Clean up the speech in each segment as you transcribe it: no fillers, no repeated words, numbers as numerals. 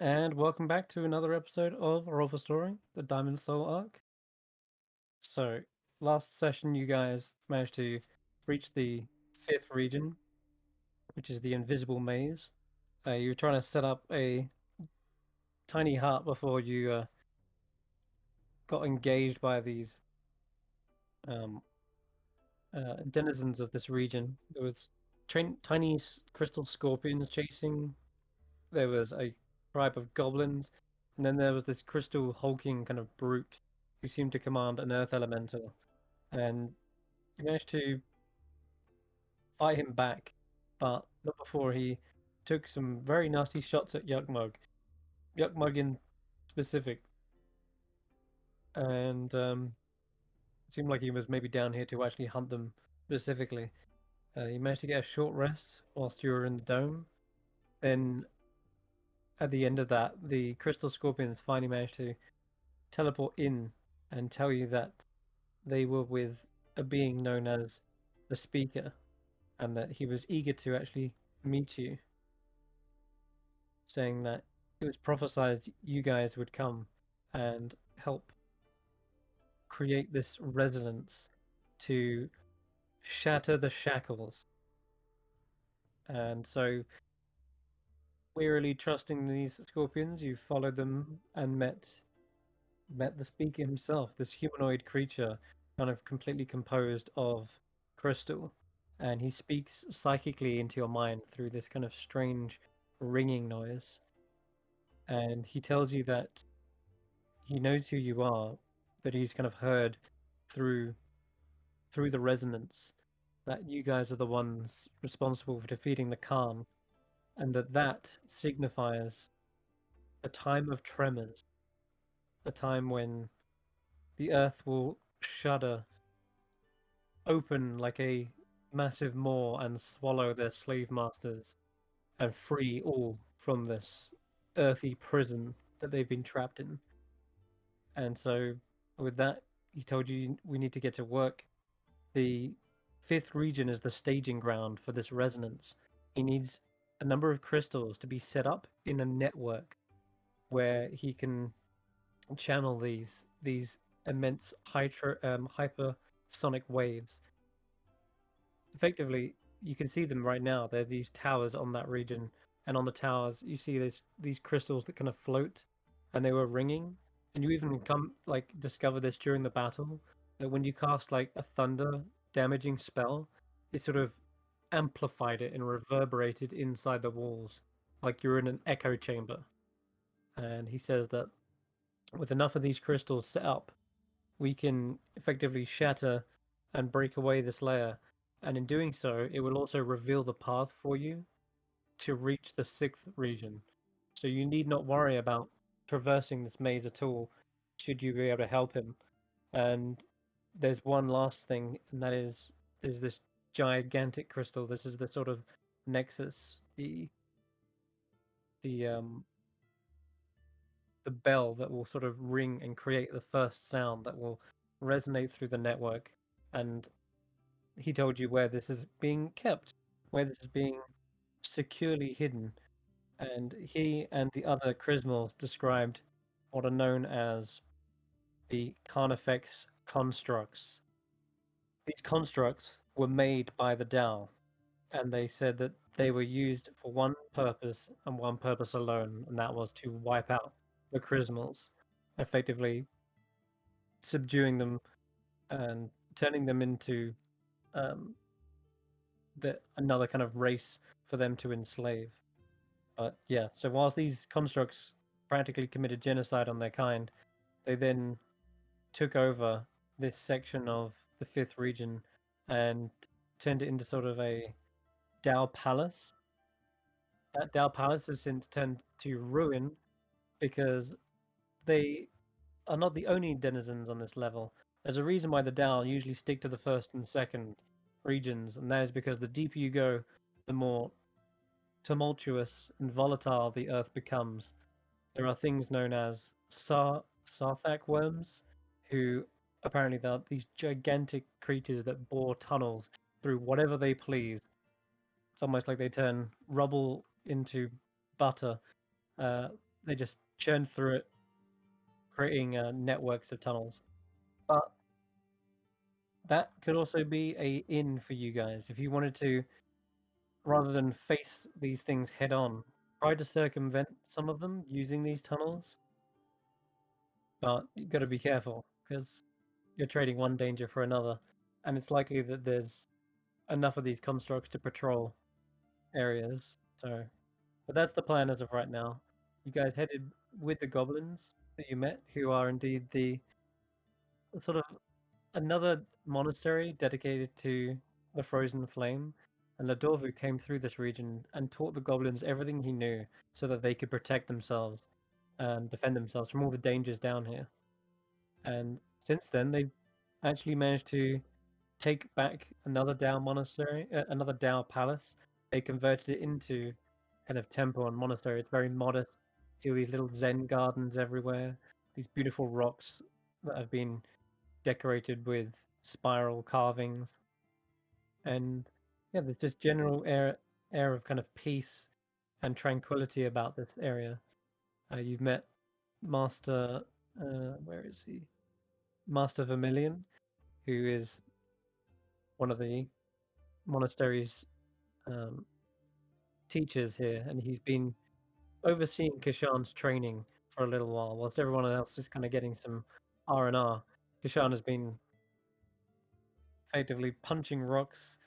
And welcome back to another episode of Roll for Story, the Diamond Soul arc. So, last session, you guys managed to reach the 5th region, which is the Invisible Maze. You were trying to set up a tiny hut before you got engaged by these um, denizens of this region. There was tiny crystal scorpions chasing. There was a tribe of goblins, and then there was this crystal hulking kind of brute who seemed to command an earth elemental. And you managed to fight him back, but not before he took some very nasty shots at Yuck Mug in specific, and it seemed like he was maybe down here to actually hunt them specifically. You managed to get a short rest whilst you were in the dome. Then, at the end of that, the crystal scorpions finally managed to teleport in and tell you that they were with a being known as the Speaker, and that he was eager to actually meet you, saying that it was prophesied you guys would come and help create this resonance to shatter the shackles. And so, wearily trusting these scorpions, you followed them and met the speaker himself, this humanoid creature, kind of completely composed of crystal. And he speaks psychically into your mind through this kind of strange ringing noise. And he tells you that he knows who you are, that he's kind of heard through the resonance that you guys are the ones responsible for defeating the Khan, and that signifies the time of tremors, the time when the earth will shudder open like a massive maw and swallow their slave masters and free all from this earthy prison that they've been trapped in. And so, with that, he told you we need to get to work. The 5th region is the staging ground for this resonance. He needs a number of crystals to be set up in a network where he can channel these immense hypersonic waves. Effectively, you can see them right now. There's these towers on that region, and on the towers you see these crystals that kind of float, and they were ringing. And you even discover this during the battle, that when you cast like a thunder damaging spell, it sort of amplified it and reverberated inside the walls, like you're in an echo chamber. And he says that with enough of these crystals set up, we can effectively shatter and break away this layer. And in doing so, it will also reveal the path for you to reach the 6th region. So you need not worry about traversing this maze at all, should you be able to help him. And there's one last thing, and that is there's this gigantic crystal. This is the sort of nexus, the the bell that will sort of ring and create the first sound that will resonate through the network. And he told you where this is being kept, where this is being securely hidden. And he and the other Chrismals described what are known as the Carnifex constructs. These constructs were made by the Tao, and they said that they were used for one purpose and one purpose alone, and that was to wipe out the Chrismals, effectively subduing them and turning them into um, another kind of race for them to enslave. But yeah, so whilst these constructs practically committed genocide on their kind, they then took over this section of the 5th region and turned it into sort of a Dao palace. That Dao palace has since turned to ruin because they are not the only denizens on this level. There's a reason why the Dao usually stick to the 1st and 2nd regions, and that is because the deeper you go, the more tumultuous and volatile the earth becomes. There are things known as Sarthak worms, who apparently are these gigantic creatures that bore tunnels through whatever they please. It's almost like they turn rubble into butter. they just churn through it, creating networks of tunnels. But that could also be a in for you guys if you wanted to, rather than face these things head on, try to circumvent some of them using these tunnels. But you've got to be careful because you're trading one danger for another, and it's likely that there's enough of these constructs to patrol areas. So, but that's the plan as of right now. You guys headed with the goblins that you met, who are indeed the sort of another monastery dedicated to the frozen flame. And Ladorvu came through this region and taught the goblins everything he knew so that they could protect themselves and defend themselves from all the dangers down here. And since then, they've actually managed to take back another Dao monastery, another Dao palace. They converted it into kind of temple and monastery. It's very modest. See all these little Zen gardens everywhere. These beautiful rocks that have been decorated with spiral carvings, and yeah, there's just general air of kind of peace and tranquility about this area. You've met Master, where is he? Master Vermilion, who is one of the monastery's um, teachers here, and he's been overseeing Kesh'an's training for a little while, whilst everyone else is kind of getting some R&R. Kesh'an has been effectively punching rocks,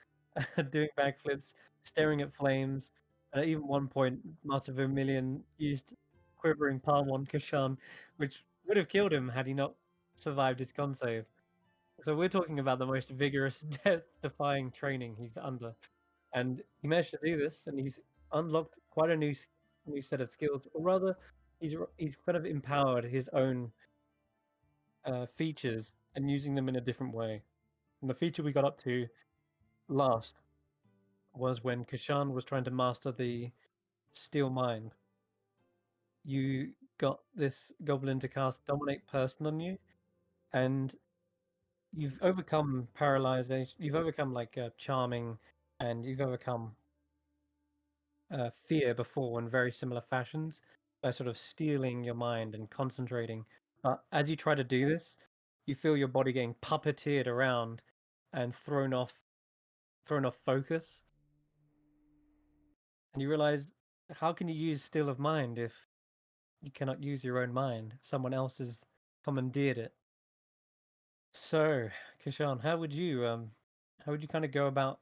doing backflips, staring at flames. And at even one point, Master Vermilion used quivering palm on Kesh'an, which would have killed him had he not survived his con save. So we're talking about the most vigorous, death-defying training he's under, and he managed to do this, and he's unlocked quite a new set of skills, or rather, he's kind of empowered his own features and using them in a different way. And the feature we got up to last was when Kesh'an was trying to master the Steel Mind. You got this goblin to cast Dominate Person on you, and you've overcome paralyzation. You've overcome like charming, and you've overcome fear before in very similar fashions by sort of stealing your mind and concentrating. But as you try to do this, you feel your body getting puppeteered around and thrown off focus, and you realize, how can you use still of mind if you cannot use your own mind? Someone else has commandeered it. So, Kesh'an, how would you kind of go about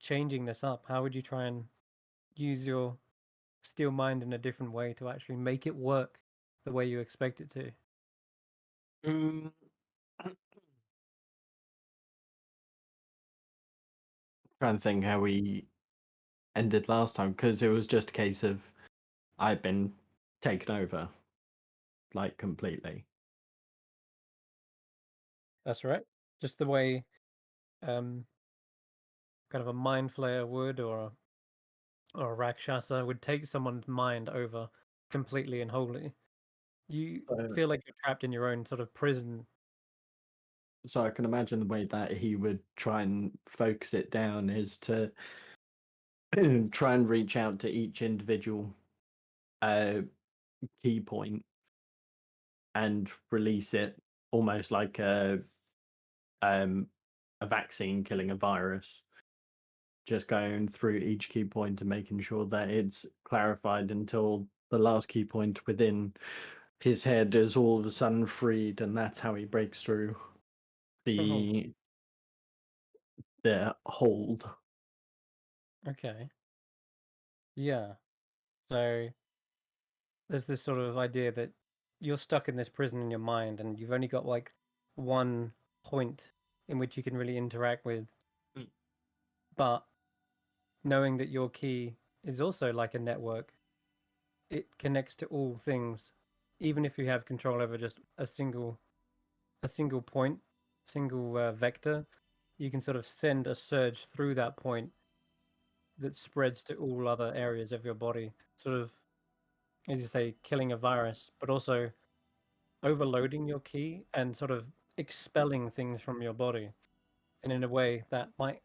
changing this up? How would you try and use your steel mind in a different way to actually make it work the way you expect it to? Mm, trying to think how we ended last time because it was just a case of I'd been taken over, like completely. That's right. Just the way um, kind of a mind flayer would, or a Rakshasa would take someone's mind over completely and wholly. You So, feel like you're trapped in your own sort of prison. so I can imagine the way that he would try and focus it down is to try and reach out to each individual uh, key point and release it almost like um, a vaccine killing a virus. Just going through each key point and making sure that it's clarified until the last key point within his head is all of a sudden freed, and that's how he breaks through Oh, the the hold. okay. Yeah. So there's this sort of idea that you're stuck in this prison in your mind, and you've only got like one point in which you can really interact with. Mm. But knowing that your key is also like a network, it connects to all things, even if you have control over just a single point, single vector. You can sort of send a surge through that point that spreads to all other areas of your body, sort of, as you say, killing a virus, but also overloading your key and sort of expelling things from your body, and in a way that might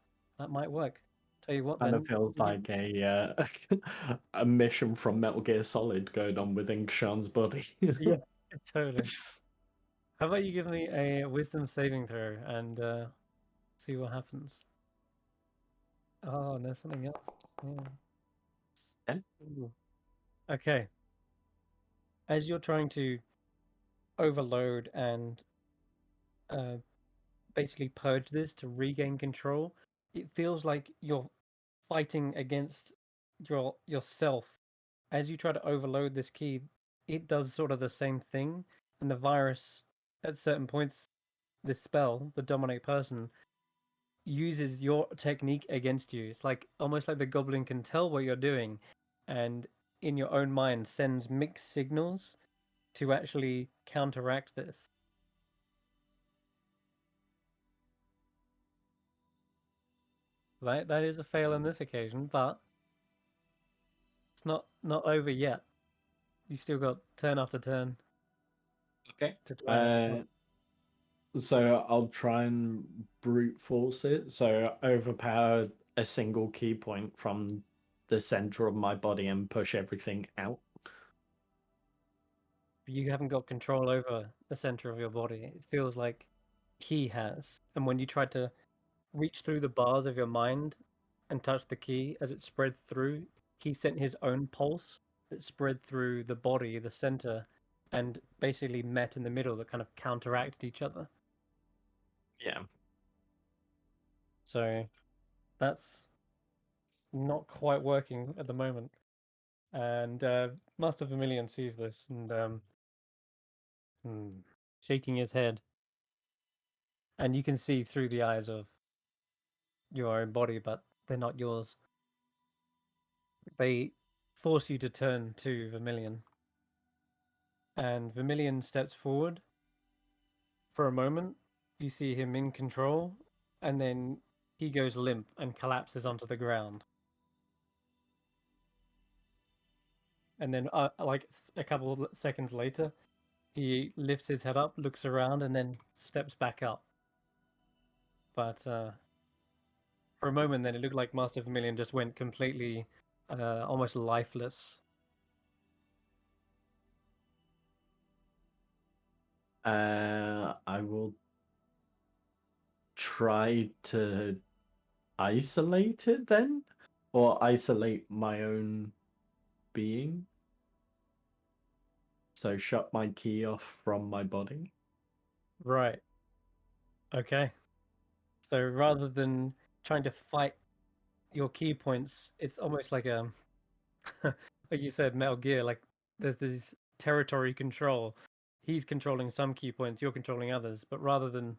work. Tell you what, Kind of then. feels like a mission from Metal Gear Solid going on within Kesh'an's body. Yeah, totally. How about you give me a wisdom saving throw and see what happens? Oh, no, something else. Yeah. Yeah. Ooh. Okay. As you're trying to overload and uh, basically purge this to regain control, it feels like you're fighting against yourself. As you try to overload this key, it does sort of the same thing, and the virus at certain points, this spell, the dominate person, uses your technique against you. It's like almost like the goblin can tell what you're doing, and in your own mind sends mixed signals to actually counteract this. Right, that is a fail on this occasion, but it's not over yet. You still got turn after turn Okay. to try and overcome. So I'll try and brute force it. So overpower a single key point from the center of my body and push everything out. You haven't got control over the center of your body. It feels like he has. And when you try to reach through the bars of your mind and touch the key as it spread through, he sent his own pulse that spread through the body, the center, and basically met in the middle that kind of counteracted each other. Yeah. So that's not quite working at the moment. And Master Vermilion sees this and shaking his head. And you can see through the eyes of your own body, but they're not yours. They force you to turn to Vermilion. And Vermilion steps forward. For a moment, you see him in control, and then he goes limp and collapses onto the ground. And then, like a couple of seconds later, he lifts his head up, looks around, and then steps back up. But for a moment, then it looked like Master Vermilion just went completely, almost lifeless. I will try to isolate it then, or isolate my own being. So shut my key off from my body. Right. Okay. So rather than trying to fight your key points, it's almost like a, like you said, Metal Gear. Like there's this territory control. He's controlling some key points, you're controlling others. But rather than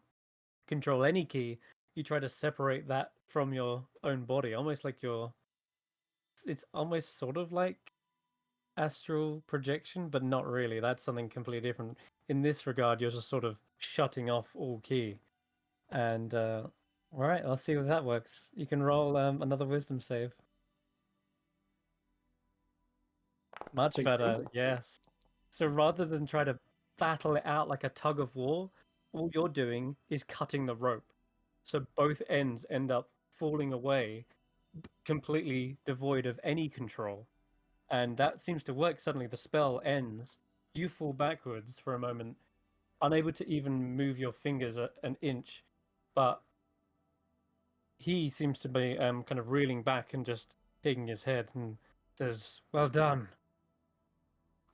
control any key, you try to separate that from your own body, almost like you're. It's almost sort of like astral projection, but not really. That's something completely different. In this regard, you're just sort of shutting off all key. And all right, I'll see if that works. You can roll another wisdom save. Much 16. better, yes. So rather than try to battle it out like a tug of war, all you're doing is cutting the rope. So both ends end up falling away, completely devoid of any control. And that seems to work. Suddenly the spell ends. You fall backwards for a moment, unable to even move your fingers an inch, but he seems to be kind of reeling back and just shaking his head and says, "Well done.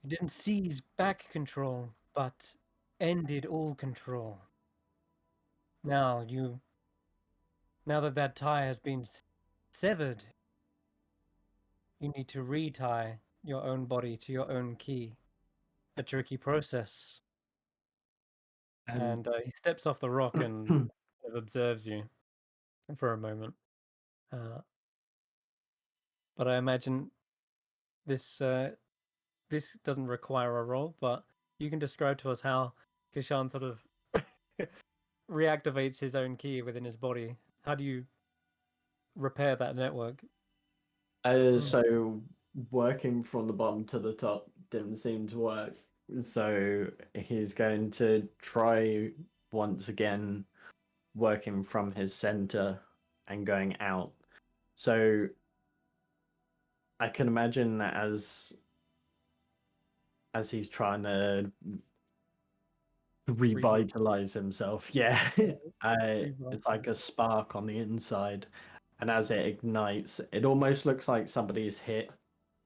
You didn't seize back control, but ended all control. Now now that that tie has been severed, you need to retie your own body to your own key. A tricky process." And And he steps off the rock and kind of observes you for a moment. Uh, but I imagine this this doesn't require a roll, but you can describe to us how Kesh'an sort of reactivates his own key within his body. How do you repair that network? so working from the bottom to the top didn't seem to work. So he's going to try once again working from his center and going out. So I can imagine that as he's trying to revitalize himself, yeah, it's like a spark on the inside, and as it ignites, it almost looks like somebody's hit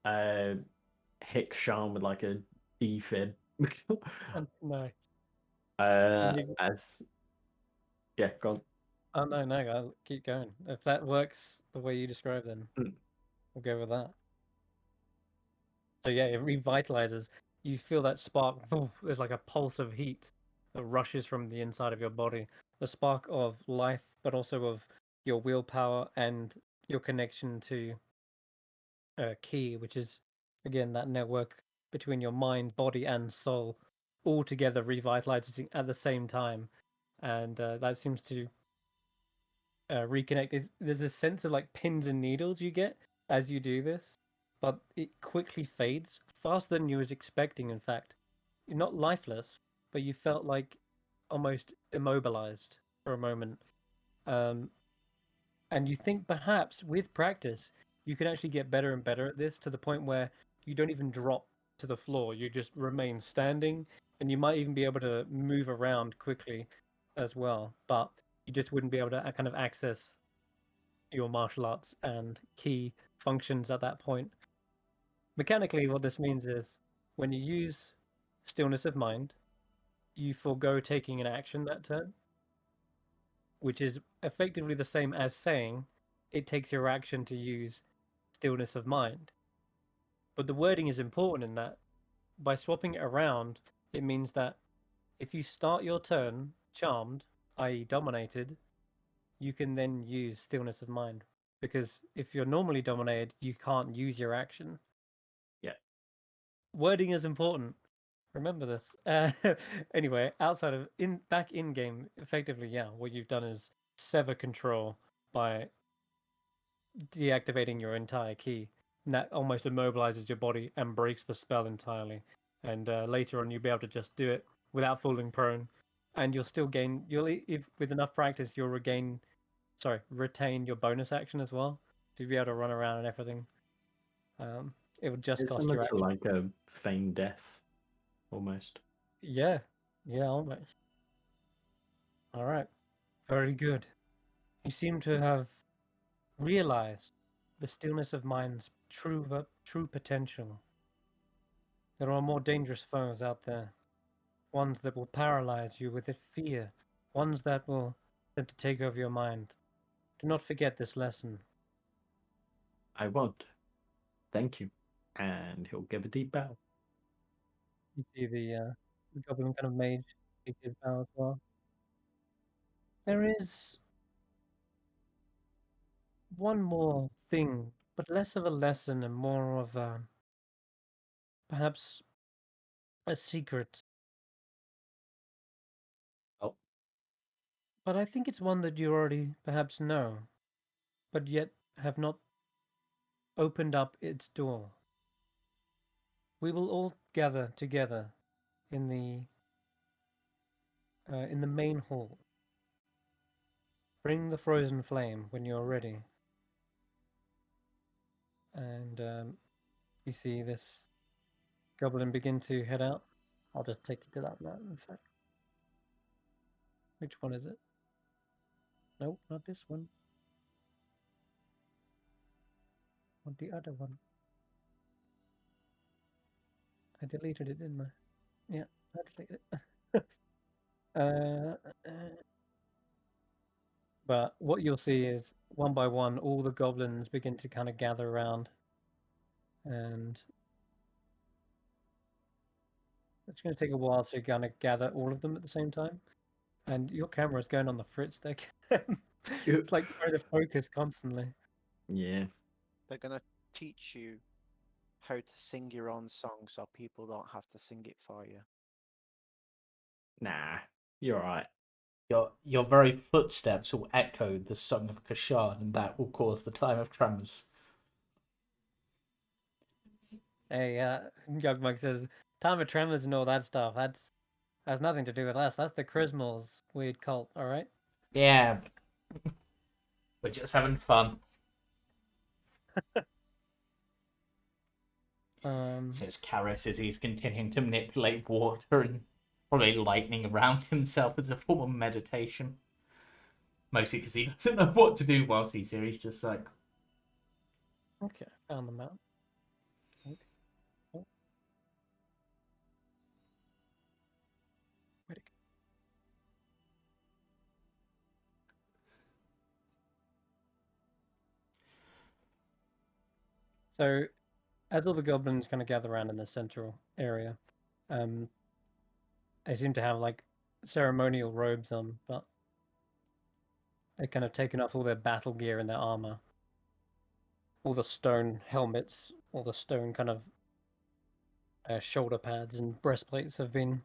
Kesh'an with like a defib. No. As yeah, gone. Oh no, no, I'll keep going. If that works the way you describe, then we'll go with that. So yeah, it revitalizes. You feel that spark. There's like a pulse of heat that rushes from the inside of your body. The spark of life, but also of your willpower and your connection to ki, which is again that network between your mind, body, and soul, all together revitalizing at the same time, and that seems to reconnect. There's a sense of like pins and needles you get as you do this, but it quickly fades faster than you was expecting. In fact, you're not lifeless, but you felt like almost immobilized for a moment. Um, and you think perhaps with practice you can actually get better and better at this to the point where you don't even drop to the floor. You just remain standing, and you might even be able to move around quickly as well. But you just wouldn't be able to kind of access your martial arts and key functions at that point. Mechanically, what this means is when you use stillness of mind, you forego taking an action that turn, which is effectively the same as saying it takes your action to use stillness of mind. But the wording is important in that by swapping it around, it means that if you start your turn charmed, i.e., dominated, you can then use stillness of mind. Because if you're normally dominated, you can't use your action. Yeah. Wording is important. Remember this. Anyway, outside of back in game, effectively, yeah, what you've done is sever control by deactivating your entire key. And that almost immobilizes your body and breaks the spell entirely. And later on, you'll be able to just do it without falling prone, and you'll still gain. If with enough practice, you'll retain your bonus action as well. So you'll be able to run around and everything. It would just It's cost similar your to action. like a feigned death, almost. Yeah, yeah, almost. All right, very good. You seem to have realized the stillness of mind's true potential. There are more dangerous foes out there, ones that will paralyze you with fear, ones that will attempt to take over your mind. Do not forget this lesson. I won't. Thank you. And he'll give a deep bow. You see the goblin kind of mage take his bow as well. There is one more thing, but less of a lesson and more of perhaps a secret. Oh. But I think it's one that you already perhaps know, but yet have not opened up its door. We will all gather together in the main hall. Bring the frozen flame when you're ready. And you see this goblin begin to head out. I'll just take you to that map, in fact. Which one is it? Nope, not this one. What the other one? I deleted it, didn't I? Yeah, I deleted it. But what you'll see is one by one, all the goblins begin to kind of gather around, and it's going to take a while to kind of gather all of them at the same time. And your camera is going on the fritz there. It's like trying to focus constantly. Yeah. They're going to teach you how to sing your own song so people don't have to sing it for you. Nah, you're right. Your very footsteps will echo the song of Kesh'an, and that will cause the time of tremors. Hey, Jugmug says, time of tremors and all that stuff. Has nothing to do with us. That's the Chrismals weird cult, all right? Yeah, we're just having fun. Says Karius as he's continuing to manipulate water and probably lightning around himself as a form of meditation. Mostly because he doesn't know what to do whilst he's here. He's just like, Okay, found the map. Okay. Oh. Where'd it go? So, as all the goblins kind of gather around in the central area, they seem to have like ceremonial robes on, but they're kind of taken off all their battle gear and their armor, all the stone helmets, all the stone kind of shoulder pads and breastplates have been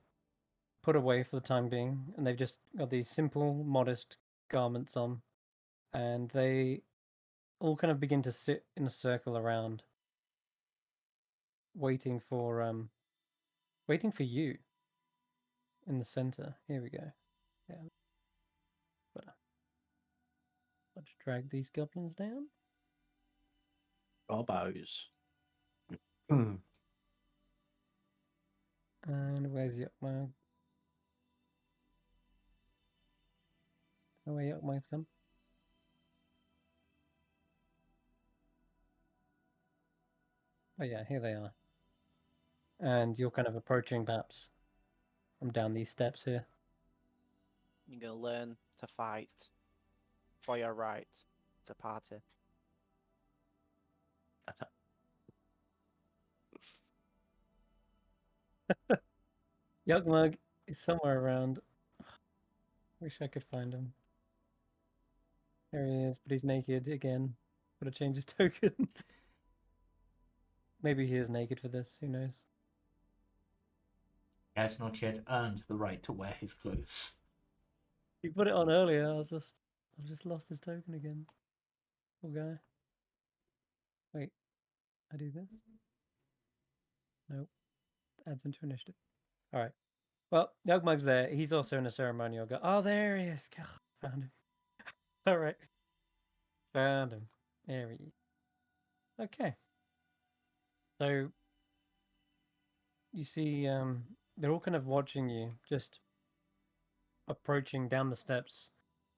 put away for the time being, and they've just got these simple, modest garments on, and they all kind of begin to sit in a circle around, waiting for you in the center. Here we go. Yeah, but let's drag these goblins down. Gobbos. And where's Yuckmug? Oh, where Yuckmug's come? Oh yeah, here they are. And you're kind of approaching perhaps from down these steps here. You're going to learn to fight for your right to party. Yuckmug is somewhere around. Wish I could find him. There he is, but he's naked again. Gotta change his token. Maybe he is naked for this, who knows? he has not yet earned the right to wear his clothes. He put it on earlier, I've just lost his token again. Poor guy. Wait, I do this? Nope. Adds into initiative. Alright. Well, Yuckmug's there. He's also in a ceremonial guard. Oh, there he is. God, found him. Alright. Found him. There he is. Okay. So you see, they're all kind of watching you, just approaching down the steps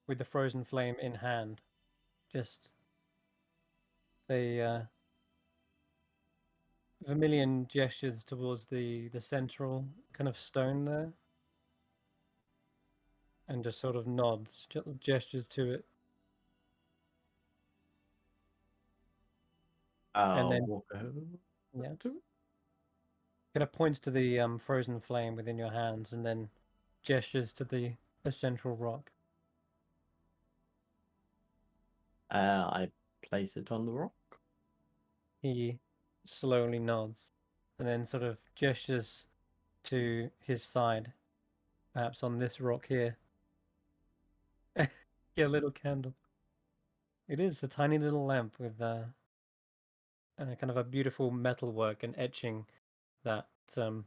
with the frozen flame in hand. Just they Vermilion gestures towards the central kind of stone there, and just sort of nods, gestures to it, and then Walk over. yeah, kind of points to the frozen flame within your hands, and then gestures to the central rock. I place it on the rock. He slowly nods, and then sort of gestures to his side, perhaps on this rock here. Your little candle. It is a tiny little lamp with kind of a beautiful metalwork and etching that sort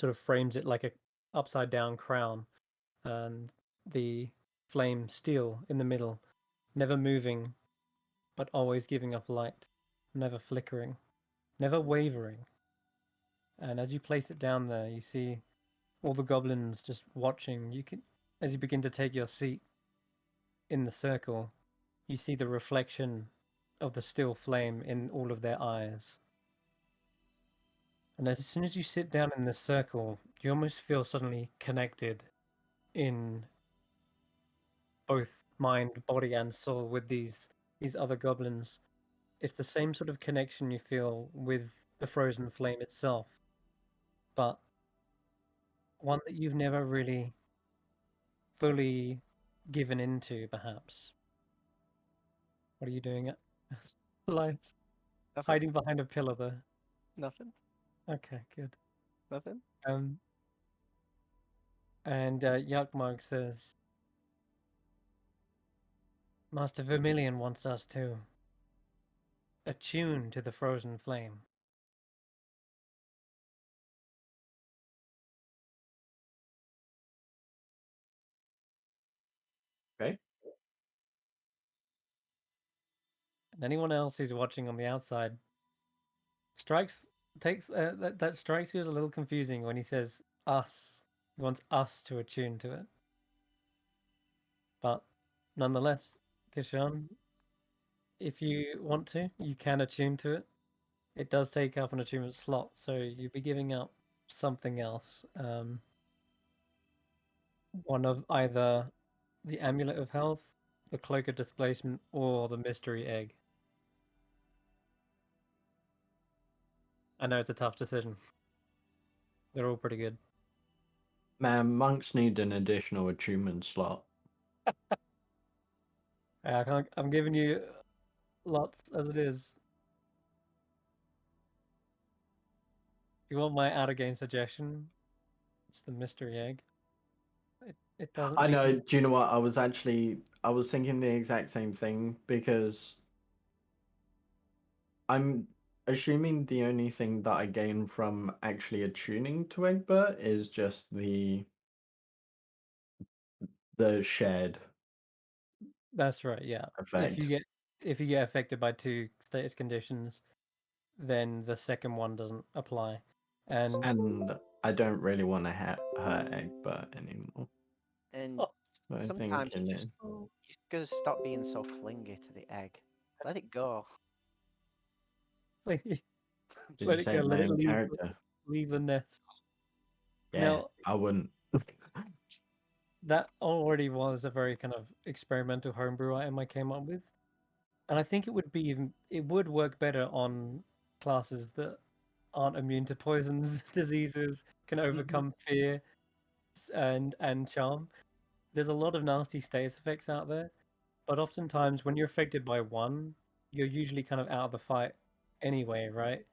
of frames it like a upside down crown, and the flame still in the middle, never moving, but always giving off light, never flickering, never wavering. And as you place it down there, you see all the goblins just watching. You can, as you begin to take your seat in the circle, you see the reflection of the still flame in all of their eyes. And as soon as you sit down in this circle, you almost feel suddenly connected in both mind, body, and soul with these other goblins. It's the same sort of connection you feel with the frozen flame itself, but one that you've never really fully given into, perhaps. What are you doing at Elias? Nothing. Hiding behind a pillar there. Nothing. Okay, good. Nothing. And Yuckmug says, Master Vermilion wants us to attune to the frozen flame. Okay. And anyone else who's watching on the outside that strikes you as a little confusing when he says us. He wants us to attune to it. But nonetheless, Kesh'an, if you want to, you can attune to it. It does take up an attunement slot, so you'd be giving up something else. One of either the Amulet of Health, the Cloak of Displacement, or the Mystery Egg. I know it's a tough decision. They're all pretty good. Man, monks need an additional attunement slot. I'm giving you lots as it is. If you want my out of game suggestion, it's the Mystery Egg. It doesn't. I know. Do you know what? I was thinking the exact same thing, because I'm assuming the only thing that I gain from actually attuning to Egbert is just the shared That's right. Yeah. effect. If you get affected by 2 status conditions, then the second one doesn't apply. And I don't really want to hurt Egbert anymore. And Oh, I think sometimes you in just gotta stop being so clingy to the egg. Let it go. Let Did you it say go. Let it main character? leave the nest. Yeah, Now, I wouldn't. that already was a very kind of experimental homebrew item I came up with, and I think it would work better on classes that aren't immune to poisons, diseases, can overcome fear, and charm. There's a lot of nasty status effects out there, but oftentimes when you're affected by one, you're usually kind of out of the fight anyway, right?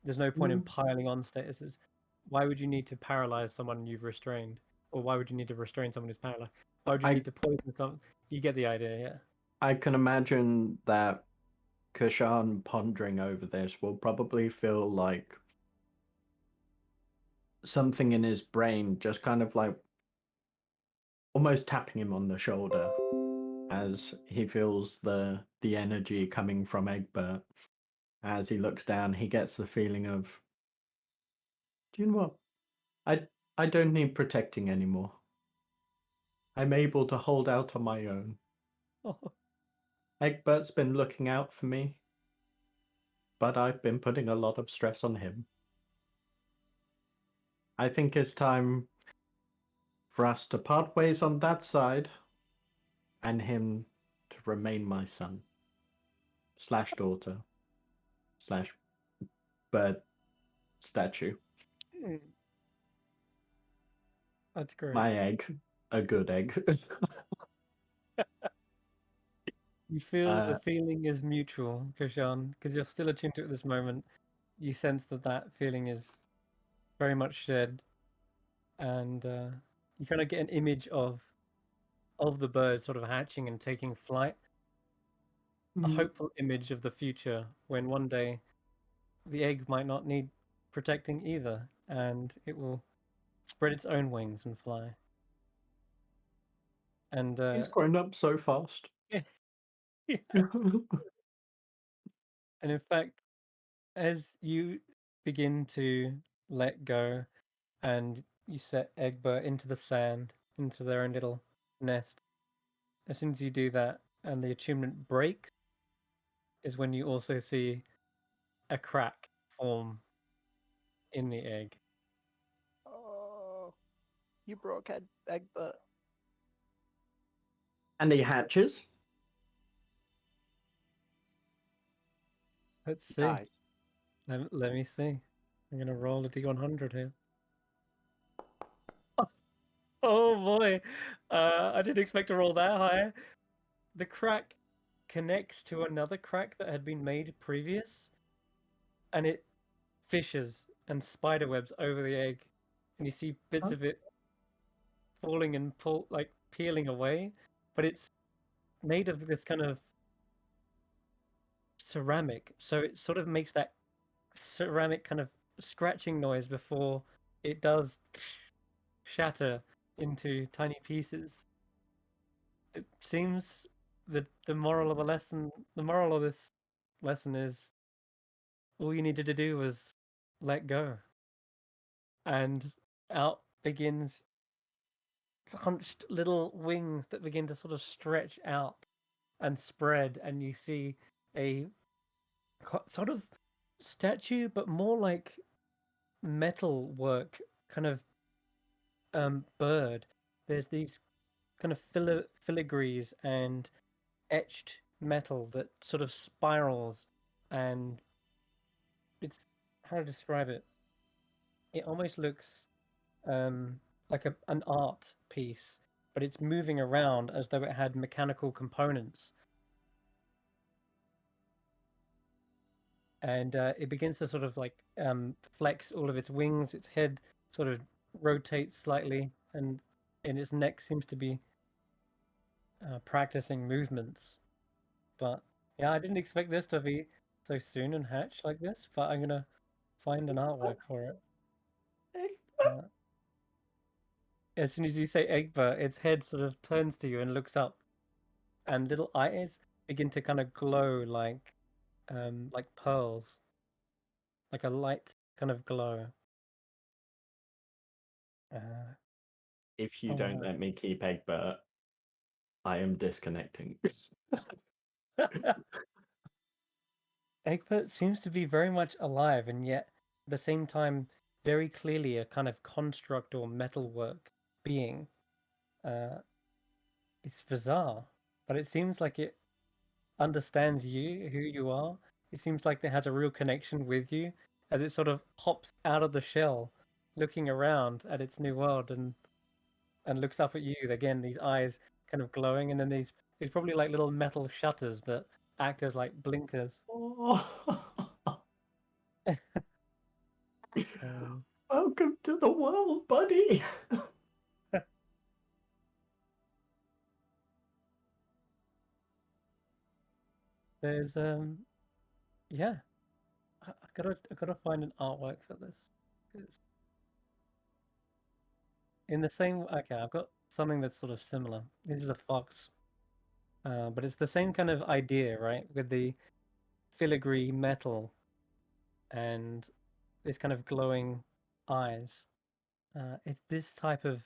There's no point in piling on statuses. Why would you need to paralyze someone you've restrained? Or why would you need to restrain someone who's paralyzed? Why would you need to poison someone? You get the idea, yeah. I can imagine that Kesh'an pondering over this will probably feel like something in his brain just kind of like almost tapping him on the shoulder as he feels the energy coming from Egbert. As he looks down, he gets the feeling of, do you know what? I don't need protecting anymore. I'm able to hold out on my own. Egbert's been looking out for me, but I've been putting a lot of stress on him. I think it's time for us to part ways on that side, and him to remain my son / daughter / bird statue. That's great. My egg, a good egg. You feel the feeling is mutual, Kesh'an, because you're still attuned to it at this moment. You sense that feeling is very much shared, and you kind of get an image of the bird sort of hatching and taking flight. A hopeful image of the future when one day the egg might not need protecting either, and it will spread its own wings and fly. And He's grown up so fast. yeah. And in fact, as you begin to let go and you set Egbert into the sand, into their own little nest, as soon as you do that and the attunement breaks, is when you also see a crack form in the egg. Oh, you broke Egbert. And he hatches. Let's see. Dies. Let me see. I'm gonna roll a d100 here. Oh boy, I didn't expect to roll that high. The crack connects to another crack that had been made previous, and it fissures and spiderwebs over the egg, and you see bits of it falling and peeling away, but it's made of this kind of ceramic, so it sort of makes that ceramic kind of scratching noise before it does shatter into tiny pieces. It seems that the moral of the lesson, the moral of this lesson is all you needed to do was let go. And out begins hunched little wings that begin to sort of stretch out and spread, and you see a sort of statue, but more like metal work kind of bird. There's these kind of filigrees and etched metal that sort of spirals, and it's how to describe it. It almost looks like an art piece, but it's moving around as though it had mechanical components. And it begins to sort of like flex all of its wings. Its head sort of rotates slightly, and its neck seems to be practicing movements. But yeah, I didn't expect this to be so soon and hatch like this, but I'm gonna find an artwork for it. As soon as you say Egbert, its head sort of turns to you and looks up, and little eyes begin to kind of glow like pearls, like a light kind of glow. If you Oh, don't wow. let me keep Egbert, I am disconnecting. Egbert seems to be very much alive, and yet at the same time very clearly a kind of construct or metalwork being. It's bizarre, but it seems like it understands you, who you are. It seems like it has a real connection with you as it sort of hops out of the shell, looking around at its new world and looks up at you again. These eyes kind of glowing, and then these probably like little metal shutters that act as like blinkers. Welcome to the world, buddy. There's yeah, I gotta find an artwork for this. 'Cause in the same, okay, I've got something that's sort of similar. This is a fox, but it's the same kind of idea, right? With the filigree metal and this kind of glowing eyes. It's this type of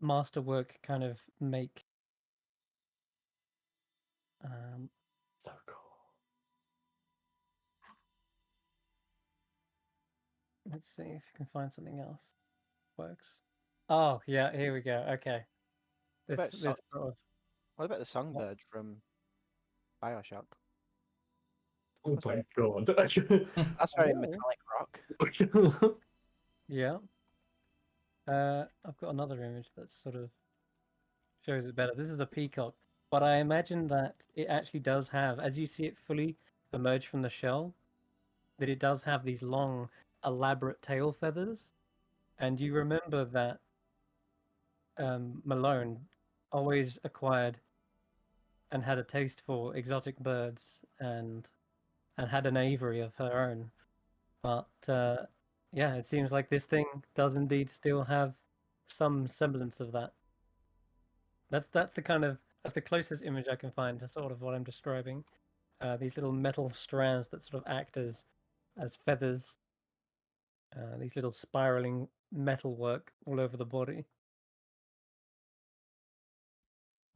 masterwork kind of make. So cool. Let's see if you can find something else works. Oh yeah, here we go. Okay, What this about sort of what about the songbird from Bioshock? Oh That's my very, god. that's very Oh. metallic rock. Yeah. I've got another image that sort of shows it better. This is the peacock, but I imagine that it actually does have, as you see it fully emerge from the shell, that it does have these long, elaborate tail feathers. And you remember that Malone always acquired and had a taste for exotic birds and had an aviary of her own. But yeah, it seems like this thing does indeed still have some semblance of that. That's the closest image I can find to sort of what I'm describing. These little metal strands that sort of act as feathers. These little spiraling metal work all over the body.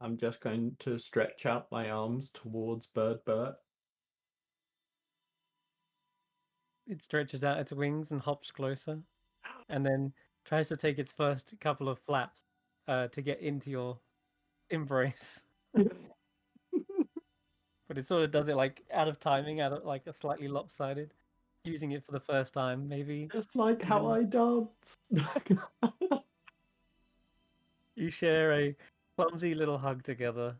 I'm just going to stretch out my arms towards Bird Bert. It stretches out its wings and hops closer, and then tries to take its first couple of flaps to get into your embrace. But it sort of does it like out of timing, out of like a slightly lopsided, using it for the first time, maybe. Just like how I dance. You share a clumsy little hug together.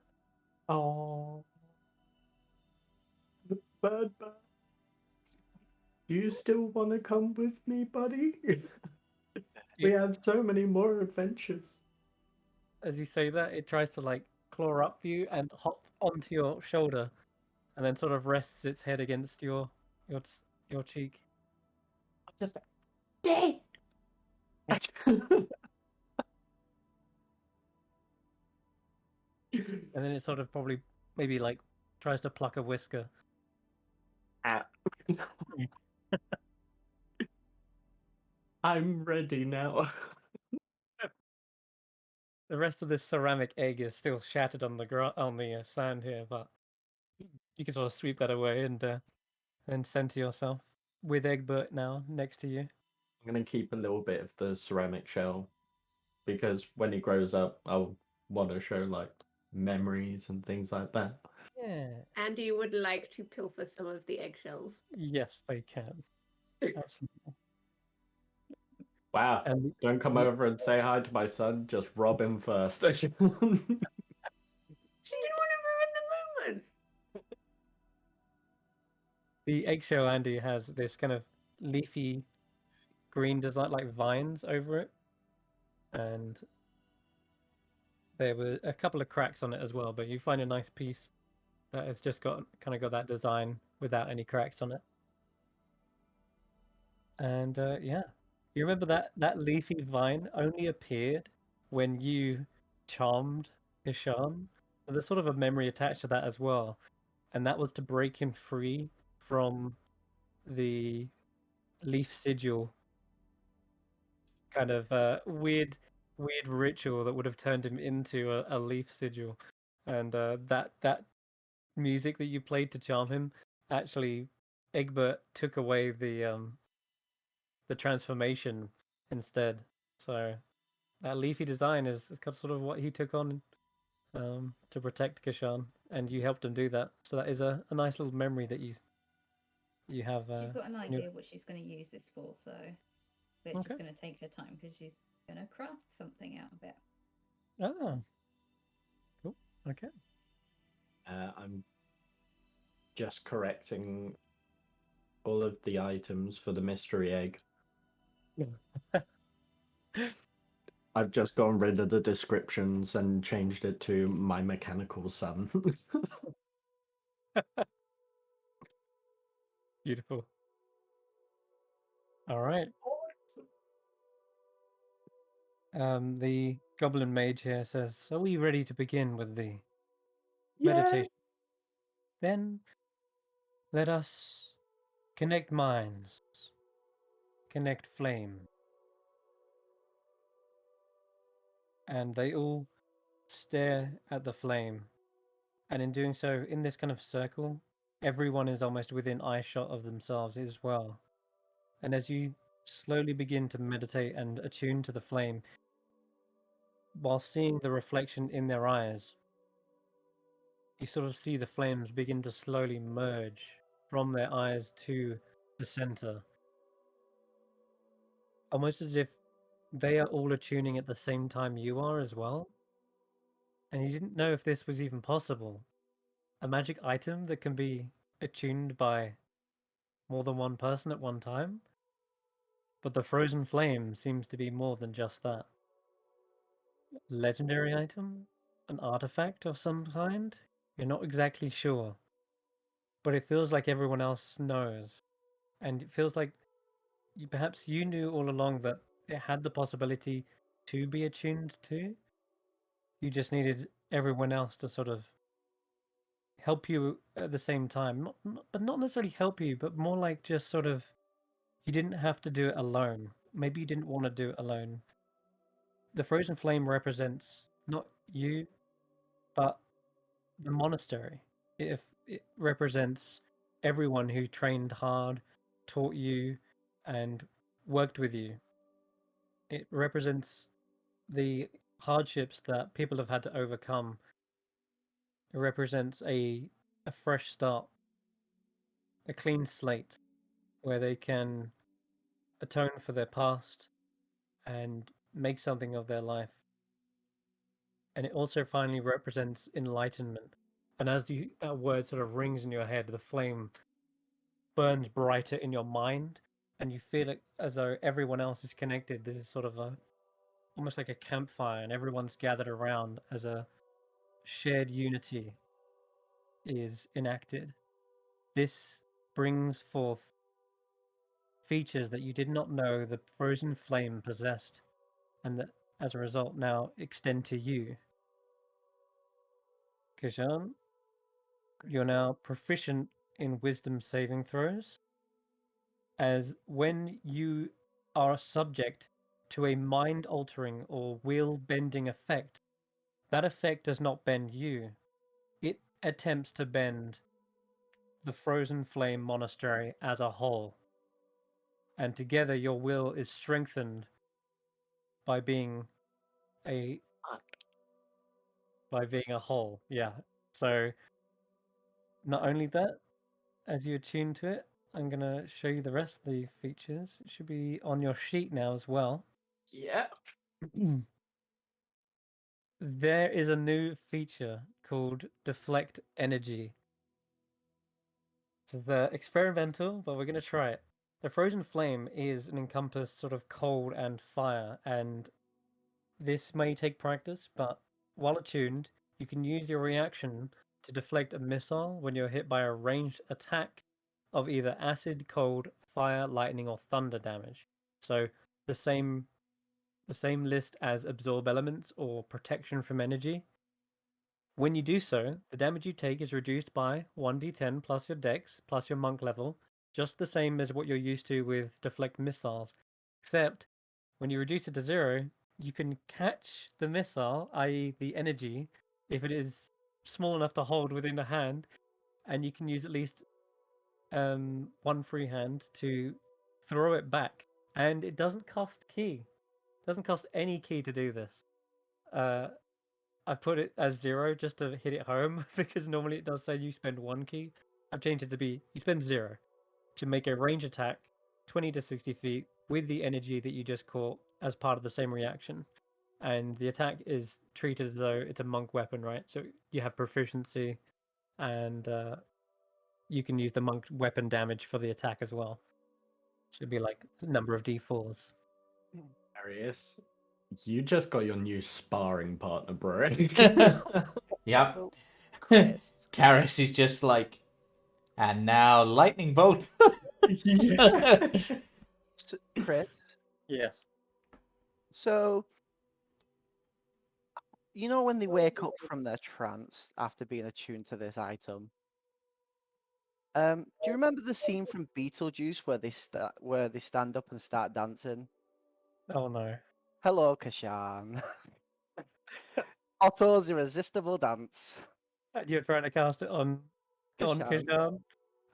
Oh, Bird Bert. Do you still want to come with me, buddy? We have so many more adventures. As you say that, it tries to like claw up you and hop onto your shoulder, and then sort of rests its head against your cheek. Just dead. And then it sort of probably maybe like tries to pluck a whisker. Ah. I'm ready now. The rest of this ceramic egg is still shattered on the sand here, but you can sort of sweep that away and then center yourself with Egbert now next to you. I'm going to keep a little bit of the ceramic shell because when he grows up, I'll want to show like memories and things like that. Yeah. Andy would like to pilfer some of the eggshells. Yes, they can. Absolutely. Wow. And Don't come over and say hi to my son, just rob him first. She didn't want to ruin the moment. the eggshell Andy has this kind of leafy green design, like vines over it, and there were a couple of cracks on it as well. But you find a nice piece that has just got that design without any cracks on it. And yeah, you remember that leafy vine only appeared when you charmed Kesh'an. So there's sort of a memory attached to that as well, and that was to break him free from the leaf sigil kind of weird ritual that would have turned him into a leaf sigil, and that music that you played to charm him, actually Egbert took away the transformation instead. So that leafy design is kind of sort of what he took on to protect Kesh'an, and you helped him do that. So that is a nice little memory that you have. She's got an idea what she's going to use this for, so but it's just going to take her time because she's going to craft something out of it. Oh, cool. Okay. I'm just correcting all of the items for the mystery egg. I've just gone rid of the descriptions and changed it to my mechanical son. Beautiful. All right. The Goblin Mage here says, "Are we ready to begin with the meditation? Then let us connect minds, connect flame." And they all stare at the flame. And in doing so, in this kind of circle, everyone is almost within eyeshot of themselves as well. And as you slowly begin to meditate and attune to the flame, while seeing the reflection in their eyes, you sort of see the flames begin to slowly merge from their eyes to the center. Almost as if they are all attuning at the same time you are as well. And you didn't know if this was even possible. A magic item that can be attuned by more than one person at one time. But the frozen flame seems to be more than just that. Legendary item? An artifact of some kind? You're not exactly sure. But it feels like everyone else knows. And it feels like perhaps you knew all along that it had the possibility to be attuned to. You just needed everyone else to sort of help you at the same time. But not necessarily help you, but more like just sort of, you didn't have to do it alone. Maybe you didn't want to do it alone. The frozen flame represents not you, but the monastery. It represents everyone who trained hard, taught you, and worked with you. It represents the hardships that people have had to overcome. It represents a fresh start, a clean slate, where they can atone for their past and make something of their life. And it also finally represents enlightenment. And as that word sort of rings in your head, the flame burns brighter in your mind, and you feel it as though everyone else is connected. This is sort of almost like a campfire, and everyone's gathered around as a shared unity is enacted. This brings forth features that you did not know the frozen flame possessed, and that as a result now extend to you. Kesh'an, you're now proficient in wisdom saving throws, as when you are subject to a mind-altering or will-bending effect, that effect does not bend you. It attempts to bend the Frozen Flame Monastery as a whole. And together your will is strengthened by being a whole. Yeah. So not only that, as you attune to it, I'm gonna show you the rest of the features. It should be on your sheet now as well. Yeah. There is a new feature called Deflect Energy. So the experimental, but we're gonna try it. The Frozen Flame is an encompassed sort of cold and fire, and this may take practice, but while attuned, you can use your reaction to deflect a missile when you're hit by a ranged attack of either acid, cold, fire, lightning, or thunder damage. So the same list as absorb elements or protection from energy. When you do so, the damage you take is reduced by 1d10 plus your dex plus your monk level, just the same as what you're used to with deflect missiles, except when you reduce it to 0, you can catch the missile, i.e. the energy, if it is small enough to hold within a hand, and you can use at least one free hand to throw it back. And it doesn't cost key. It doesn't cost any key to do this. I put it as 0 just to hit it home, because normally it does say you spend 1 key. I've changed it to be you spend 0 to make a range attack 20 to 60 feet with the energy that you just caught as part of the same reaction. And the attack is treated as though it's a monk weapon, right? So you have proficiency, and you can use the monk weapon damage for the attack as well. Should be like the number of d4s. Karius, you just got your new sparring partner, bro. Yep. So, Chris, Karius is just like, and now lightning bolt. Yeah. Chris, Yes. so you know when they wake up from their trance after being attuned to this item, do you remember the scene from Beetlejuice where they stand up and start dancing? Oh no. Hello, Kesh'an. Otto's irresistible dance. And you're trying to cast it on Kesh'an. Kesh'an?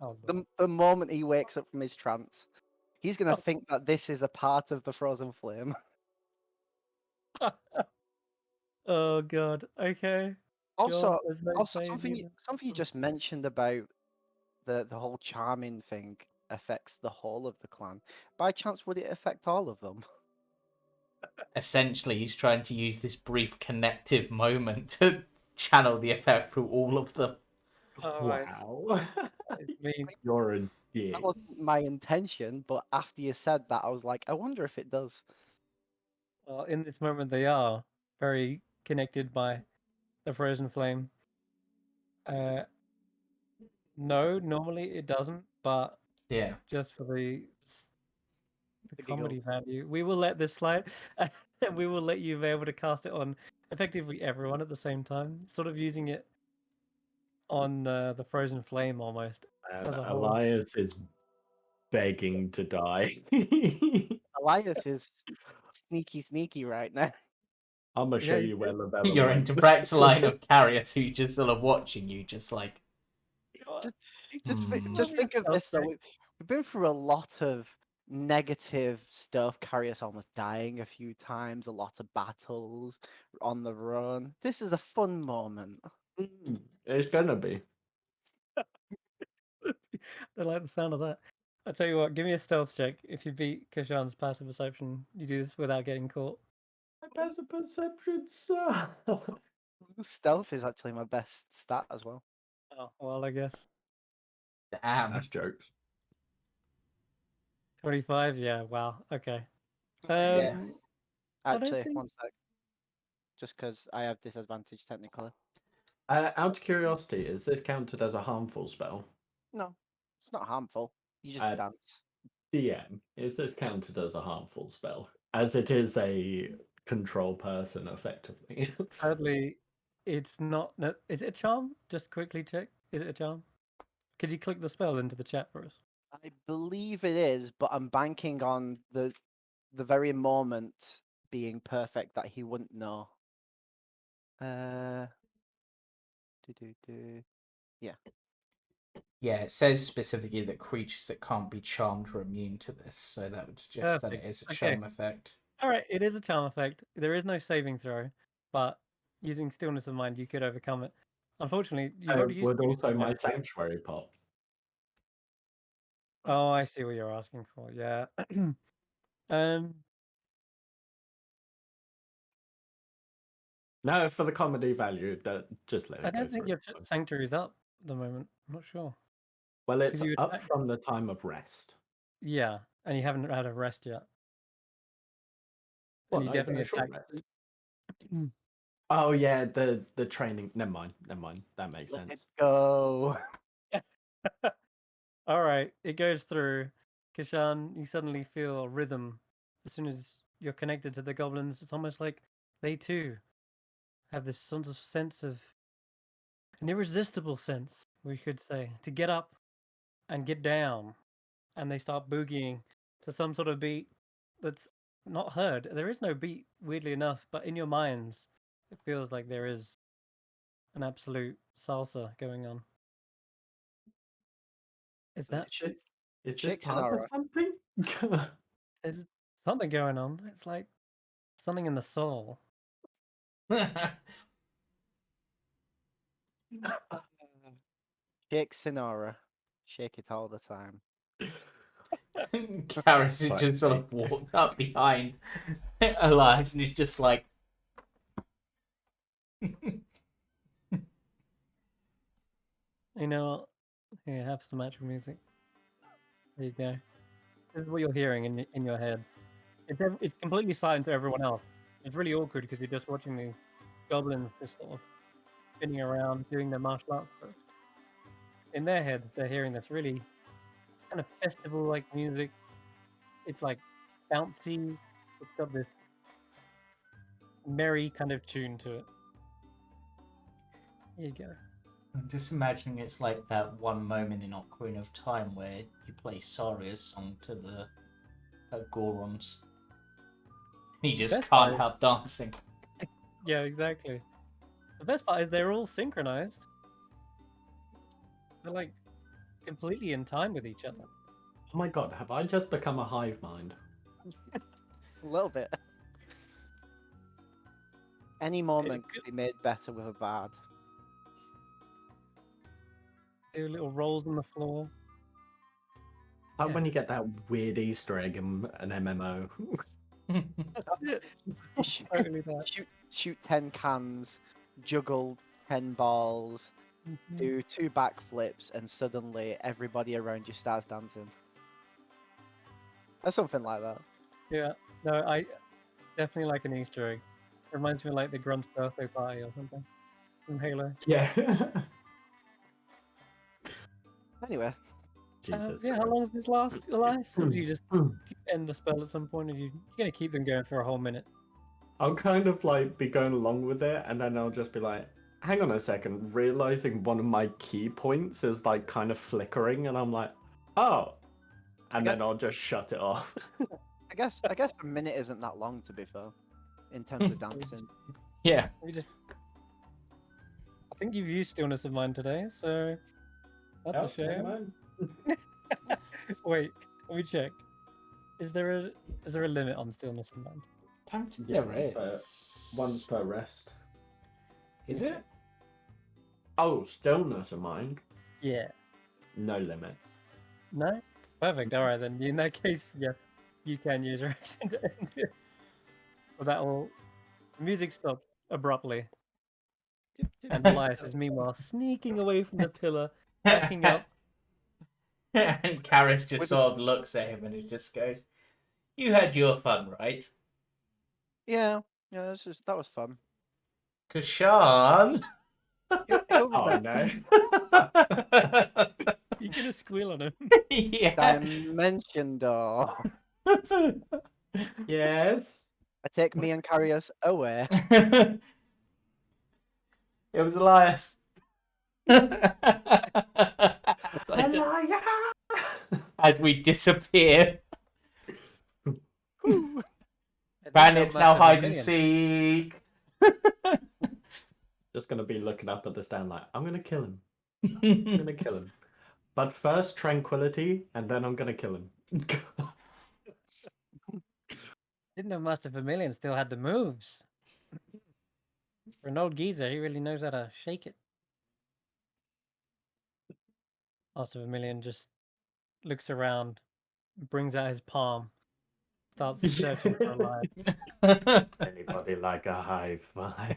Oh no. The moment he wakes up from his trance, he's gonna think that this is a part of the Frozen Flame. Oh god. Okay. Also, Sure, there's no save something either. you just mentioned about the whole charming thing affects the whole of the clan. By chance, would it affect all of them? Essentially, he's trying to use this brief connective moment to channel the effect through all of them. Oh, Wow. I mean, You're a dick. That wasn't my intention, but after you said that, I was like, I wonder if it does. well, in this moment they are very connected by the Frozen Flame. No, normally it doesn't, but Yeah. just for the The comedy giggles. value, we will let this slide, and we will let you be able to cast it on effectively everyone at the same time, sort of using it on the Frozen Flame almost And as a whole. Elias is begging to die. Elias is sneaky right now. I'm gonna show Yeah, you where Labella You're in went. direct line of Karius, who's just sort of watching you, just like, Just think of this though. We've been through a lot of negative stuff. Karius almost dying a few times. A lot of battles on the run. This is a fun moment. It's gonna be. I like the sound of that. I tell you what, give me a stealth check. If you beat Kesh'an's passive perception, you do this without getting caught. My passive perception sucks. Stealth is actually my best stat as well. Oh, well, I guess. damn. That's jokes. 25? Yeah, wow. Okay. Yeah. I don't Actually, think... one sec. Just because I have disadvantage technically. Out of curiosity, is this counted as a harmful spell? No, it's not harmful. You just Uh, dance. DM, is this counted as a harmful spell? As it is a control person, effectively. Sadly, It's not. Is it a charm? Just quickly check. Is it a charm? Could you click the spell into the chat for us? I believe it is, but I'm banking on the very moment being perfect that he wouldn't know. Yeah. Yeah, it says specifically that creatures that can't be charmed are immune to this, so that would suggest that it Perfect. is a Okay. charm effect. All right, it is a charm effect. There is no saving throw, but using stillness of mind, you could overcome it. Unfortunately, you've already used Would stillness also of my mind. sanctuary pop. Oh, I see what you're asking for. Yeah. um. No, for the comedy value, just let I it go don't think through. your sanctuary is up at the moment. I'm not sure. Well, it's you up attacked. from the time of rest. Yeah, and you haven't had a rest yet. Well, And you no, definitely a short attacked. rest. Oh yeah, the training. Never mind. That makes Let it sense. go. All right, it goes through. Kesh'an, you suddenly feel a rhythm as soon as you're connected to the goblins. It's almost like they too have this sort of sense of an irresistible sense, we could say, to get up and get down, and they start boogieing to some sort of beat that's not heard. There is no beat, weirdly enough, but in your minds, it feels like there is an absolute salsa going on. Is that? Is this Chicks and part of aura. something? There's something going on. It's like something in the soul. Chicks and aura. Shake it all the time. Karius had just sort of walked up behind Elias and he's just like... You know, here, have some actual music. There you go. This is what you're hearing in your head. It's completely silent to everyone else. It's really awkward because you're just watching the goblins just sort of spinning around doing their martial arts. But in their head, they're hearing this really kind of festival-like music. It's like bouncy. It's got this merry kind of tune to it. Here you go. I'm just imagining it's like that one moment in Ocarina of Time where you play Saria's song to the Gorons. He just Best can't part help dancing. Yeah, exactly. The best part is they're all synchronized. They're like completely in time with each other. Oh my god, have I just become a hive mind? A little bit. Any moment could be made better with a bard. Do little rolls on the floor. Like Yeah. when you get that weird Easter egg in an MMO. That's it. Totally that. Shoot 10 cans, juggle 10 balls, Mhm. do 2 backflips, and suddenly everybody around you starts dancing. Or something like that. Yeah. No, I definitely like an Easter egg. Reminds me of like the Grunt's birthday party or something from Halo. Yeah. Anyway, Jesus yeah, how Christ. long does this last, Elias? Or do you just end the spell at some point? Or you're gonna keep them going for a whole minute? I'll kind of like be going along with it, and then I'll just be like, hang on a second, realizing one of my key points is like kind of flickering, and I'm like, oh, and then I'll just shut it off. I guess a minute isn't that long, to be fair, in terms of dancing. Yeah. I think you've used stillness of mind today, so that's a Never shame. mind. Wait, let me check. Is there a limit on stillness of mind? Don't think Yeah, there is. One per rest. Is it? Oh, stillness of mind. Yeah. No limit. No? Perfect. All right, then. In that case, yeah, you can use your action to end it. Well, that will. The music stops abruptly, and Elias is meanwhile sneaking away from the pillar, backing up. And Karius just sort of looks at him and he just goes, "You had your fun, right?" Yeah, that was fun. Kesh'an. Oh no. You're gonna squeal on him. Yeah. Dimension door. Yes. I take me and Karius away. It was Elias. So Elias! as we disappear, Woo! I think bandits now massive hide and rebellion. seek. Just gonna be looking up at the stand like, I'm gonna kill him. I'm gonna kill him. But first tranquility, and then I'm gonna kill him. Didn't know Master Vermilion still had the moves. For an old geezer, he really knows how to shake it. Master Vermilion just looks around, brings out his palm, starts searching for a line. Anybody like a high five?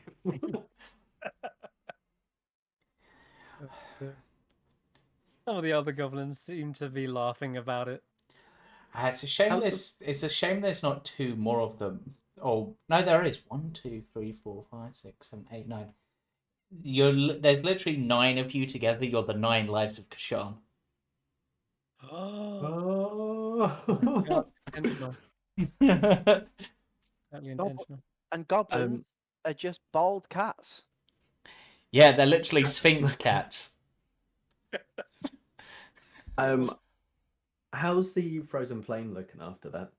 Some of the other goblins seem to be laughing about it. It's a shame How's there's not two more of them. Oh no, there is 1, 2, 3, 4, 5, 6, 7, 8, 9. There's literally 9 of you together. You're the 9 lives of Kesh'an. Oh, Oh. intentional. Totally intentional. And goblins are just bald cats. Yeah, they're literally Sphinx cats. How's the frozen flame looking after that?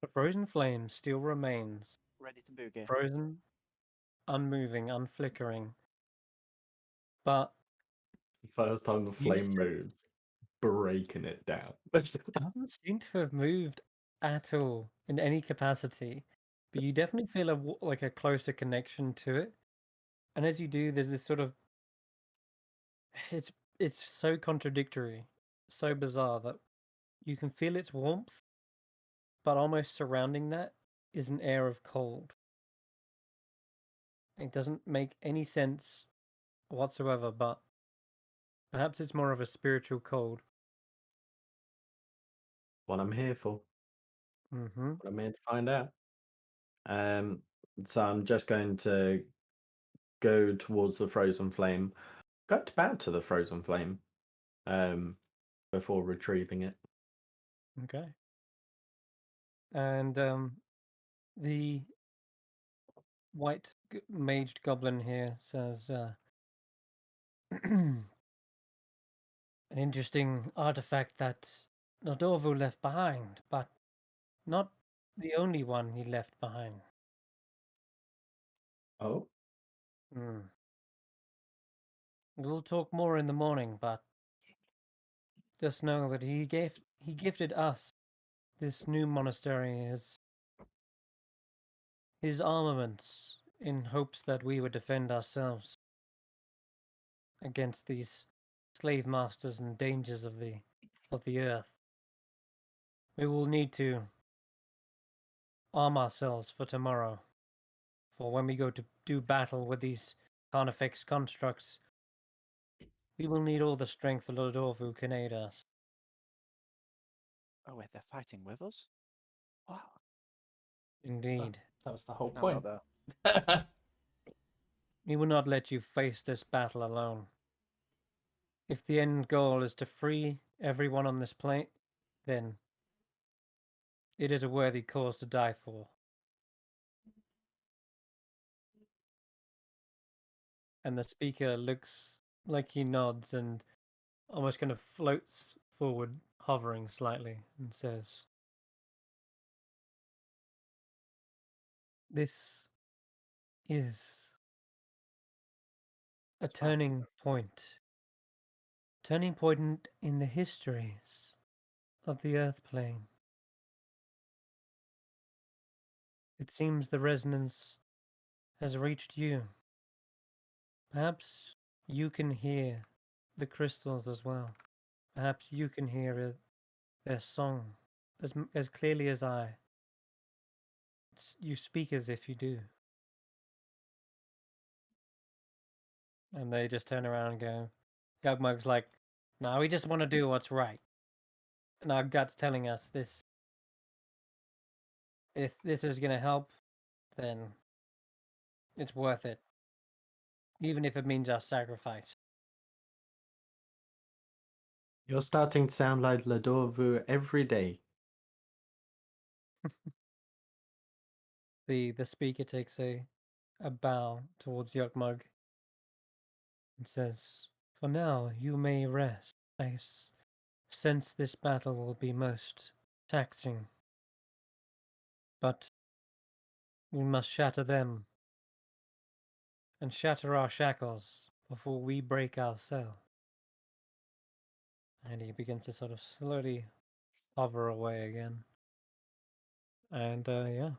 The frozen flame still remains. Ready to boogie. Frozen, unmoving, unflickering. But First time the You flame see- moves, breaking it down. it doesn't seem to have moved at all in any capacity. But you definitely feel like a closer connection to it. And as you do, there's this sort of it's so contradictory, so bizarre that you can feel its warmth, but almost surrounding that is an air of cold. It doesn't make any sense whatsoever, but perhaps it's more of a spiritual cold. What I'm here for. Mm-hmm. What I'm here to find out. So I'm just going to go towards the frozen flame. Go back to the frozen flame. Before retrieving it. Okay. And the white maged goblin here says, an interesting artifact that Nordorvu left behind, but not the only one he left behind. Oh. We'll talk more in the morning, but just know that he gifted us this new monastery his armaments in hopes that we would defend ourselves against these slave masters and dangers of the earth. We will need to arm ourselves for tomorrow, for when we go to do battle with these Carnifex constructs, we will need all the strength the Lodorvu can aid us. Oh wait, they're fighting with us? Wow. Indeed. That was the whole No, point. though. We will not let you face this battle alone. If the end goal is to free everyone on this planet, then it is a worthy cause to die for. And the speaker looks like he nods and almost kind of floats forward, hovering slightly, and says, "This is a turning point in the histories of the Earth plane. It seems the resonance has reached you. Perhaps you can hear the crystals as well. Perhaps you can hear their song as clearly as I. You speak as if you do." And they just turn around and go, Gugmug's like, "No, we just want to do what's right." And our gut's telling us this. If this is going to help, then it's worth it. Even if it means our sacrifice. You're starting to sound like Ladorvu every day. The speaker takes a bow towards Yugmug It says, "For now, you may rest. Sense this battle will be most taxing, but we must shatter them and shatter our shackles before we break ourselves." And he begins to sort of slowly hover away again. And yeah,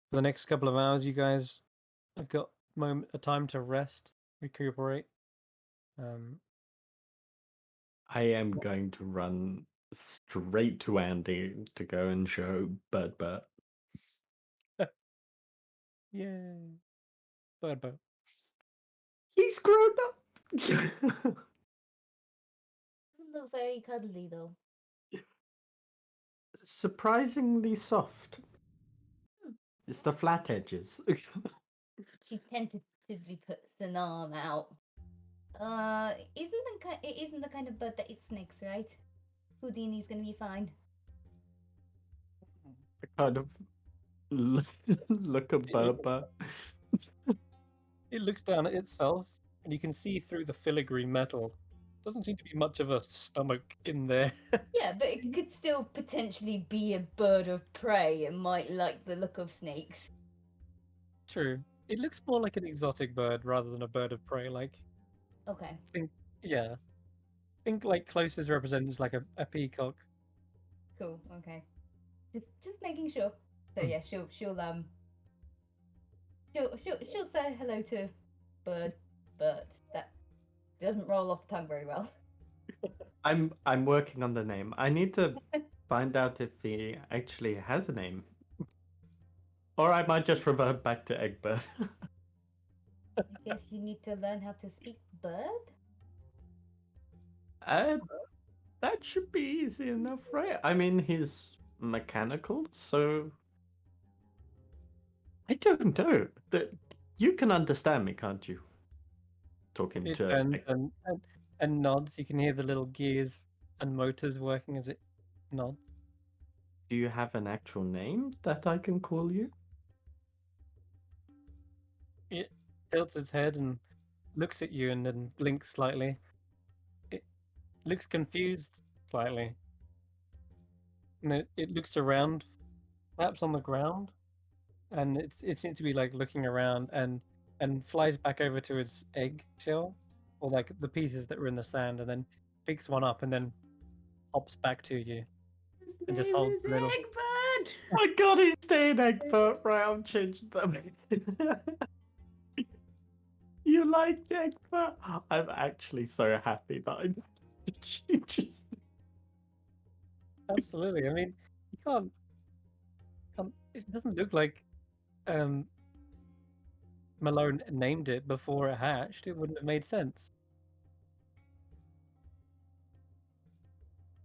for the next couple of hours, you guys have got a time to rest, recuperate. I am going to run straight to Andy to go and show Bird. Yay, Bird. He's grown up. Doesn't look very cuddly though. Surprisingly soft. Hmm. It's the flat edges. She tentatively puts an arm out. It isn't the kind of bird that eats snakes, right? Houdini's gonna be fine. I kind of look at Bird. It looks down at itself, and you can see through the filigree metal. Doesn't seem to be much of a stomach in there. Yeah, but it could still potentially be a bird of prey. It might like the look of snakes. True. It looks more like an exotic bird rather than a bird of prey. Like, Okay. yeah. Think like closest represents like a peacock. Cool. Okay. Just making sure. So yeah, she'll say hello to bird, but that doesn't roll off the tongue very well. I'm working on the name. I need to find out if he actually has a name. Or I might just revert back to Egbert. I guess you need to learn how to speak bird. That should be easy enough, right? I mean, he's mechanical, so I don't know. You can understand me, can't you? Talking It to turns and nods. You can hear the little gears and motors working as it nods. Do you have an actual name that I can call you? It tilts its head and looks at you and then blinks slightly. It looks confused slightly. And it looks around, perhaps on the ground, and it seems to be like looking around and flies back over to its egg shell, or like the pieces that were in the sand, and then picks one up and then hops back to you. His And just name holds is the little- Egbert. My God, he's staying Egbert. Right, I'm changing them. You like Egbert? I'm actually so happy that I just. Absolutely. I mean, you can't. It doesn't look like Malone named it before it hatched. It wouldn't have made sense.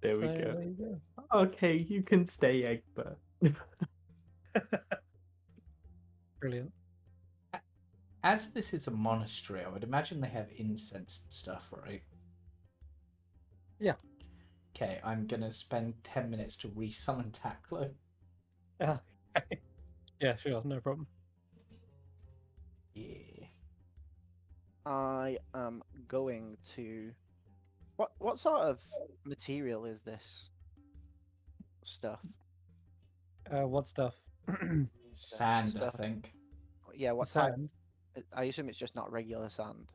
There we So, go. there you Okay, you can stay Egbert. go. Brilliant. As this is a monastery, I would imagine they have incense and stuff, right? Yeah. Okay, I'm gonna spend 10 minutes to resummon Taklo. Ah, yeah, sure, no problem. Yeah. I am going to. What sort of material is this stuff? What stuff? Sand, I Stuff. think. Yeah, what type? Sand. I assume it's just not regular sand.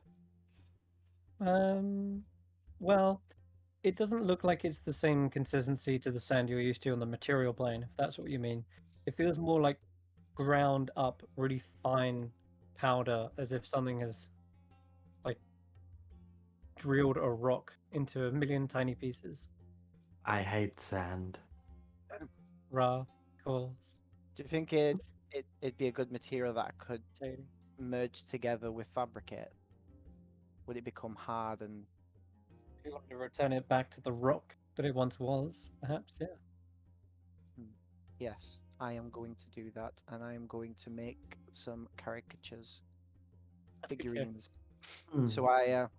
Well, it doesn't look like it's the same consistency to the sand you're used to on the material plane, if that's what you mean. It feels more like ground up, really fine powder, as if something has like drilled a rock into a million tiny pieces. I hate sand. Raw, coals, Do you think it'd be a good material that could shady. merge together with fabricate? Would it become hard and If you wanted to return it back to the rock that it once was, perhaps, yeah. yes, I am going to do that, and I am going to make some caricatures, figurines. So I'm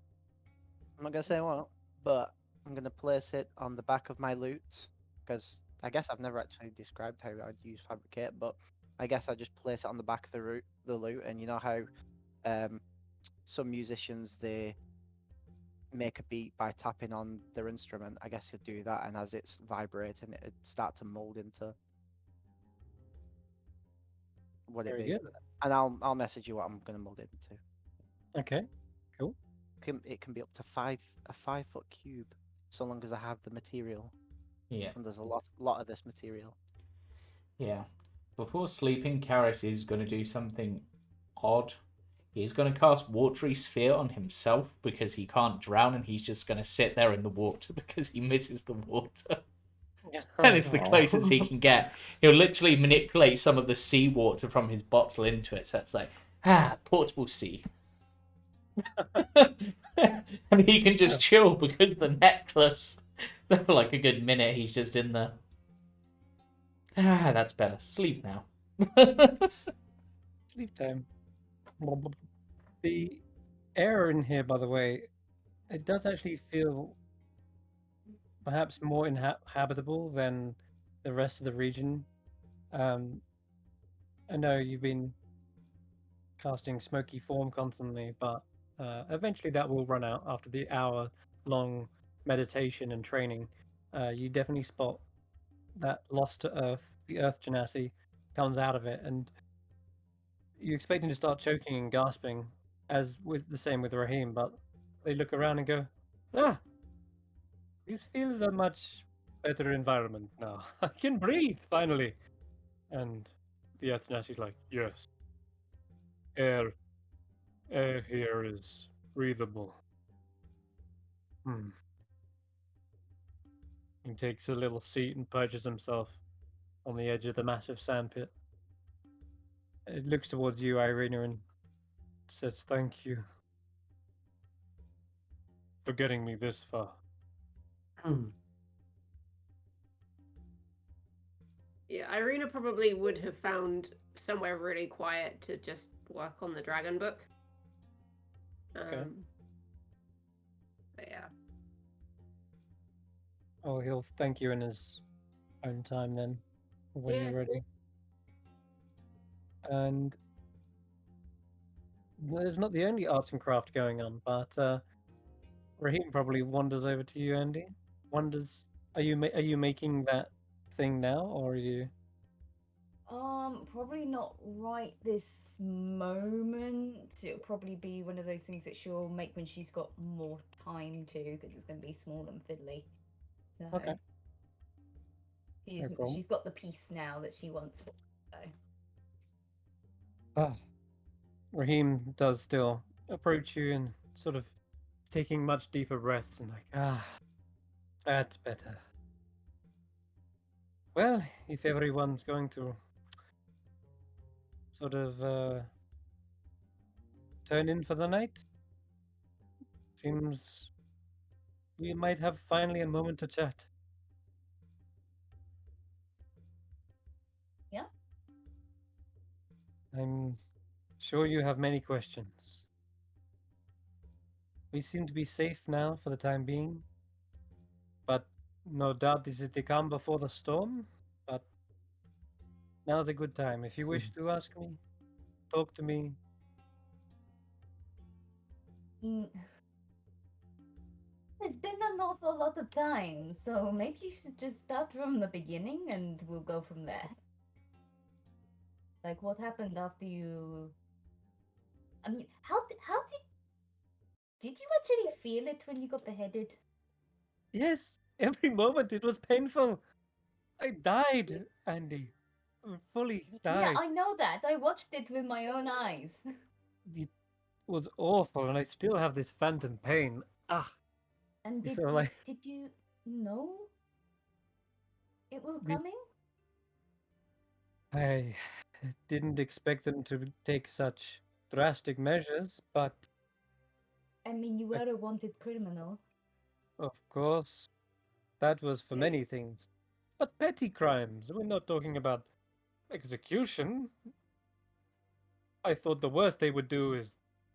not gonna say what, but I'm gonna place it on the back of my loot because I guess I've never actually described how I'd use fabricate, but I guess I just place it on the back of the loot, and you know how some musicians, they make a beat by tapping on their instrument. I guess you'd do that, and as it's vibrating, it'd start to mold into what it Very be. good. And I'll message you what I'm going to mold it into. Okay, cool. It can be up to a 5 foot cube, so long as I have the material. Yeah. And there's a lot of this material. Yeah. Before sleeping, Karius is going to do something odd. He's going to cast Watery Sphere on himself because he can't drown, and he's just going to sit there in the water because he misses the water. And it's the Aw. closest he can get. He'll literally manipulate some of the seawater from his bottle into it. So it's like, portable sea. And he can just chill because the necklace. So for like a good minute, he's just in the. That's better. Sleep now. Sleep time. The air in here, by the way, it does actually feel perhaps more habitable than the rest of the region. I know you've been casting smoky form constantly, but eventually that will run out after the hour-long meditation and training. You definitely spot that lost to Earth, the Earth Genasi, comes out of it, and you expect him to start choking and gasping, as with the same with Raheem, but they look around and go, this feels a much better environment now. I can breathe, finally. And the Earth Genasi's like, yes. Air here is breathable. He takes a little seat and perches himself on the edge of the massive sandpit. It looks towards you, Eirina, and says, thank you for getting me this far. Yeah, Eirina probably would have found somewhere really quiet to just work on the dragon book. Okay. But yeah. Oh, he'll thank you in his own time then, when Yeah. you're ready. And there's not the only arts and craft going on, but Raheem probably wanders over to you, Andy. Wonders, are you making that thing now, or are you? Probably not right this moment. It'll probably be one of those things that she'll make when she's got more time to, because it's going to be small and fiddly. So Okay. No problem. she's got the piece now that she wants. So. Raheem does still approach you and sort of taking much deeper breaths and like, that's better. Well, if everyone's going to sort of turn in for the night, seems we might have finally a moment to chat. Yeah. I'm sure you have many questions. We seem to be safe now for the time being, but no doubt this is the calm before the storm. But now's a good time. If you wish to ask me, talk to me. It's been an awful lot of time, so maybe you should just start from the beginning and we'll go from there. Like, what happened after you... I mean, how did you actually feel it when you got beheaded? Yes, every moment it was painful. I died, Andy. Fully Yeah, died. I know that. I watched it with my own eyes. It was awful, and I still have this phantom pain. And So, like, did you know it was This- coming? I didn't expect them to take such drastic measures, but I mean, you were a wanted criminal. of course, that was for many things. But petty crimes, we're not talking about execution. I thought the worst they would do is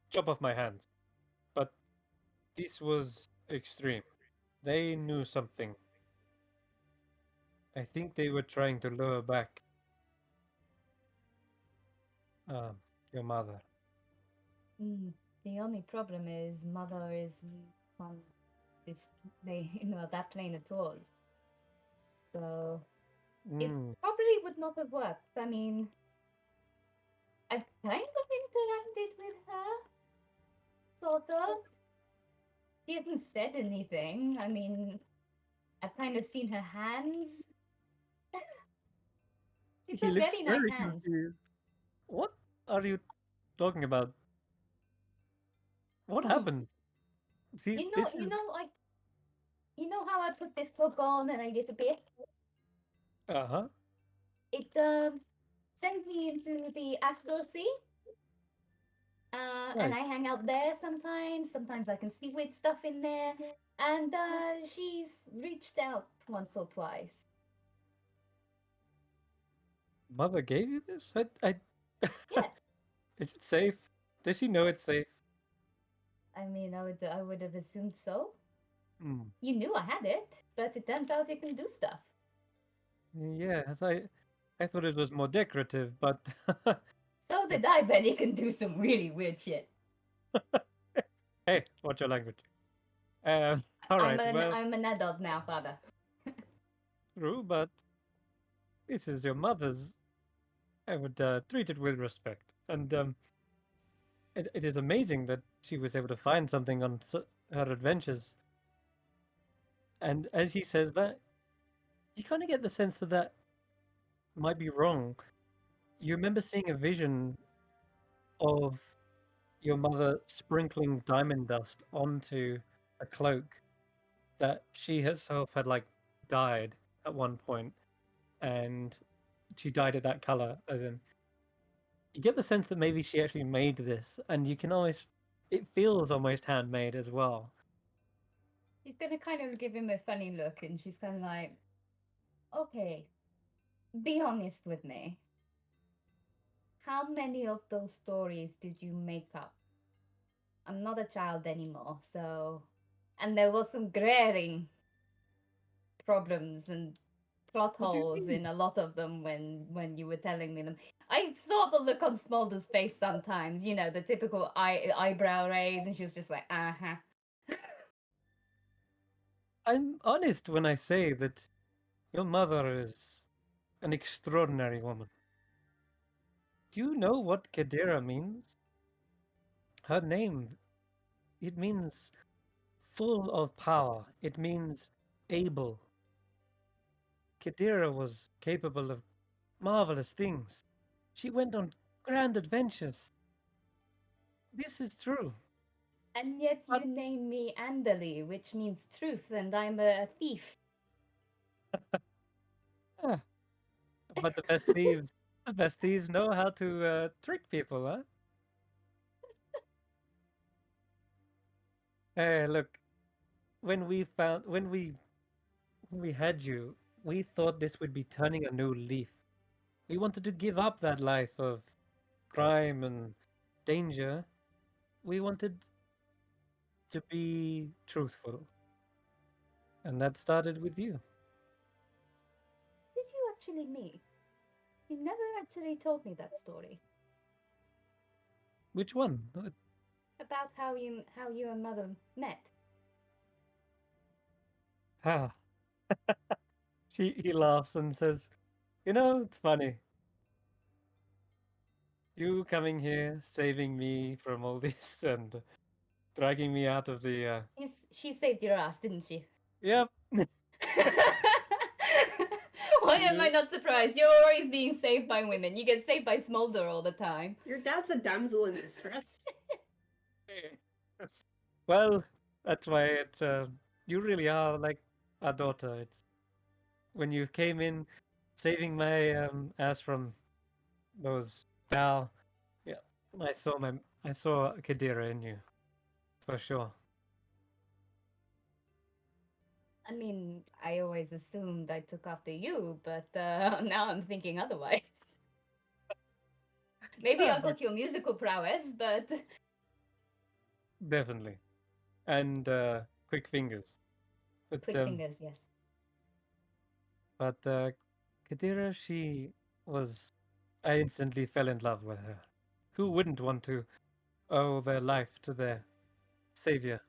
chop off my hands. But this was extreme. They knew something. I think they were trying to lure back your mother. The only problem is mother is on this plane, that plane at all. So it Mm. probably would not have worked. I mean, I've kind of interacted with her, sort of. She hasn't said anything. I mean, I've kind of seen her hands. She's He got looks very nice very hands. confused. What are you talking about? What Hmm. happened? See, this is Like, you know how I put this book on and I disappear? uh-huh. It sends me into the Astor Sea. And Right. I hang out there sometimes. Sometimes I can see weird stuff in there. And she's reached out once or twice. Mother gave you this? Yeah. Is it safe? Does she know it's safe? I mean, I would have assumed so. Hmm. You knew I had it, but it turns out it can do stuff. Yes, I thought it was more decorative, but So did I, bet it can do some really weird shit. hey, watch your language. All right, well, I'm an adult now, father. true, but this is your mother's. I would treat it with respect, and it is amazing that she was able to find something on her adventures. And as he says that, you kind of get the sense that might be wrong. You remember seeing a vision of your mother sprinkling diamond dust onto a cloak that she herself had like dyed at one point, and she dyed it that color. As in, you get the sense that maybe she actually made this, and you can always, it feels almost handmade as well. She's gonna kind of give him a funny look, and she's kind of like, okay, be honest with me. How many of those stories did you make up? I'm not a child anymore, so. And there was some glaring problems and plot What do you holes mean? in a lot of them when you were telling me them. I saw the look on Smolder's face sometimes, the typical eyebrow raise, and she was just like, uh-huh. I'm honest when I say that your mother is an extraordinary woman. Do you know what Kedira means? Her name, it means full of power. It means able. Kedira was capable of marvelous things. She went on grand adventures. This is true. And yet But you name me Andali, which means truth, and I'm a thief. ah, but the best thieves know how to trick people, huh? Hey, look, when we had you, we thought this would be turning a new leaf. We wanted to give up that life of crime and danger. We wanted to be truthful. And that started with you. Did you actually meet? You never actually told me that story. Which one? About how you and mother met. Ah. He laughs and says, it's funny. You coming here, saving me from all this and dragging me out of the Yes, she saved your ass, didn't she? Yep. Why am I not surprised? You're always being saved by women. You get saved by Smolder all the time. Your dad's a damsel in distress. Well, that's why it's you really are like a daughter. It's when you came in saving my ass from those Val. Yeah, I saw Kadira in you. For sure. I mean, I always assumed I took after you, but now I'm thinking otherwise. Maybe I got your musical prowess, but Definitely. And quick fingers. But quick fingers, yes. but Kadira, she was I instantly fell in love with her. Who wouldn't want to owe their life to their savior.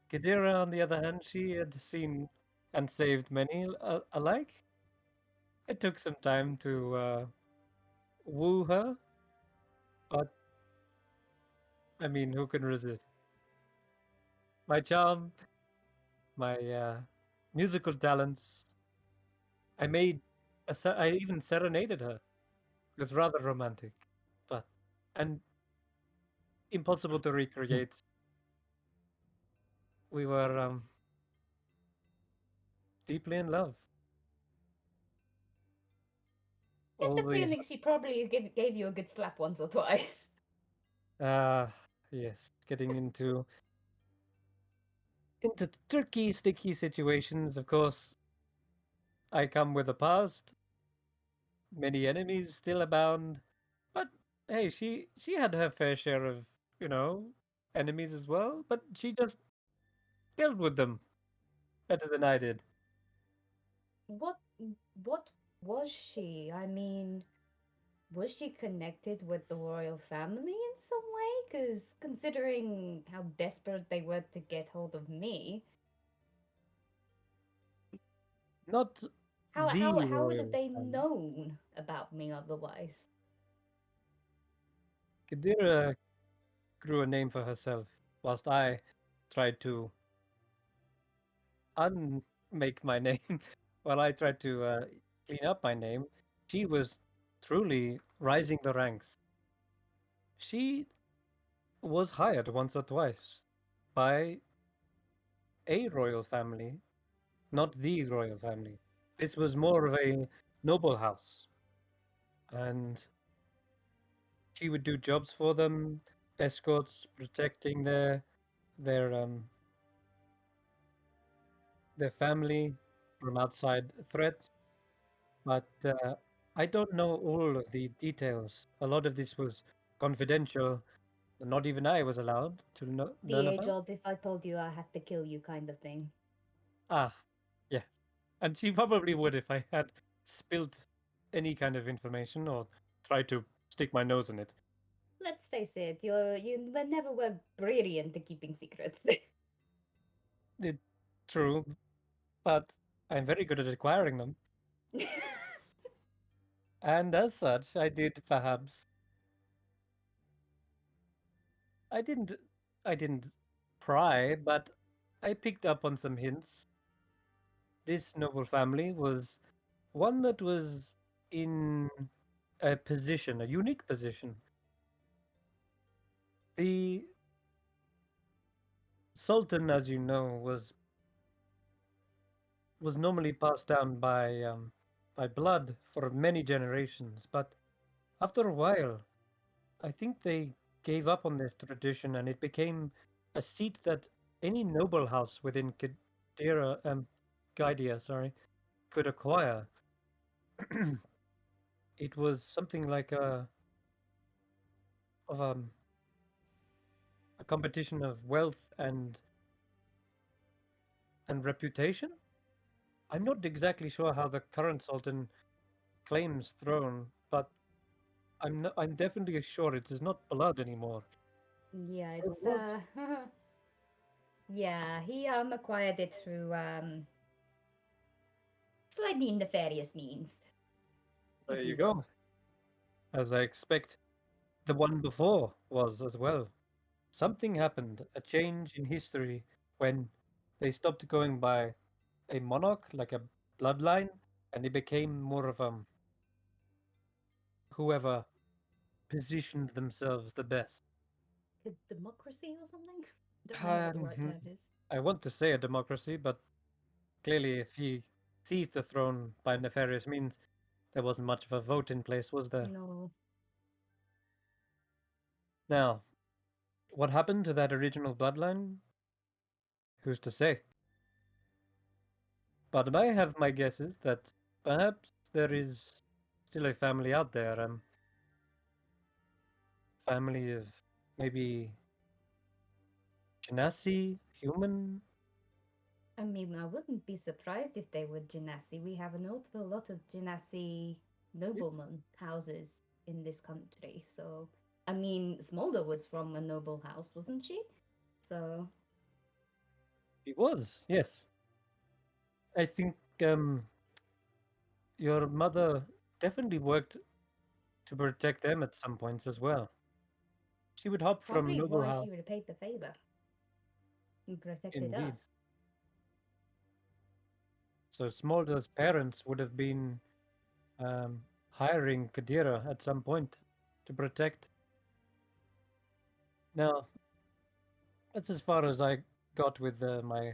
Kadira, on the other hand, she had seen and saved many alike. It took some time to woo her, but I mean, who can resist? My charm, my musical talents. I even serenaded her. It was rather romantic, but and impossible to recreate. We were deeply in love. Get All the the feeling she probably gave you a good slap once or twice. yes, getting into tricky, sticky situations. Of course, I come with a past. Many enemies still abound, but hey, she had her fair share of enemies as well. But she just dealt with them better than I did. What what was she? I mean, was she connected with the royal family in some way? Because considering how desperate they were to get hold of me, Not the how would have royal they family. known about me otherwise? Kadira grew a name for herself, whilst I tried to unmake my name. While I tried to clean up my name, she was truly rising the ranks. She was hired once or twice by a royal family, not the royal family. This was more of a noble house, and she would do jobs for them, escorts, protecting their um their family from outside threats. But I don't know all of the details. A lot of this was confidential. Not even I was allowed to Be learn age about. old if I told you I had to kill you kind of thing. Ah, yes. And she probably would if I had spilled any kind of information or tried to stick my nose in it. Let's face it, never were brilliant at keeping secrets. It, true, but I'm very good at acquiring them. And as such, I did perhaps. I didn't. I didn't pry, but I picked up on some hints. This noble family was one that was in a position, a unique position. The Sultan, as you know, was normally passed down by blood for many generations, but after a while, I think they gave up on this tradition, and it became a seat that any noble house within Gaidia, sorry, could acquire. It was something like of a competition of wealth and reputation. I'm not exactly sure how the current sultan claims throne, but I'm definitely sure it is not blood anymore. Yeah, It it's was. yeah, he acquired it through slightly nefarious means, There if you you will. go. As I expect the one before was as well. Something happened, a change in history when they stopped going by a monarch, like a bloodline, and they became more of whoever positioned themselves the best. A democracy or something? Don't remember what the right term is. I want to say a democracy, but clearly, if he seized the throne by nefarious means, there wasn't much of a vote in place, was there? No. Now, what happened to that original bloodline? Who's to say? But I have my guesses that perhaps there is still a family out there, family of maybe Genasi, human. I mean, I wouldn't be surprised if they were Genasi. We have an awful lot of Genasi noblemen houses in this country, so I mean, Smolder was from a noble house, wasn't she? So He was, yes. I think your mother definitely worked to protect them at some points as well. She would hop from probably noble why house. she repaid the favor and protected Indeed. us. So Smolder's parents would have been hiring Kadira at some point to protect. Now, that's as far as I got with my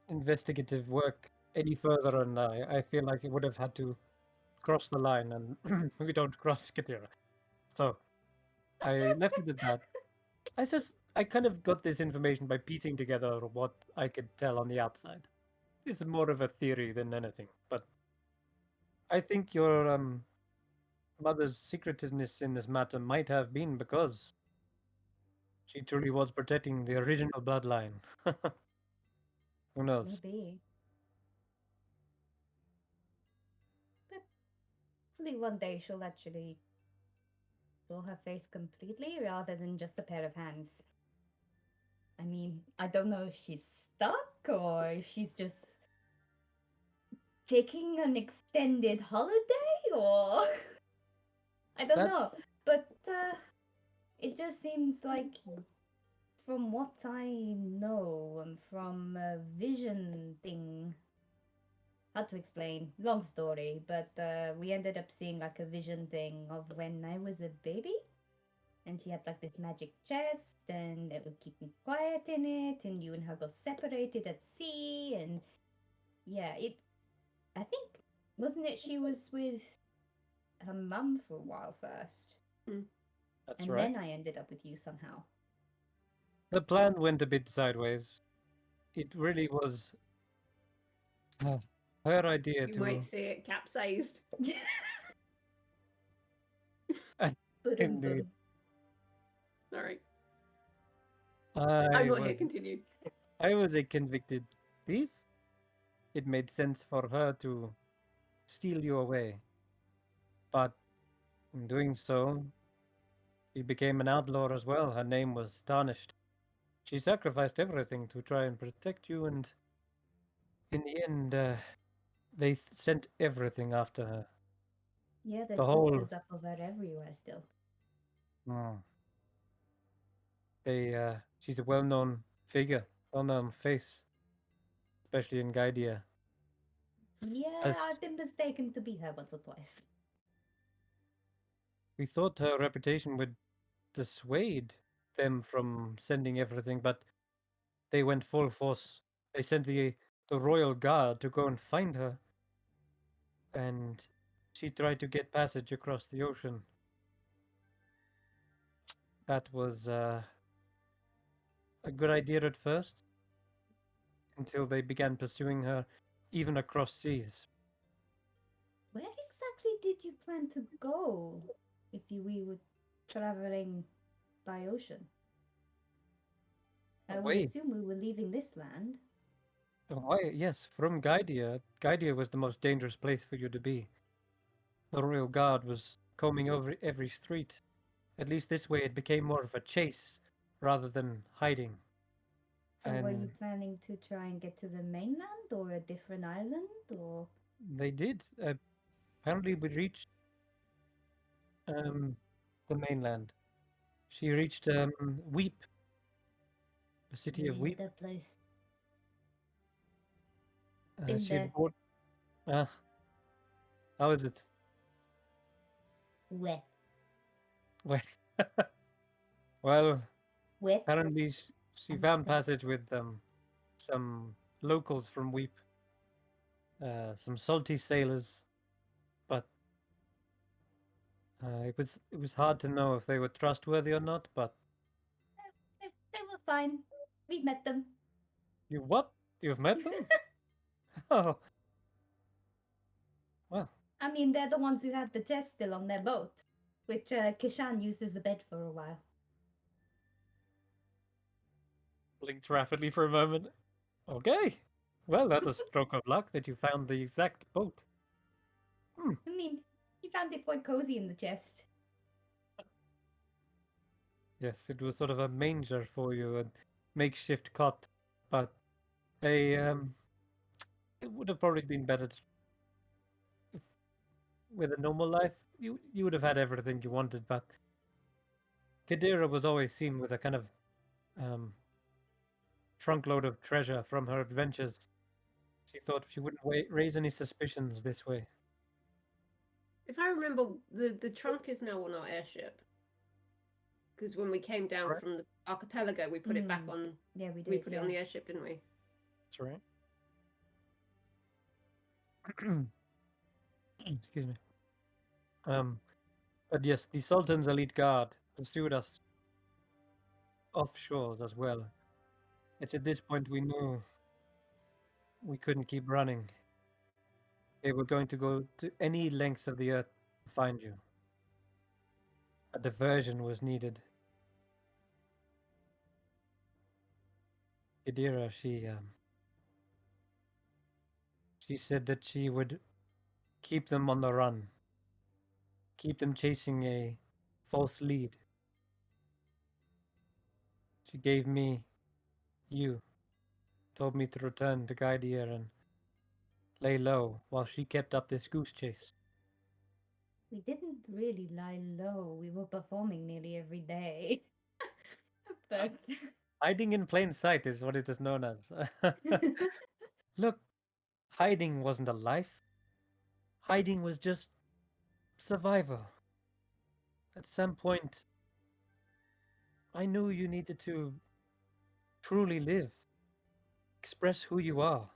investigative work. Any further, and I feel like it would have had to cross the line, and we don't cross Kadira. So I left it at that. I kind of got this information by piecing together what I could tell on the outside. It's more of a theory than anything, but I think your mother's secretiveness in this matter might have been because she truly was protecting the original bloodline. Who knows? Maybe. But hopefully one day she'll actually show her face completely rather than just a pair of hands. I mean, I don't know if she's stuck or if she's just taking an extended holiday or I don't That- know. But it just seems like from what I know and from a vision thing, hard to explain, long story, but we ended up seeing like a vision thing of when I was a baby. And she had like this magic chest, and it would keep me quiet in it, and you and her got separated at sea, and yeah, I think, wasn't it she was with her mum for a while first? That's and right. then I ended up with you somehow. The plan went a bit sideways. It really was her idea You to. might say it capsized. Indeed. All right. I I'm not was here. Continue. I was a convicted thief. It made sense for her to steal you away. But in doing so, she became an outlaw as well. Her name was tarnished. She sacrificed everything to try and protect you, and in the end, they sent everything after her. Yeah, there's The whole. posters up of her everywhere still. She's a well-known figure, well-known face, especially in Gaidia. Yeah, As I've been mistaken to be her once or twice. we thought her reputation would dissuade them from sending everything, but they went full force. They sent the royal guard to go and find her, and she tried to get passage across the ocean. That was a good idea at first, until they began pursuing her, even across seas. Where exactly did you plan to go if we were traveling by ocean? I would Away. assume we were leaving this land. Why, yes, from Gaidia. Gaidia was the most dangerous place for you to be. The royal guard was combing over every street. At least this way it became more of a chase rather than hiding. So were you And planning to try and get to the mainland or a different island or they did. Apparently we reached the mainland. She reached Weep, the city of yeah, Weep. that place? She Been there. had bought. How is it? Wet. Wet. Well, Wet. apparently she and found wet. passage with some locals from Weep, some salty sailors, but it was hard to know if they were trustworthy or not. But They were fine. We met them. you what? You've met them? Oh, well, I mean, they're the ones who had the chest still on their boat, which Kesh'an used as a bed for a while. blinked rapidly for a moment. Okay, well, that's a stroke of luck that you found the exact boat. I mean, he found it quite cozy in the chest. Yes, it was sort of a manger for you, a makeshift cot, but it would have probably been better if, with a normal life. You would have had everything you wanted, but Kadira was always seen with a kind of um, trunk load of treasure from her adventures. She thought she wouldn't raise any suspicions this way. If I remember, the trunk is now on our airship. Because when we came down Correct. from the archipelago, we put it back on. Yeah, we We did. put it on the airship, didn't we? That's right. Excuse me. But yes, the Sultan's elite guard pursued us offshore as well. It's at this point we knew we couldn't keep running. They were going to go to any lengths of the earth to find you. A diversion was needed. Kadira, she said that she would keep them on the run, keep them chasing a false lead. She gave me you, told me to return to Gaidir and lay low while she kept up this goose chase. We didn't really lie low. We were performing nearly every day. But Hiding in plain sight is what it is known as. Look, hiding wasn't a life. Hiding was just survival. At some point, I knew you needed to truly live, express who you are.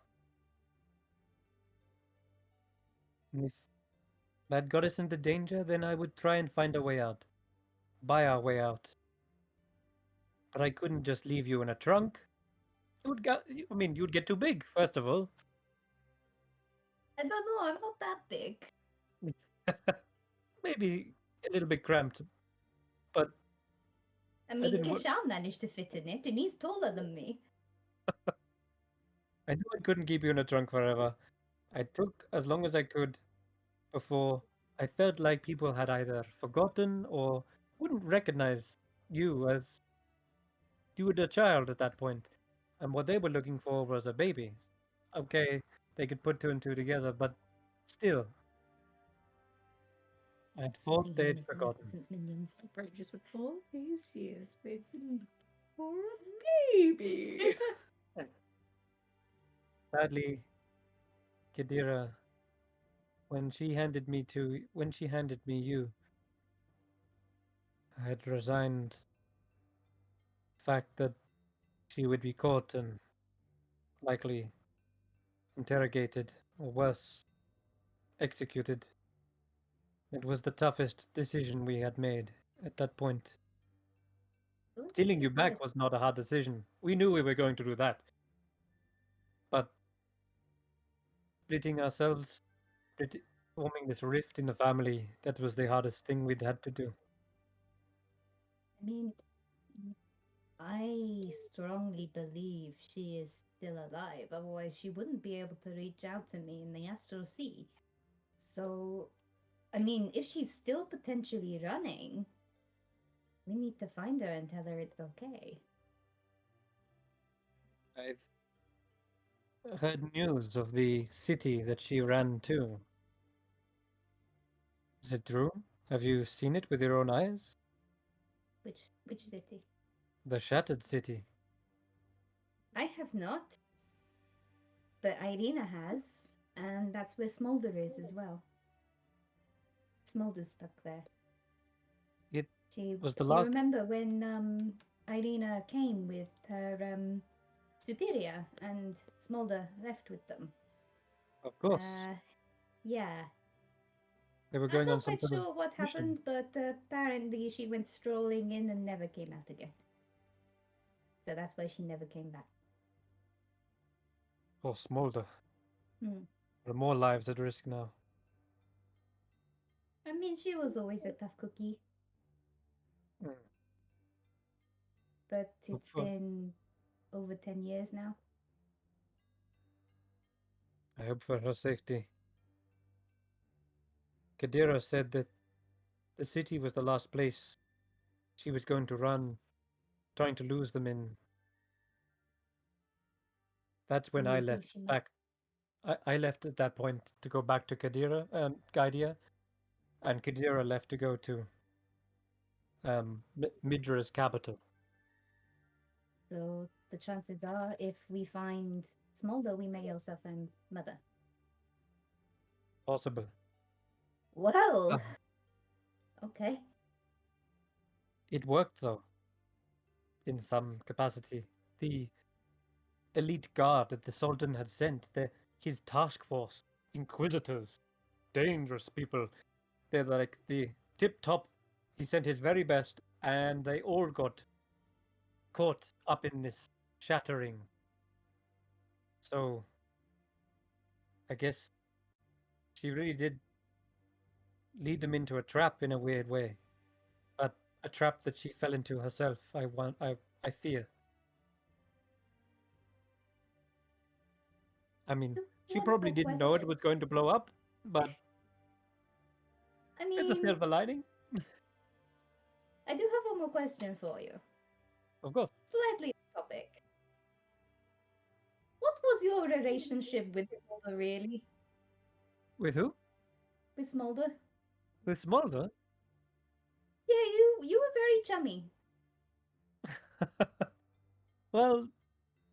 And if that got us into danger, then I would try and find a way out, buy our way out. But I couldn't just leave you in a trunk. You would get, I mean, you'd get too big, first of all. I don't know, I'm not that big. Maybe a little bit cramped, but I mean, didn't wa- Kesh'an managed to fit in it, and he's taller than me. I knew I couldn't keep you in a trunk forever. I took as long as I could before I felt like people had either forgotten or wouldn't recognize you as you were a child at that point. And what they were looking for was a baby. Okay, they could put two and two together, but still, I thought they'd forgotten. Since minions. Outrageous with all these years, they've been for a baby. Sadly, Kadira, when she handed me you, I had resigned the fact that she would be caught and likely interrogated, or worse, executed. It was the toughest decision we had made at that point. Stealing you back was not a hard decision. We knew we were going to do that. But splitting ourselves, forming this rift in the family, that was the hardest thing we'd had to do. I mean, I strongly believe she is still alive, otherwise she wouldn't be able to reach out to me in the Astral Sea. So, I mean, if she's still potentially running, we need to find her and tell her it's okay. I've heard news of the city that she ran to. Is it true? Have you seen it with your own eyes? Which city? The Shattered City. I have not, but Eirina has, and that's where Smolder is as well. Smolder's stuck there. It was the Do last. you remember when Eirina came with her superior and Smolder left with them? Of course. Yeah. They were I'm going on not some quite sort of sure what mission. happened, but apparently she went strolling in and never came out again. So that's why she never came back. Oh, Smolder. Hmm. There are more lives at risk now. I mean, she was always a tough cookie. Hmm. But it's Hopeful. been over 10 years now. I hope for her safety. Kadira said that the city was the last place she was going to run, trying to lose them in. That's when I left Communication. back. I left at that point to go back to Gaidia, and Kadira left to go to Midra's capital. So the chances are, if we find Smolder, we may also find Mother. Possible. Well, okay. It worked though, in some capacity. The elite guard that the Sultan had sent, his task force, inquisitors, dangerous people. They're like the tip top. He sent his very best, and they all got caught up in this shattering. So, I guess she really did lead them into a trap in a weird way, but a trap that she fell into herself. I fear. I mean, she One probably more didn't know it question. was going to blow up, but I it's a mean, silver lining. I do have one more question for you. Of course. Slightly off topic. What was your relationship with Smolder, really? With who? With Smolder? With Smolder? Yeah, you were very chummy. Well,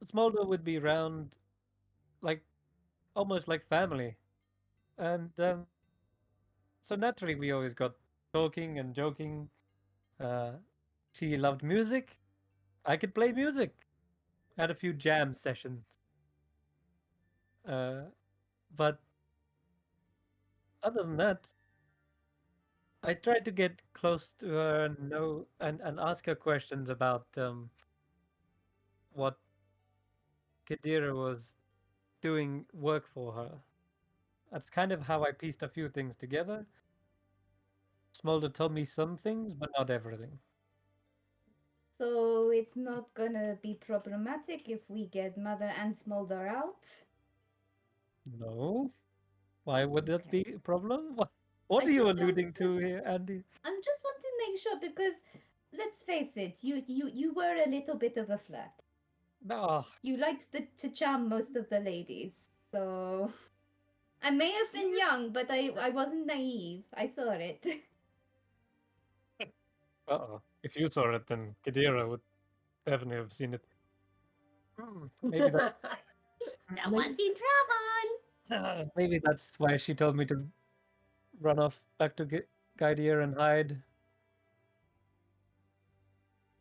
Smolder would be around like almost like family. And so naturally we always got talking and joking. She loved music. I could play music. Had a few jam sessions. But other than that, I tried to get close to her and know and ask her questions about what Kadira was doing work for her. That's kind of how I pieced a few things together. Smolder told me some things, but not everything. So it's not gonna be problematic if we get Mother and Smolder out? No. Why would that Okay. be a problem? What I are you just alluding wanted to here, Andy? I'm just want to make sure because let's face it, you were a little bit of a flirt. No. You liked to charm most of the ladies. So I may have been young, but I wasn't naive. I saw it. Uh-oh. If you saw it, then Kadira would definitely have seen it. Maybe that. No one's in trouble. Maybe that's why she told me to run off back to Gaidir and hide.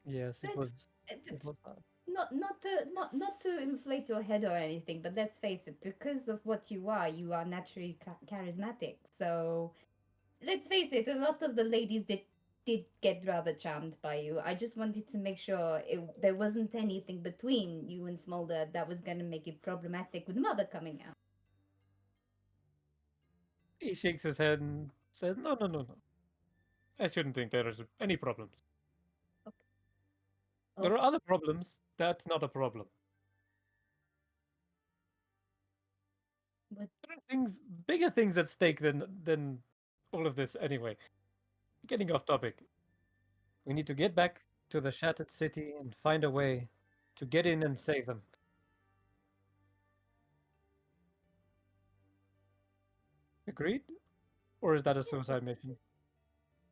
Yes, it was. It was hard. Not to inflate your head or anything, but let's face it, because of what you are naturally charismatic. So let's face it, a lot of the ladies did get rather charmed by you. I just wanted to make sure there wasn't anything between you and Smolder that was going to make it problematic with Mother coming out. He shakes his head and says, "No, no, no, no. I shouldn't think there is any problems. There are Okay. other problems. That's not a problem. But There are bigger things at stake than all of this. Anyway, getting off topic. We need to get back to the shattered city and find a way to get in and save them." Agreed? Or is that a yes, suicide mission?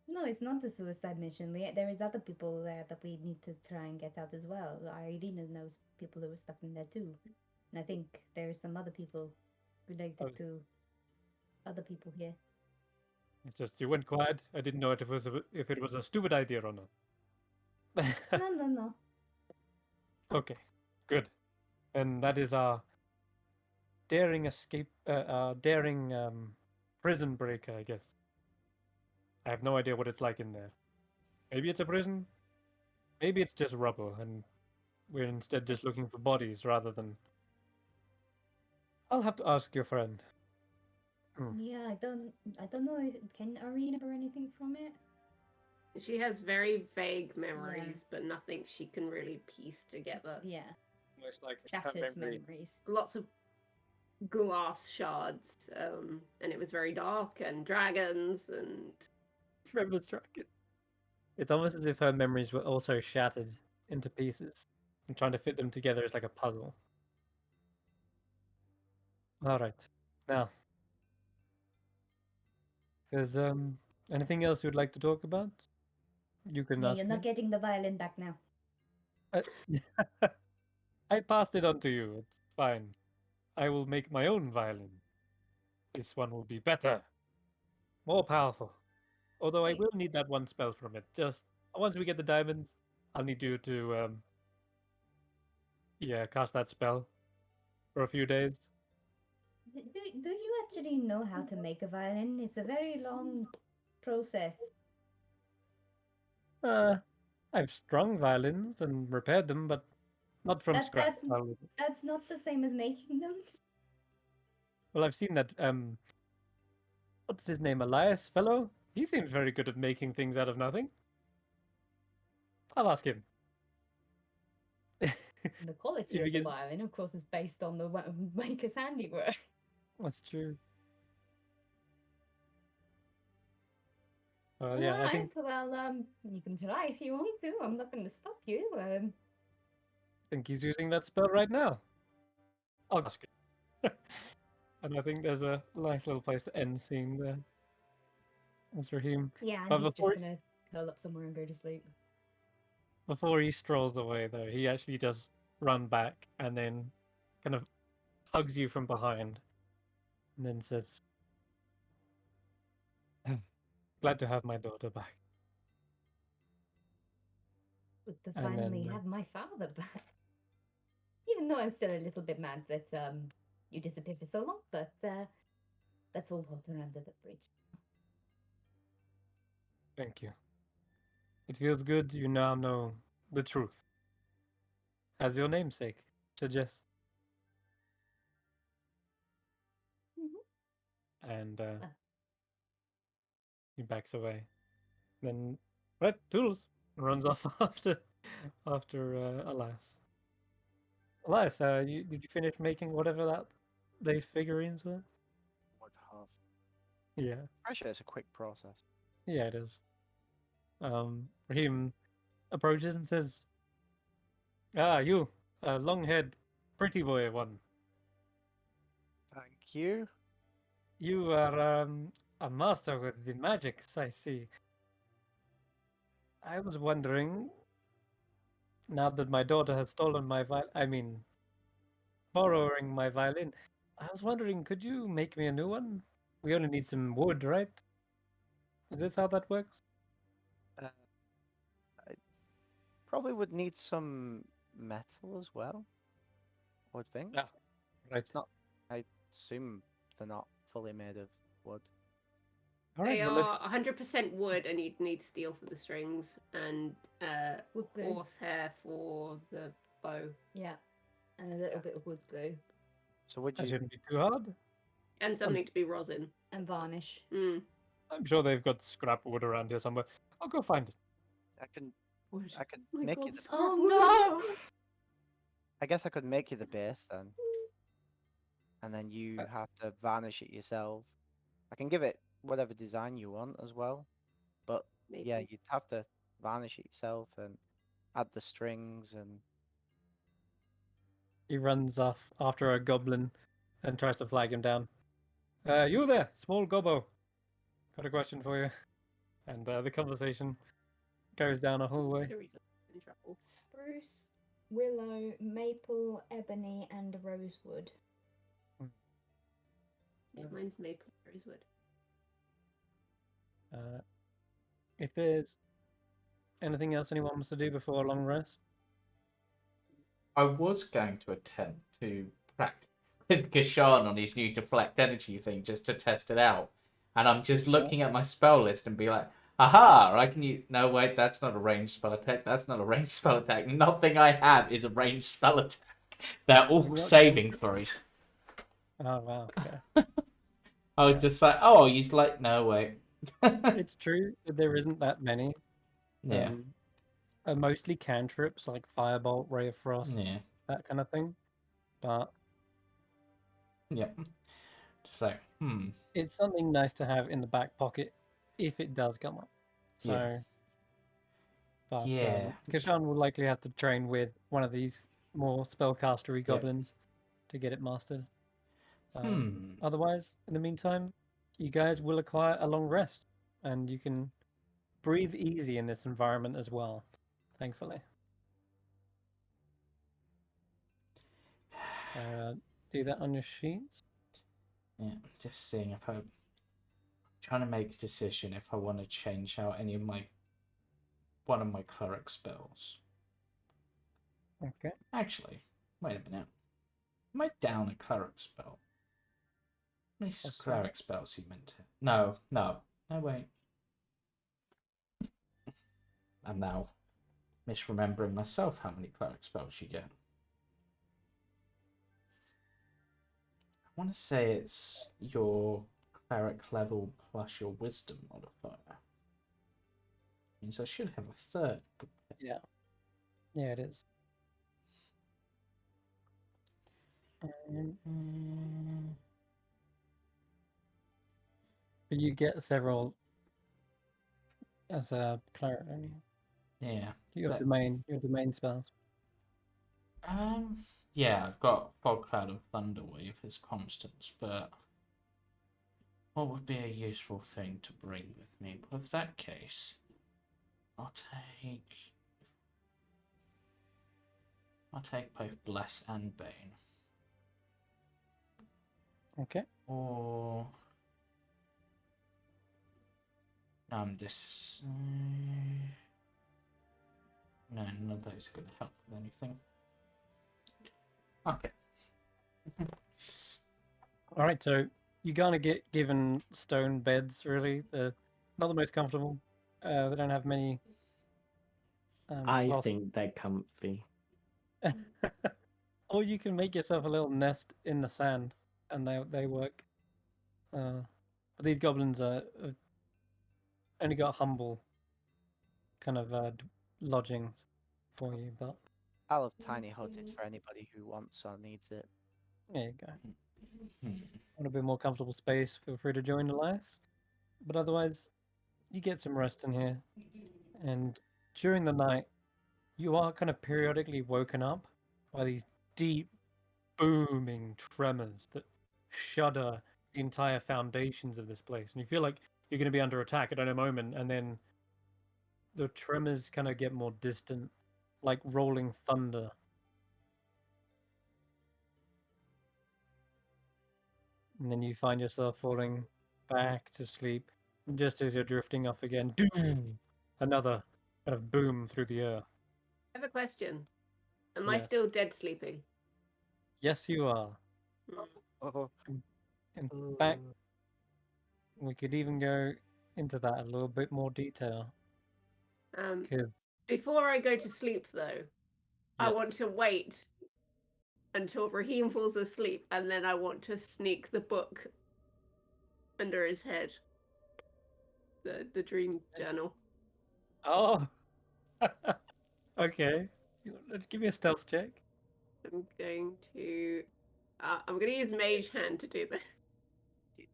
no, it's not a suicide mission. There is other people there that we need to try and get out as well. Eirina knows people who are stuck in there too. And I think there's some other people related Oh. to other people here. It's just you went quiet. I didn't know if it was a stupid idea or not. No. Okay, good. And that is our daring escape, daring prison break, I guess. I have no idea what it's like in there. Maybe it's a prison. Maybe it's just rubble, and we're instead just looking for bodies rather than. I'll have to ask your friend. Yeah, I don't know if can Eirina remember anything from it? She has very vague memories, but nothing she can really piece together. Yeah, Most likely shattered memories. Lots of glass shards, and it was very dark, and dragons, and Remember Dragon. It's almost as if her memories were also shattered into pieces, and trying to fit them together is like a puzzle. All right, now, there's anything else you'd like to talk about? You can Yeah, ask you're me. not getting the violin back now. I passed it on to you. It's fine. I will make my own violin. This one will be better, more powerful. Although I Wait. will need that one spell from it. Just once we get the diamonds, I'll need you to cast that spell for a few days. Do you actually know how to make a violin? It's a very long process. I've strung violins and repaired them, but not from scratch. That's not the same as making them. Well, I've seen that what's his name, Elias fellow? He seems very good at making things out of nothing. I'll ask him. The quality If of you the can- violin, of course, is based on the maker's handiwork. That's true. Yeah, I think Well, you can try if you want to. I'm not going to stop you. he's using that spell right now. I'll ask him. And I think there's a nice little place to end scene there. That's Raheem. Yeah, and But he's before- just going to curl up somewhere and go to sleep. Before he strolls away, though, he actually does run back and then kind of hugs you from behind and then says, "Glad to have my daughter back." Good to And finally then, have my father back. Even though I'm still a little bit mad that you disappeared for so long, but that's all water under the bridge. Thank you. It feels good you now know the truth, as your namesake suggests. And he backs away. Then, right, Toodles runs off after Elias. Elias, did you finish making whatever that these figurines were? Would have. Yeah, I'm sure it's a quick process. yeah, it is. Raheem approaches and says, "Ah, you, long-haired, pretty boy one. Thank you. You are a master with the magics, I see. I was wondering, now that my daughter has stolen my borrowing my violin, I was wondering, could you make me a new one? We only need some wood, right? Is this how that works?" I probably would need some metal as well. I would think. Yeah, right. It's not. I assume they're not fully made of wood. All right, They well, are 100% wood, and you'd need steel for the strings and Wood glue. horsehair for the bow. Yeah, and a little bit of wood glue So would that you? shouldn't be too hard. And something to be rosin. and varnish. Mm. I'm sure they've got scrap wood around here somewhere. I'll go find it. I can. Wood. I could My make God, you the. scrap Oh wood. no! I guess I could make you the base then, and then you have to varnish it yourself. I can give it whatever design you want as well, but yeah, Maybe. you'd have to varnish it yourself and add the strings and. He runs off after a goblin and tries to flag him down. You there, small gobbo. Got a question for you. And the conversation goes down a hallway. Eirina's in trouble. Spruce, willow, maple, ebony, and rosewood. Yeah, mine's maple rosewood. If there's anything else anyone wants to do before a long rest, I was going to attempt to practice with Kesh'an on his new deflect energy thing just to test it out. And I'm just looking at my spell list and be like, aha, I can use... No, wait, that's not a ranged spell attack. That's not a ranged spell attack. Nothing I have is a ranged spell attack. They're all What? saving throws. oh wow, okay. I was just like, oh, I'll use like... No, wait. It's true that there isn't that many. Yeah. Mostly cantrips like Firebolt, Ray of Frost, Yeah. that kind of thing. But Yep. So, it's something nice to have in the back pocket if it does come up. So Yeah. But Yeah. Kesh'an will likely have to train with one of these more spellcastery goblins to get it mastered. Otherwise, in the meantime, you guys will acquire a long rest, and you can breathe easy in this environment as well, thankfully. So do that on your sheets. Yeah, just seeing if I'm trying to make a decision if I want to change out any of one of my cleric spells. Okay. Actually, wait a minute. Am I down a cleric spell? How many cleric spells you meant to? No, wait. I'm now misremembering myself how many cleric spells you get. I want to say it's your cleric level plus your wisdom modifier. Means I should have a third. Yeah. Yeah, it is. But you get several as a cleric, don't you? Yeah. Your domain spells. Yeah, I've got Fog Cloud and Thunderwave as constants, but what would be a useful thing to bring with me? Well, if that case, I'll take both Bless and Bane. Okay. Or this. No, none of those are going to help with anything. Okay. All right, so you're gonna get given stone beds. Really, they're not the most comfortable. They don't have many. I cloth. think they're comfy. Or you can make yourself a little nest in the sand, and they work. But these goblins have only got humble kind of lodgings for you. But I'll have tiny hutted for anybody who wants or needs it. there you go. Want a bit more comfortable space? Feel free to join Elias. But otherwise, you get some rest in here, and during the night, you are kind of periodically woken up by these deep, booming tremors that shudder the entire foundations of this place. And you feel like you're going to be under attack at any moment, and then the tremors kind of get more distant, like rolling thunder. And then you find yourself falling back to sleep, just as you're drifting off again. Doom! Another kind of boom through the air. I have a question. Am I Yes. still dead sleeping? Yes, you are. Oh, In fact, we could even go into that a little bit more detail. Because Before I go to sleep, though, I Yes. want to wait until Raheem falls asleep, and then I want to sneak the book under his head. The dream journal. Oh, okay. Let's give me a stealth check. I'm going to use Mage Hand to do this.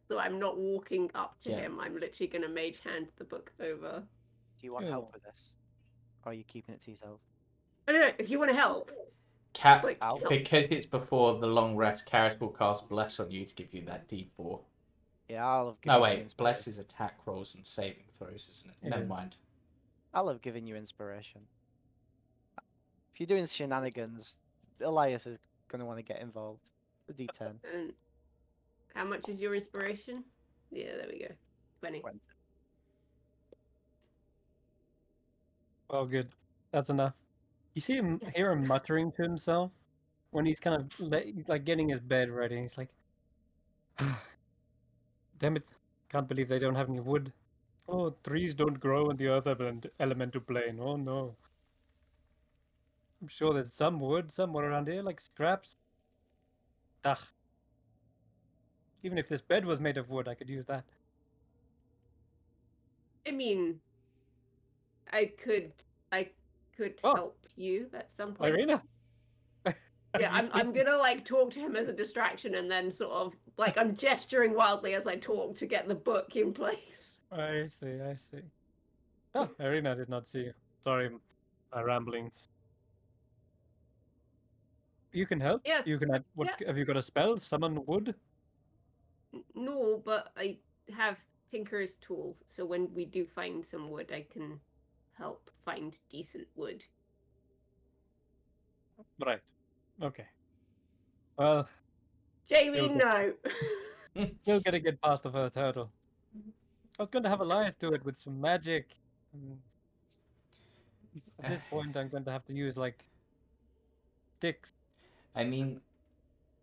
So I'm not walking up to him. I'm literally going to Mage Hand the book over. do you want help with this? Or are you keeping it to yourself? I don't know if you want to help. Because it's before the long rest, Karius will cast Bless on you to give you that D4. Yeah, I'll have given No, you wait. inspiration. Bless is attack rolls and saving throws, isn't it? It Never is. mind. I'll have given you inspiration. If you're doing shenanigans, Elias is going to want to get involved. The D10. And how much is your inspiration? Yeah, there we go. 20. Oh, good. That's enough. You see him, hear him muttering to himself when he's kind of like getting his bed ready. He's like, "Damn it! Can't believe they don't have any wood. Oh, trees don't grow in the earth elemental plane. Oh no. I'm sure there's some wood somewhere around here, like scraps. Ugh. Even if this bed was made of wood, I could use that." I mean, I could help you at some point. Eirina. Yeah, I'm gonna like talk to him as a distraction, and then sort of like I'm gesturing wildly as I talk to get the book in place. I see. Oh, Eirina did not see you. Sorry, my ramblings. You can help. Yes. You can. What Yeah. have you got a spell? Summon wood. No, but I have tinker's tools, so when we do find some wood, I can help find decent wood. Right. Okay. Well, Jamie, You'll no. still gotta get past the first hurdle. I was going to have Elias do it with some magic. Mm, At this point, I'm going to have to use like sticks, I mean,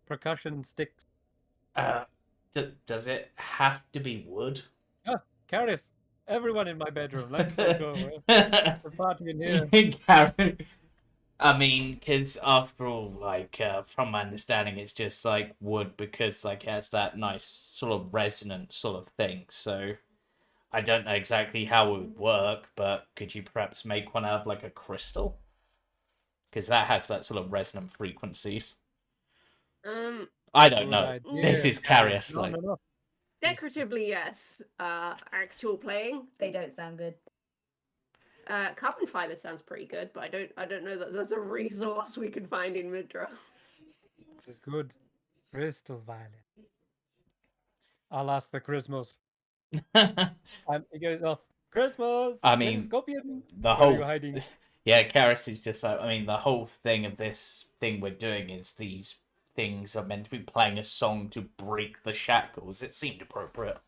percussion sticks. does it have to be wood? Ah, Karius, everyone in my bedroom. Let's go. We're partying here. Karen, I mean, because after all, like, from my understanding, it's just like wood because like it has that nice sort of resonant sort of thing. So I don't know exactly how it would work, but could you perhaps make one out of like a crystal? Because that has that sort of resonant frequencies. I don't Good know. idea, This is Karius. Karius. No, Like, no, no. Decoratively, yes. Actual playing, They don't sound good. carbon fiber sounds pretty good, but I don't know that there's a resource we can find in Midra. This is good. Crystal violet. I'll ask the Christmas. And he goes off. Christmas. I Little mean, scorpion. the Where are whole you hiding? yeah, Karis is just like, I mean, the whole thing of this thing we're doing is these things are meant to be playing a song to break the shackles. It seemed appropriate.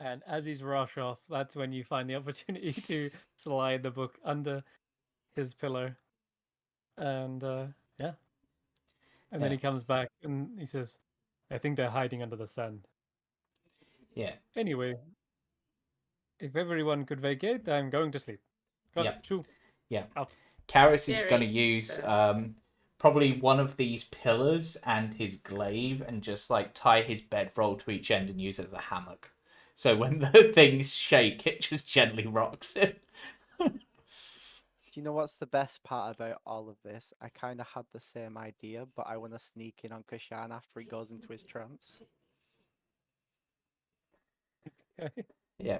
And as he's rush off, that's when you find the opportunity to slide the book under his pillow. And yeah. And then Yeah. he comes back and he says, I think they're hiding under the sand. Yeah. Anyway, if everyone could vacate, I'm going to sleep. Go on, Yep. shoo. Yeah. Out. Karis is going to Very use fair. probably one of these pillars and his glaive and just like tie his bedroll to each end and use it as a hammock. So when the things shake, it just gently rocks it. Do you know what's the best part about all of this? I kind of had the same idea, but I want to sneak in on Kesh'an after he goes into his trance. Yeah.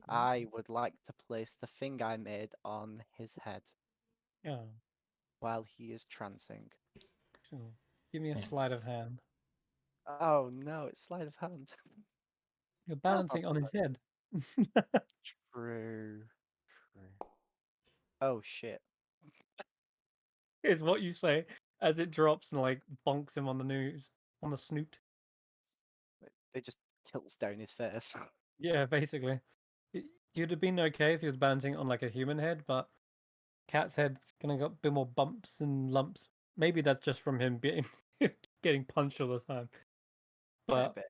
I would like to place the thing I made on his head Yeah. while he is trancing. Sure. Give me a Yeah. sleight of hand. Oh no, it's sleight of hand. You're That's not balancing so on his bad. head. True. True. Oh shit. Is what you say as it drops and like bonks him on the snoot. It just tilts down his face. Yeah, basically. You'd have been okay if he was balancing on like a human head, but Cat's head's gonna got a bit more bumps and lumps. Maybe that's just from him being getting punched all the time. But Maybe.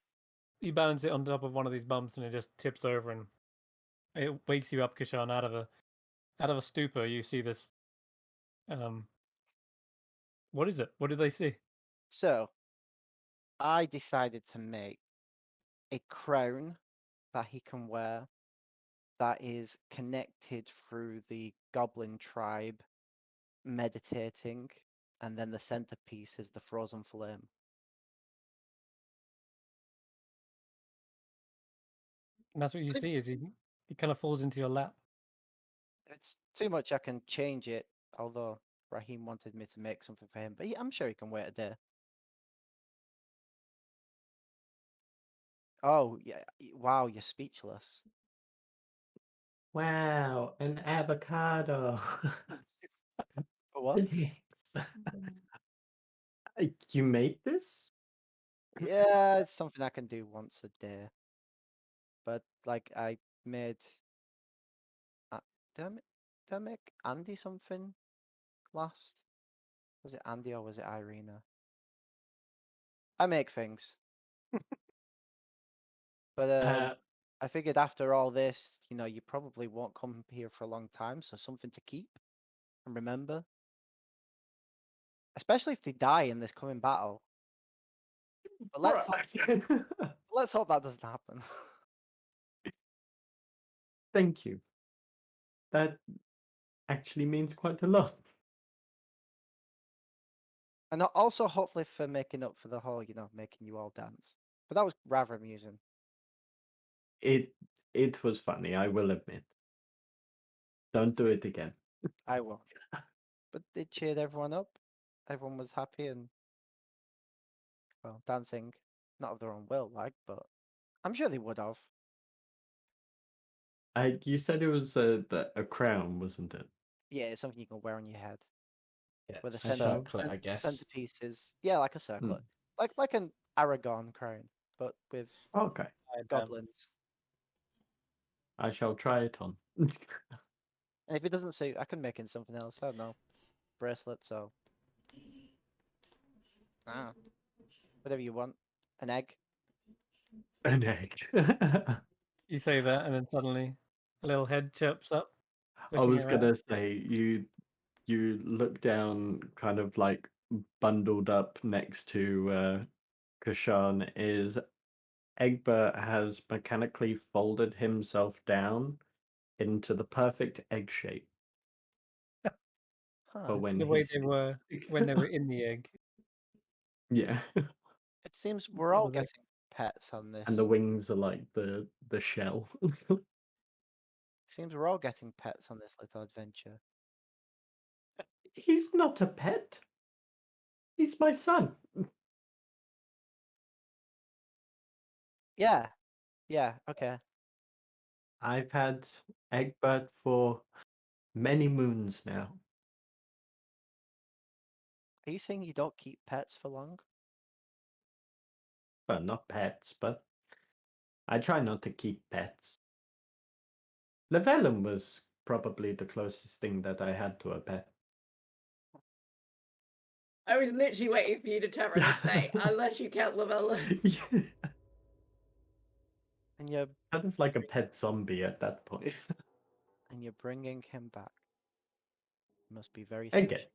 you balance it on top of one of these bumps and it just tips over and it wakes you up, Kesh'an, out of a stupor. You see this. What is it? What did they see? So, I decided to make a crown that he can wear that is connected through the Goblin tribe meditating, and then the centerpiece is the frozen flame. And that's what you see. Is he kind of falls into your lap. If it's too much, I can change it, although Raheem wanted me to make something for him, but I'm sure he can wait a day. Oh, yeah. Wow, you're speechless. Wow, an avocado. What? Thanks. You made this? Yeah, it's something I can do once a day. But like I made, did I make Andi something last? Was it Andi or was it Eirina? I make things, but I figured after all this, you probably won't come here for a long time, so something to keep and remember. Especially if they die in this coming battle. But let's hope that doesn't happen. Thank you. That actually means quite a lot. And also hopefully for making up for the whole, making you all dance. But that was rather amusing. It was funny, I will admit. Don't do it again. I won't. But they cheered everyone up. Everyone was happy and, well, dancing, not of their own will, like, but I'm sure they would have. You said it was a crown, wasn't it? Yeah, it's something you can wear on your head. Yeah, With a circlet, I guess. centerpiece is, yeah, like a circlet, like an Aragon crown, but with Okay, goblins. I shall try it on. And if it doesn't suit, I can make it something else. I don't know, bracelet. So, whatever you want. An egg. An egg. You say that, and then suddenly a little head chirps up. I looking was around. gonna say you look down, kind of like bundled up next to Kesh'an. Is Egbert has mechanically folded himself down into the perfect egg shape for Huh. when The way he's they were when they were in the egg. yeah, It seems we're What all were they? getting pets on this. and the wings are like the shell. Seems we're all getting pets on this little adventure. He's not a pet. He's my son. Yeah. Yeah. Okay. I've had Egbert for many moons now. Are you saying you don't keep pets for long? Well, not pets, but I try not to keep pets. Llewellyn was probably the closest thing that I had to a pet. I was literally waiting for you to turn around and say, unless you count Lavella. Yeah, And you're kind of like a pet zombie at that point. bringing him back. Must be very Again, special.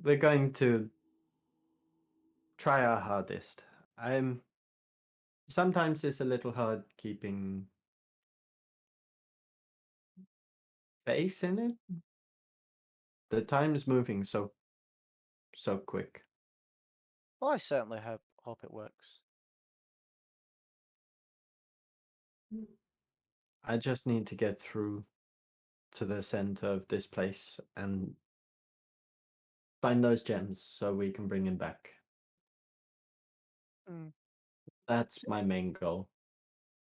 we're going to try our hardest. Sometimes it's a little hard keeping faith in it. The time's moving so quick. Well, I certainly hope it works. I just need to get through to the center of this place and find those gems so we can bring him back. That's my main goal.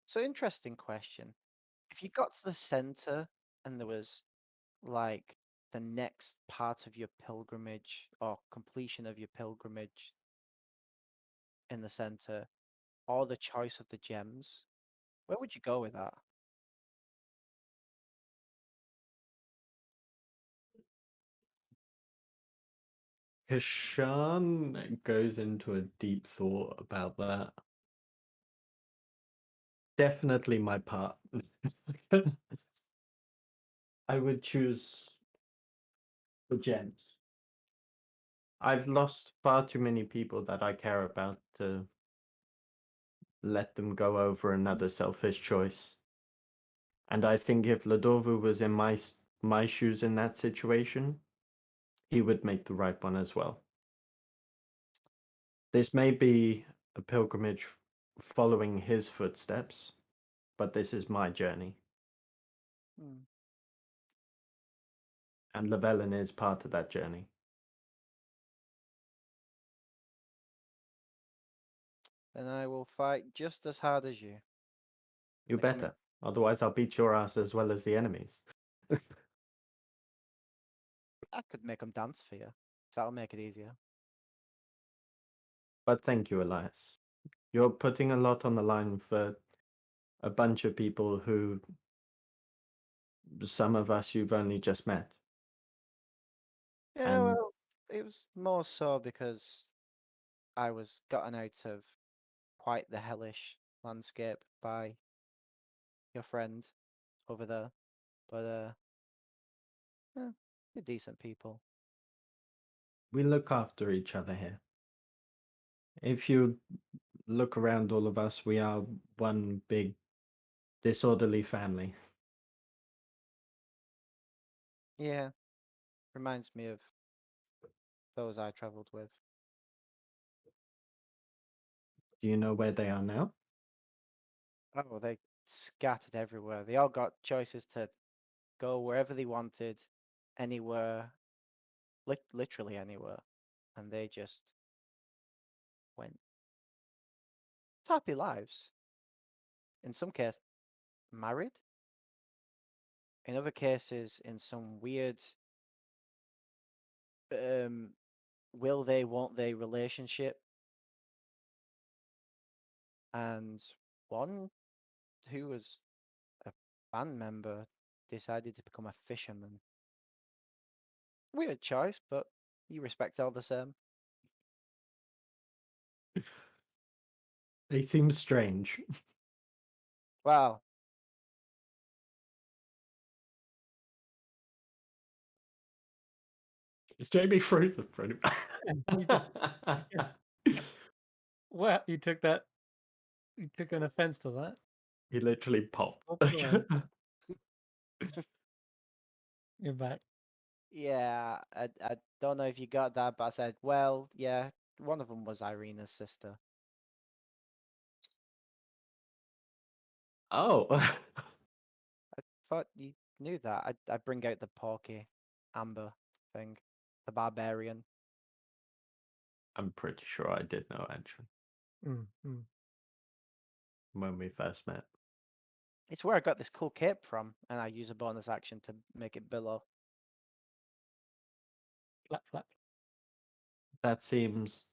So, interesting question. If you got to the center and there was like the next part of your pilgrimage or completion of your pilgrimage in the center, or the choice of the gems, where would you go with that? Kesh'an goes into a deep thought about that. Definitely my part. I would choose the gems. I've lost far too many people that I care about to let them go over another selfish choice. And I think if Ladovu was in my shoes in that situation, he would make the right one as well. This may be a pilgrimage following his footsteps, but this is my journey. And Llewellyn is part of that journey. Then I will fight just as hard as you. You Make 'em- better. Otherwise, I'll beat your ass as well as the enemies. I could make them dance for you. If that'll make it easier. But thank you, Elias. You're putting a lot on the line for a bunch of people who, some of us, you've only just met. Yeah, And well, it was more so because I was gotten out of quite the hellish landscape by your friend over there. But you're decent people. we look after each other here. If you look around all of us, we are one big disorderly family. Yeah, reminds me of those I traveled with. Do you know where they are now? Oh, they scattered everywhere. They all got choices to go wherever they wanted, anywhere, literally anywhere, and they just went happy lives. In some cases, married. In other cases, in some weird will they, won't they relationship. And one who was a band member decided to become a fisherman. Weird choice, but you respect all the same. They seem strange. Wow. Is Jamey frozen for any? Well, you took that. You took an offense to that. He literally popped. Oh, boy. You're back. Yeah, I don't know if you got that, but I said, well, yeah, one of them was Eirina's sister. Oh. I thought you knew that. I bring out the porky amber thing, the barbarian. I'm pretty sure I did know actually Mm-hmm. when we first met. It's where I got this cool cape from, and I use a bonus action to make it billow. Flap, flap. That seems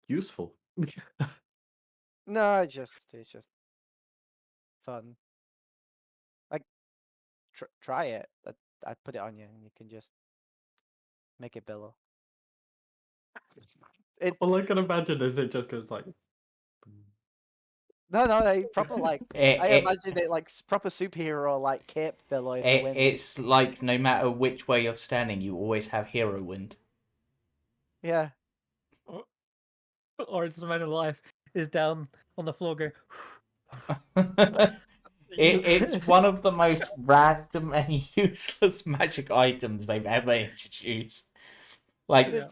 useful. No, it's just fun. Like, try it. I put it on you, and you can just make it billow. All I can imagine is it just goes like. No, they proper like. I It, imagine it like proper superhero like cape billow in the wind. it's like no matter which way you're standing, you always have hero wind. Yeah. Or just imagine Elias is down on the floor going. It's one of the most random and useless magic items they've ever introduced. Like, Yeah.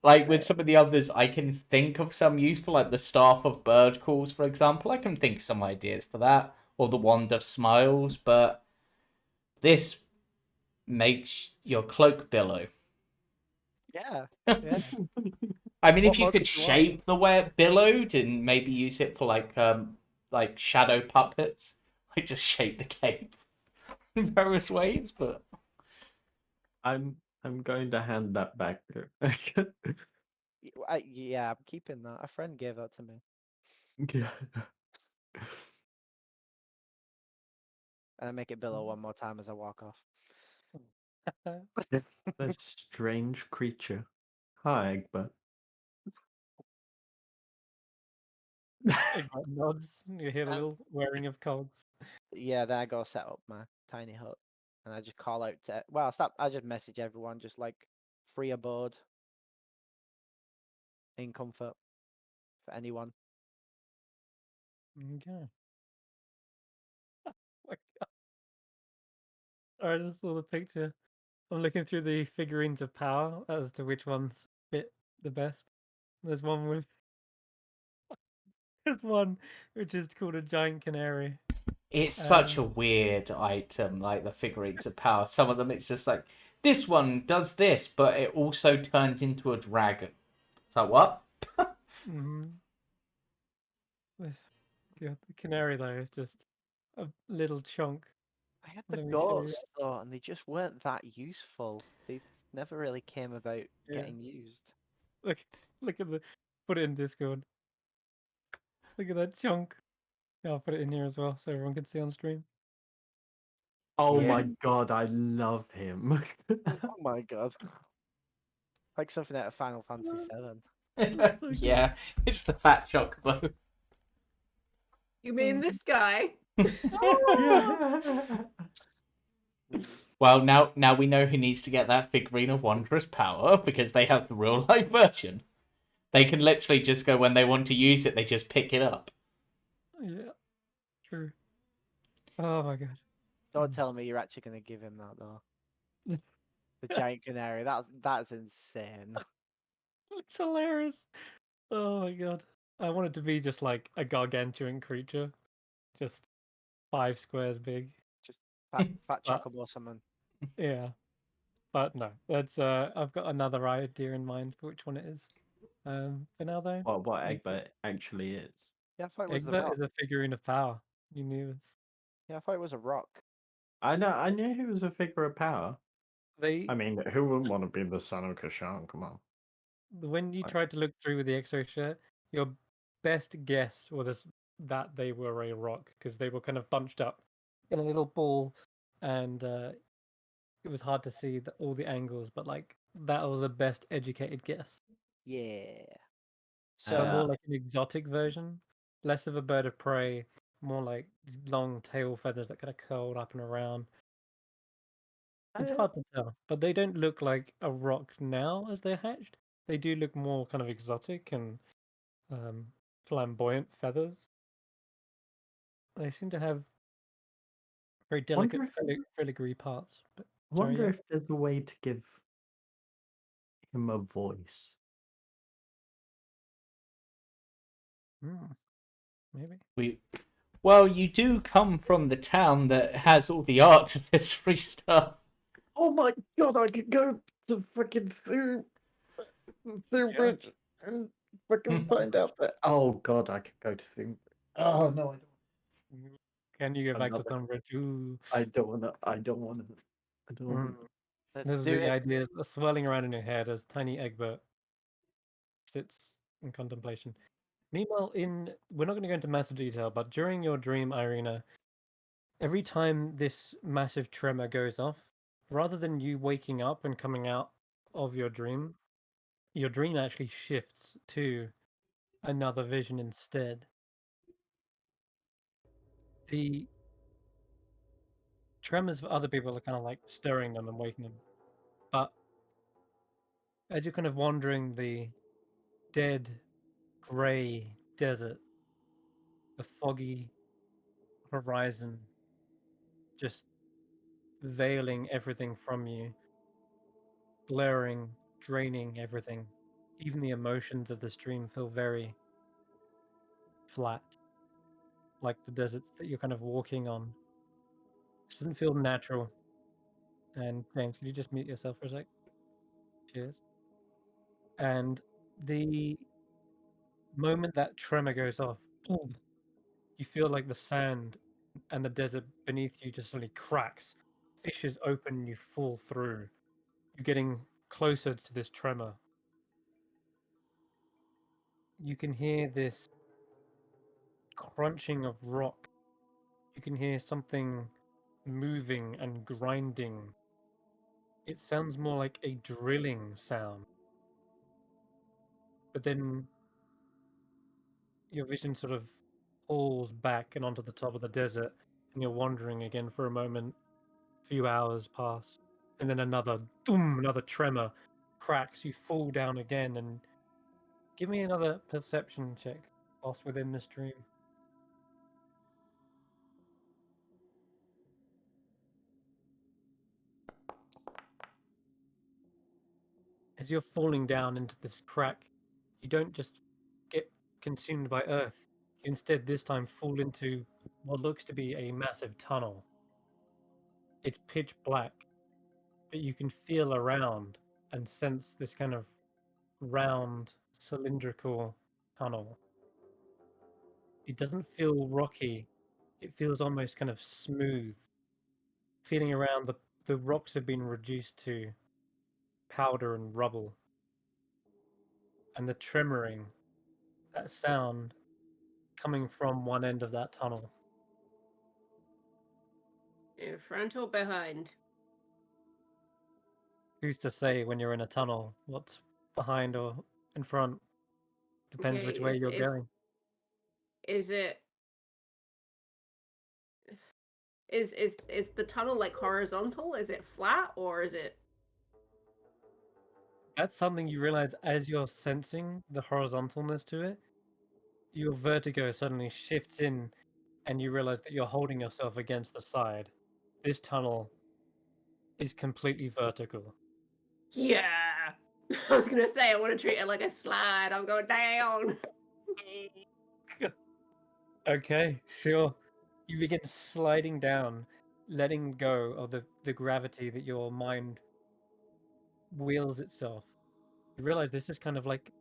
like with some of the others, I can think of some useful, like the Staff of Bird Calls, for example. I can think of some ideas for that, or the Wand of Smiles, but this makes your cloak billow. Yeah. Yeah. I mean, What if you more could could you want? shape the way it billowed and maybe use it for like shadow puppets, like just shape the cape in various ways. But I'm going to hand that back. Yeah, I'm keeping that. A friend gave that to me. Yeah. And I make it billow one more time as I walk off. That strange creature. Hi, Egbert. Egbert nods. You hear the little whirring of cogs. Yeah, then I go set up my tiny hut. And I just call out to, well, I just message everyone, just like free abode in comfort for anyone. Okay. My God. Alright, I just saw the picture. I'm looking through the figurines of power as to which ones fit the best. There's one with. There's one which is called a giant canary. it's such a weird item, like the figurines of power. Some of them, it's just like, this one does this, but it also turns into a dragon. It's like, what? Mm-hmm. The canary though is just a little chunk. I had the Let me show you. goats though, and they just weren't that useful. They never really came about Yeah. getting used. Look at the. Put it in Discord. Look at that chunk. Yeah, I'll put it in here as well so everyone can see on stream. Oh Yeah. my god, I love him. Oh my god. Like something out of Final Fantasy VII. Yeah, it's the fat chocobo. You mean this guy? Well, now we know who needs to get that figurine of wondrous power because they have the real life version. They can literally just go when they want to use it, they just pick it up. Yeah, true. Oh my god. Don't tell me you're actually going to give him that though. The giant canary. That's insane. It's hilarious. Oh my god. I want it to be just like a gargantuan creature. Just 5 squares big. Just Fat But- chocobo summon. Yeah. But no, that's I've got another idea in mind for which one it is. For now though, What Thank you. Egbert actually is. Yeah, I thought it was the Egbert rock. is a figurine of power. You knew this. Yeah, I thought it was a rock. I know. I knew he was a figure of power. They I mean, who wouldn't want to be the son of Kesh'an? Come on. when you Like- tried to look through with the exo shirt, your best guess was that they were a rock because they were kind of bunched up in a little ball, and it was hard to see all the angles. But like that was the best educated guess. Yeah. So So more like an exotic version, less of a bird of prey, more like these long tail feathers that kind of curled up and around. It's hard to tell, but they don't look like a rock now as they're hatched. They do look more kind of exotic and flamboyant feathers. They seem to have very delicate Wonder filigree parts. But I sorry, wonder yeah. if there's a way to give him a voice. Maybe. Well, you do come from the town that has all the artificery stuff. Oh my god! I could go to freaking through Yeah. Bridge and freaking find out that. Oh god! I could go to through. Oh no! I don't. Can you go back to Another- Tunbridge? Ooh. I don't want to. I don't want to. I don't. Mm. let's Those are do the it. ideas are swirling around in your head as tiny Egbert sits in contemplation. Meanwhile, we're not going to go into massive detail, but during your dream, Eirina, every time this massive tremor goes off, rather than you waking up and coming out of your dream actually shifts to another vision instead. The tremors for other people are kind of like stirring them and waking them, but as you're kind of wandering the dead, grey desert, the foggy horizon just veiling everything from you, blurring, draining everything. Even the emotions of the stream feel very flat, like the deserts that you're kind of walking on. It doesn't feel natural. And James, could you just mute yourself for a sec? Cheers. And the moment that tremor goes off, boom, you feel like the sand and the desert beneath you just suddenly cracks, fissures open, and you fall through. You're getting closer to this tremor. You can hear this crunching of rock. You can hear something moving and grinding. It sounds more like a drilling sound. But then your vision sort of pulls back and onto the top of the desert, and you're wandering again for a moment. A few hours pass, and then another boom, another tremor cracks. You fall down again, and give me another perception check whilst within this dream. As you're falling down into this crack, you don't just get consumed by earth. You instead this time fall into what looks to be a massive tunnel. It's pitch black, but you can feel around and sense this kind of round, cylindrical tunnel. It doesn't feel rocky. It feels almost kind of smooth. Feeling around, the rocks have been reduced to powder and rubble. And the tremoring, that sound coming from one end of that tunnel. In front or behind? Who's to say when you're in a tunnel what's behind or in front? Depends Okay, which way you're going. Is it is the tunnel like horizontal? Is it flat or is it? That's something you realize as you're sensing the horizontalness to it. Your vertigo suddenly shifts in, and you realize that you're holding yourself against the side. This tunnel is completely vertical. Yeah. I was gonna say I want to treat it like a slide. I'm going down. Okay, sure. You begin sliding down, letting go of the gravity that your mind wheels itself, you realize this is kind of like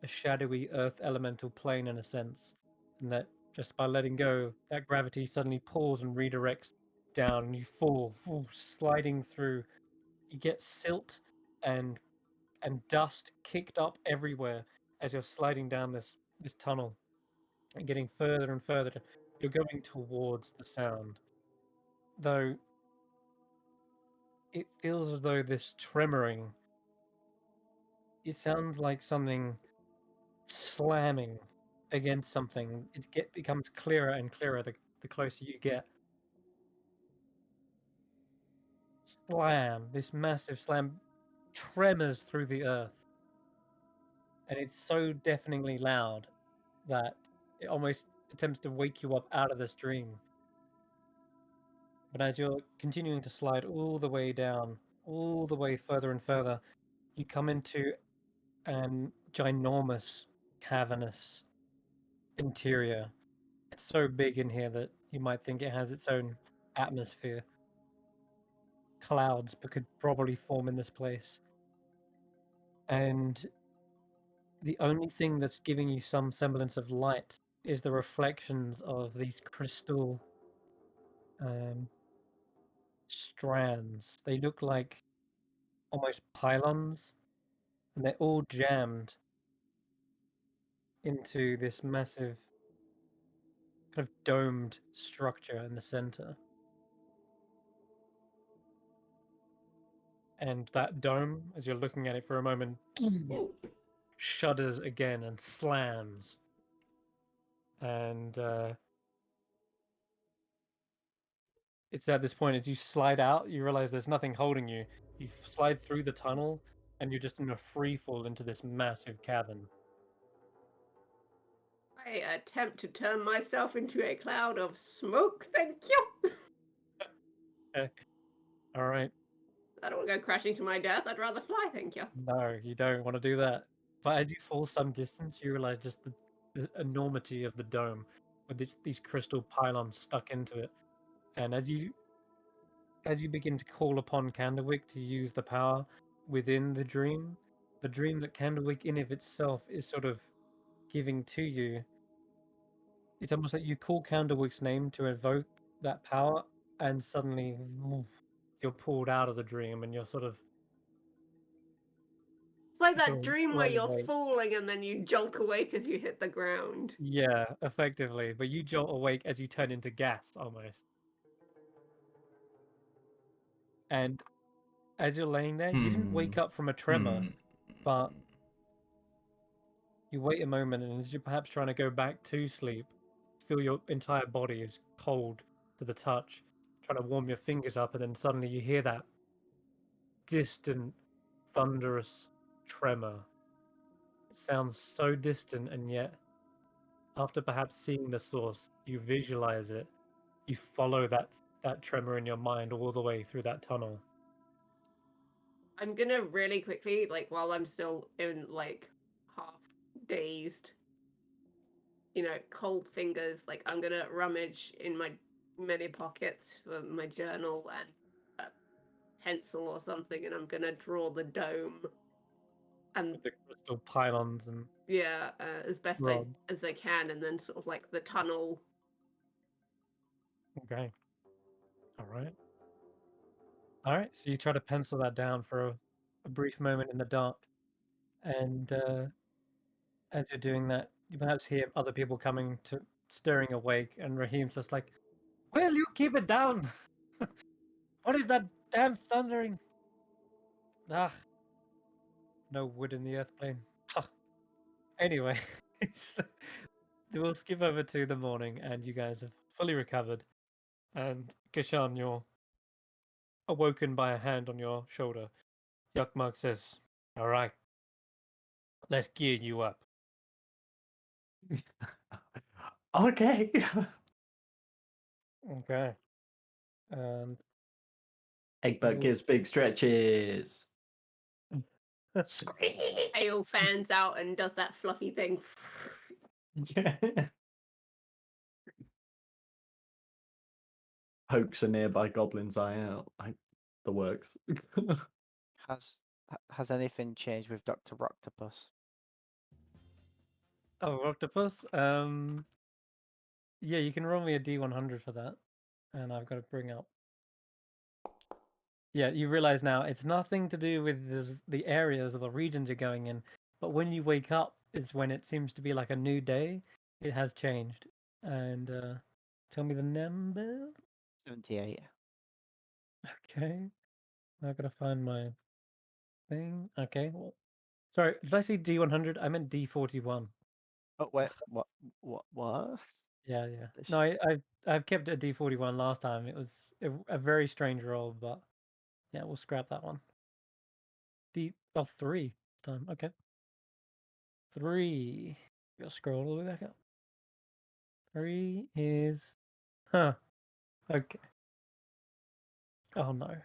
a shadowy earth elemental plane in a sense, and that just by letting go, that gravity suddenly pulls and redirects down, and you fall sliding through. You get silt and dust kicked up everywhere as you're sliding down this tunnel and getting further and further. You're going towards the sound, though it feels as though this tremoring, it sounds like something slamming against something. It becomes clearer and clearer the closer you get. Slam, this massive slam tremors through the earth, and it's so deafeningly loud that it almost attempts to wake you up out of this dream. But as you're continuing to slide all the way down, all the way further and further, you come into an ginormous, cavernous interior. It's so big in here that you might think it has its own atmosphere. Clouds could probably form in this place. And the only thing that's giving you some semblance of light is the reflections of these crystal strands. They look like almost pylons, and they're all jammed into this massive kind of domed structure in the center. And that dome, as you're looking at it for a moment, shudders again and slams. And it's at this point, as you slide out, you realize there's nothing holding you. You slide through the tunnel, and you're just in a free fall into this massive cavern. I attempt to turn myself into a cloud of smoke, thank you! Okay. All right. I don't want to go crashing to my death, I'd rather fly, thank you. No, you don't want to do that. But as you fall some distance, you realize just the enormity of the dome with these crystal pylons stuck into it. And as you begin to call upon Candlewick to use the power within the dream that Candlewick in of itself is sort of giving to you, it's almost like you call Candlewick's name to evoke that power, and suddenly you're pulled out of the dream, and you're sort of... It's like You're that dream where wide you're awake. falling and then you jolt awake as you hit the ground. Yeah, effectively. But you jolt awake as you turn into gas, almost. And as you're laying there, you didn't wake up from a tremor, but you wait a moment, and as you're perhaps trying to go back to sleep, feel your entire body is cold to the touch, trying to warm your fingers up, and then suddenly you hear that distant, thunderous tremor. It sounds so distant, and yet, after perhaps seeing the source, you visualize it. You follow that tremor in your mind all the way through that tunnel. I'm gonna really quickly, like, while I'm still in, like, half dazed, cold fingers, like, I'm gonna rummage in my many pockets for my journal and a pencil or something, and I'm gonna draw the dome. And With the crystal pylons and yeah, as best rods. as I can, and then sort of like the tunnel. Okay. All right. All right. So you try to pencil that down for a brief moment in the dark, and as you're doing that, you perhaps hear other people coming to stirring awake, and Raheem's just like, "Will you keep it down? What is that damn thundering? Ah, no wood in the earth plane." Anyway, we'll skip over to the morning, and you guys have fully recovered. And Kesh'an, you're awoken by a hand on your shoulder. Yuckmug says, "All right, let's gear you up." Okay. Okay. And Egbert gives big stretches. Ale fans out and does that fluffy thing. pokes a nearby goblin's eye out. Like the works. Has anything changed with Dr. Octopus? Oh, octopus. Yeah, you can roll me a D100 for that, and I've got to bring up. Yeah, you realize now it's nothing to do with the areas or the regions you're going in, but when you wake up is when it seems to be like a new day. It has changed. And tell me the number. 78. Okay. I've got to find my thing. Okay. Well, sorry, did I say D100? I meant D41. Oh wait, what? Yeah, yeah. This- No, I've kept it at D41 last time. It was a very strange roll, but yeah, we'll scrap that one. Three this time. Okay. 3. Gotta scroll all the way back up. 3 is okay. Oh no.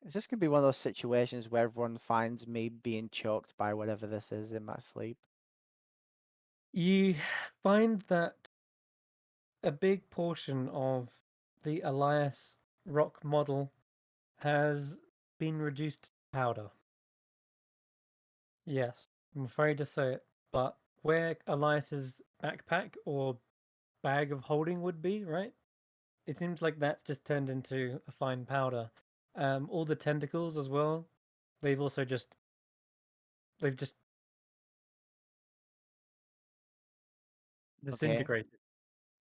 Is this gonna be one of those situations where everyone finds me being choked by whatever this is in my sleep? You find that a big portion of the Elias rock model has been reduced to powder. Yes, I'm afraid to say it, but where Elias's backpack or bag of holding would be, right? It seems like that's just turned into a fine powder. All the tentacles as well. They've just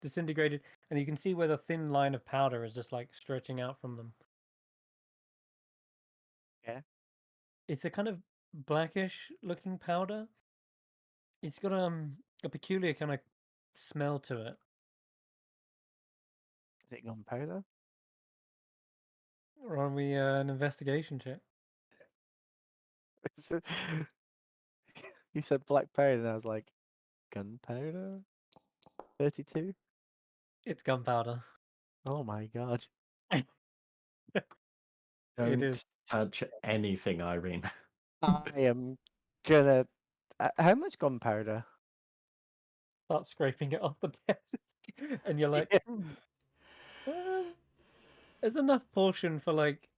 disintegrated, and you can see where the thin line of powder is just like stretching out from them. Okay. It's a kind of blackish looking powder. It's got a peculiar kind of smell to it. Is it gunpowder? Or are we an investigation check? You said black powder, and I was like, gunpowder? 32? It's gunpowder. Oh my god. It Don't is. touch anything, Eirina. I am gonna. How much gunpowder? Start scraping it off the desk, and you're like, there's enough portion for like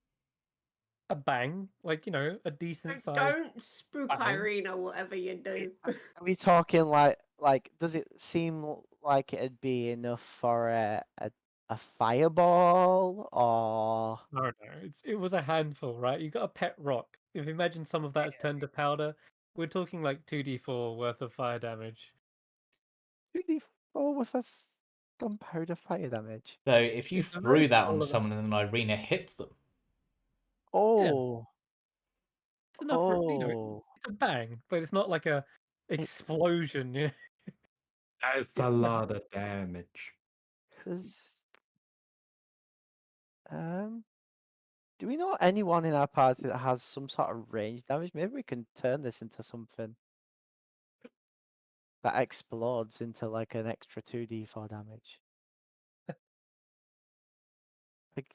a bang, like a decent size. Don't spook bang. Eirina, whatever you do. Are we talking like? Does it seem like it'd be enough for a fireball or? No, it was a handful, right? You got a pet rock. If you imagine some of that is turned to powder, we're talking like 2d4 worth of fire damage. 2d4 with a gunpowder fire damage. So if you It's a threw very that small on amount. someone and then Eirina hits them, Oh. It's enough for Oh. it's a bang, but it's not like a explosion. Yeah. That's a lot of damage. Does do we know anyone in our party that has some sort of range damage? Maybe we can turn this into something that explodes into like an extra 2d4 damage. Like,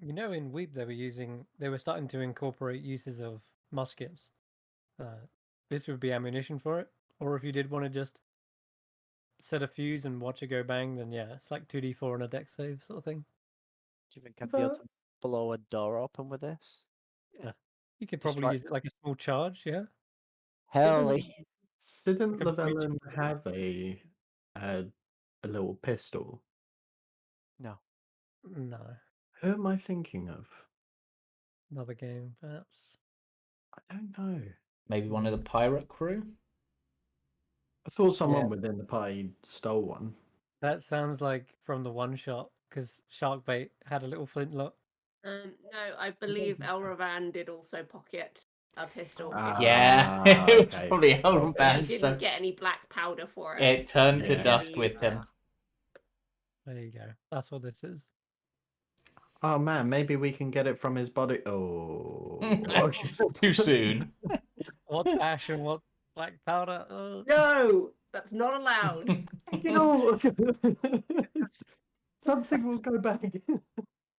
In Weep they were starting to incorporate uses of muskets. This would be ammunition for it. Or if you did want to just set a fuse and watch it go bang, then yeah, it's like 2d4 and a dex save sort of thing. do you think I'd be able to blow a door open with this? Yeah. You could Destroy- probably use it like a small charge, yeah? Hell Didn't Like a breach. Llewellyn have a little pistol? No. No. Who am I thinking of? Another game, perhaps. I don't know. maybe one of the pirate crew. I thought someone within the party stole one. That sounds like from the one shot, because Sharkbait had a little flintlock. No, I believe Elravan did also pocket a pistol. Yeah, Ah, it was okay. probably But Elravan. he didn't So get any black powder for it. it turned so to he dust never with used him. There you go. That's what this is. Oh man, maybe we can get it from his body. Oh, Too soon. What's ash and what's black powder? No, that's not allowed. No. Something will go back.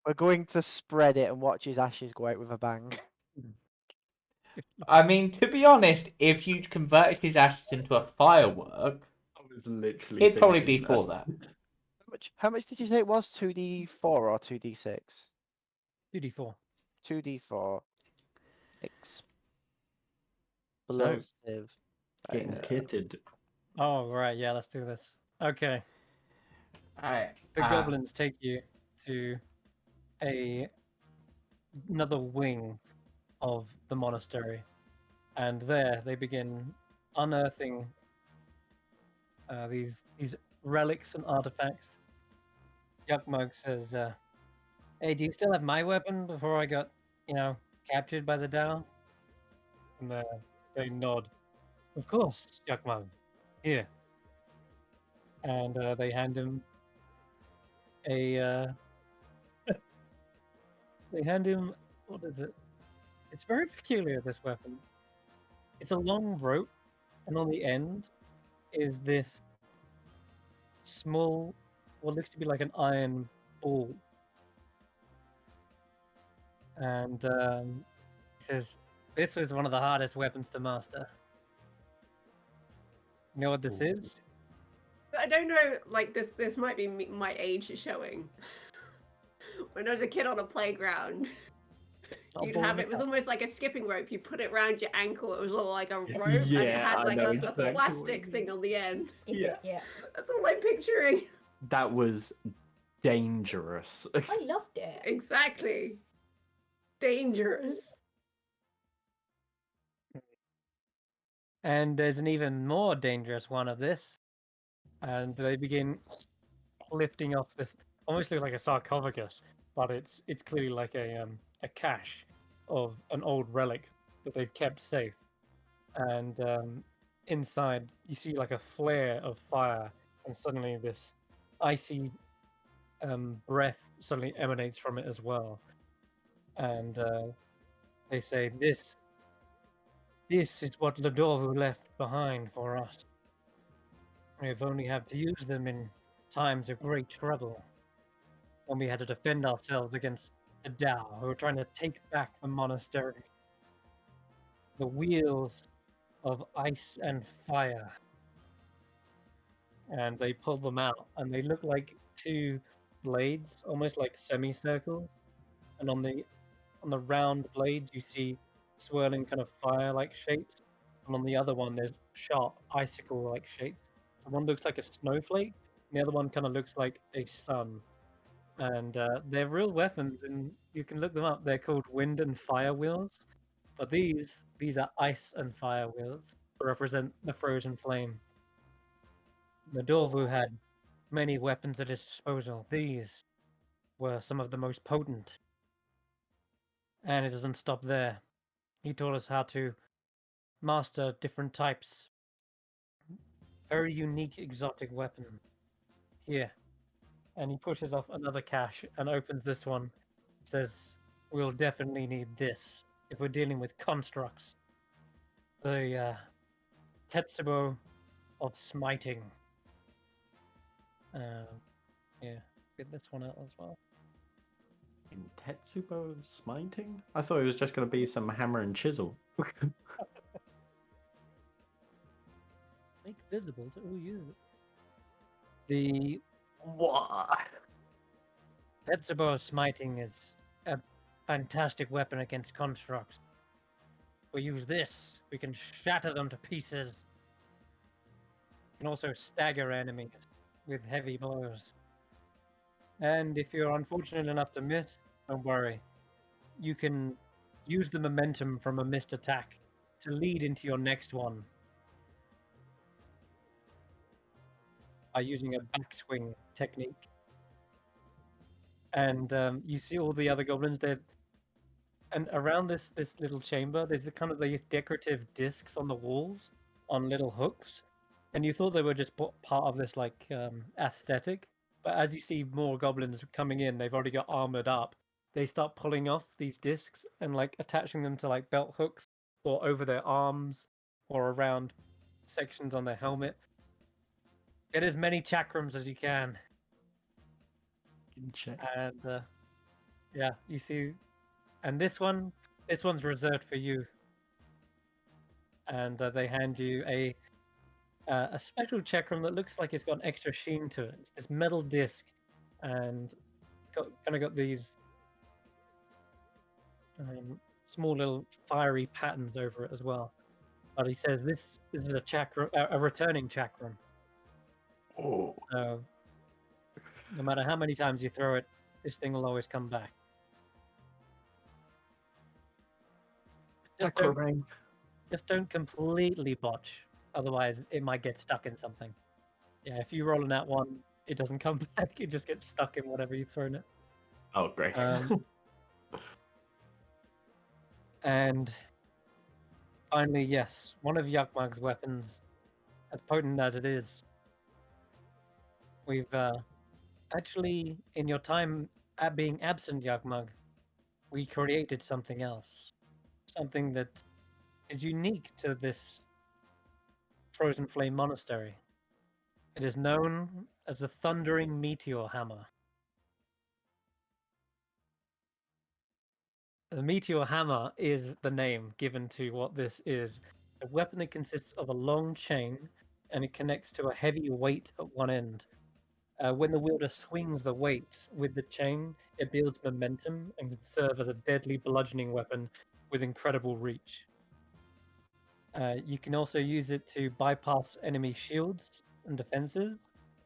We're going to spread it and watch his ashes go out with a bang. I mean, to be honest, if you converted his ashes into a firework, I was literally it'd probably be thinking for that. that. How much did you say it was? 2d4 or 2d6? 2d4. 2d4. So, Explosive. getting kitted. Oh, right. Yeah, let's do this. Okay. Alright. The goblins take you to another wing of the monastery, and there they begin unearthing these relics and artifacts. Yuckmug says, "Hey, do you still have my weapon before I got, captured by the Dao?" And they nod. Of course, Yuckmug. Here. And they hand him a. They hand him, what is it? It's very peculiar. This weapon. It's a long rope, and on the end is this small, what looks to be like an iron ball. And he says, "This was one of the hardest weapons to master." You know what this is? I don't know. Like this might be my age showing. When I was a kid on a playground, you'd have it was almost like a skipping rope. You put it around your ankle. It was all like a rope, and it Yeah, had I like know a exactly what you plastic mean. thing on the end. Yeah. Yeah. That's all I'm picturing. That was dangerous. I loved it. Exactly. Dangerous. And there's an even more dangerous one of this. And they begin lifting off this, almost look like a sarcophagus, but it's clearly like a cache of an old relic that they've kept safe. And inside, you see like a flare of fire, and suddenly this icy breath suddenly emanates from it as well. And they say, This is what Ladorvu left behind for us. We've only had to use them in times of great trouble, when we had to defend ourselves against the Dao, who were trying to take back the monastery. The wheels of ice and fire." And they pull them out, and they look like two blades, almost like semicircles. And on the round blade, you see swirling kind of fire-like shapes, and on the other one, there's sharp icicle-like shapes. So one looks like a snowflake, and the other one kind of looks like a sun. And they're real weapons, and you can look them up. They're called wind and fire wheels, but these are ice and fire wheels to represent the frozen flame. Nadorvu had many weapons at his disposal. These were some of the most potent. And it doesn't stop there. He taught us how to master different types. Very unique, exotic weapon. Here. And he pushes off another cache and opens this one. Says, "We'll definitely need this if we're dealing with constructs. The Tetsubo of Smiting." Yeah, get this one out as well. In Tetsubo smiting? I thought it was just going to be some hammer and chisel. Make visible to all users. The What? Tetsubo of Smiting is a fantastic weapon against constructs. We use this, we can shatter them to pieces. We can also stagger enemies with heavy blows. And if you're unfortunate enough to miss, don't worry. You can use the momentum from a missed attack to lead into your next one by using a backswing technique. And you see all the other goblins there, and around this little chamber, there's the kind of these decorative discs on the walls on little hooks, and you thought they were just part of this like aesthetic. But as you see more goblins coming in, they've already got armored up. They start pulling off these discs and like attaching them to like belt hooks or over their arms or around sections on their helmet. Get as many chakrams as you can. And yeah, you see, and this one's reserved for you. and they hand you a special chakram that looks like it's got an extra sheen to it. It's this metal disc, and got these small little fiery patterns over it as well. But he says this is a chakra, a returning chakram. Oh, So no matter how many times you throw it, this thing will always come back. Just don't completely botch, otherwise it might get stuck in something. Yeah, if you roll in that one, it doesn't come back. It just gets stuck in whatever you've thrown it. oh, great. And finally, yes, one of Yakmag's weapons, as potent as it is, we've actually, in your time at being absent, Yakmag, we created something else. Something that is unique to this Frozen Flame Monastery. It is known as the Thundering Meteor Hammer. The Meteor Hammer is the name given to what this is. A weapon that consists of a long chain and it connects to a heavy weight at one end. When the wielder swings the weight with the chain, it builds momentum and can serve as a deadly bludgeoning weapon with incredible reach. You can also use it to bypass enemy shields and defenses,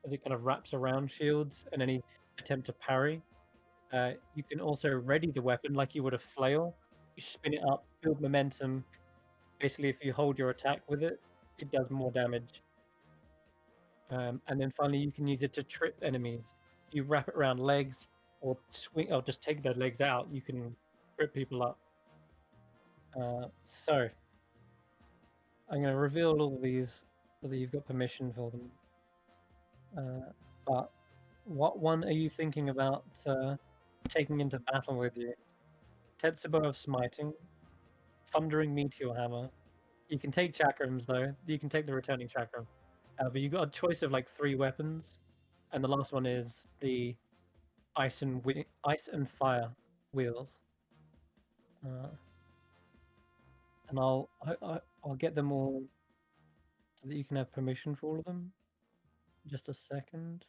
as it kind of wraps around shields and any attempt to parry. You can also ready the weapon like you would a flail. You spin it up, build momentum. Basically, if you hold your attack with it, it does more damage. And then finally, you can use it to trip enemies. You wrap it around legs, or swing, or just take their legs out. You can trip people up. So I'm going to reveal all of these so that you've got permission for them. But what one are you thinking about taking into battle with you? Tetsubo of Smiting, Thundering Meteor Hammer. You can take chakrams though. You can take the returning chakram. But you've got a choice of like 3 weapons, and the last one is the ice and fire wheels. And I'll get them all so that you can have permission for all of them. Just a second.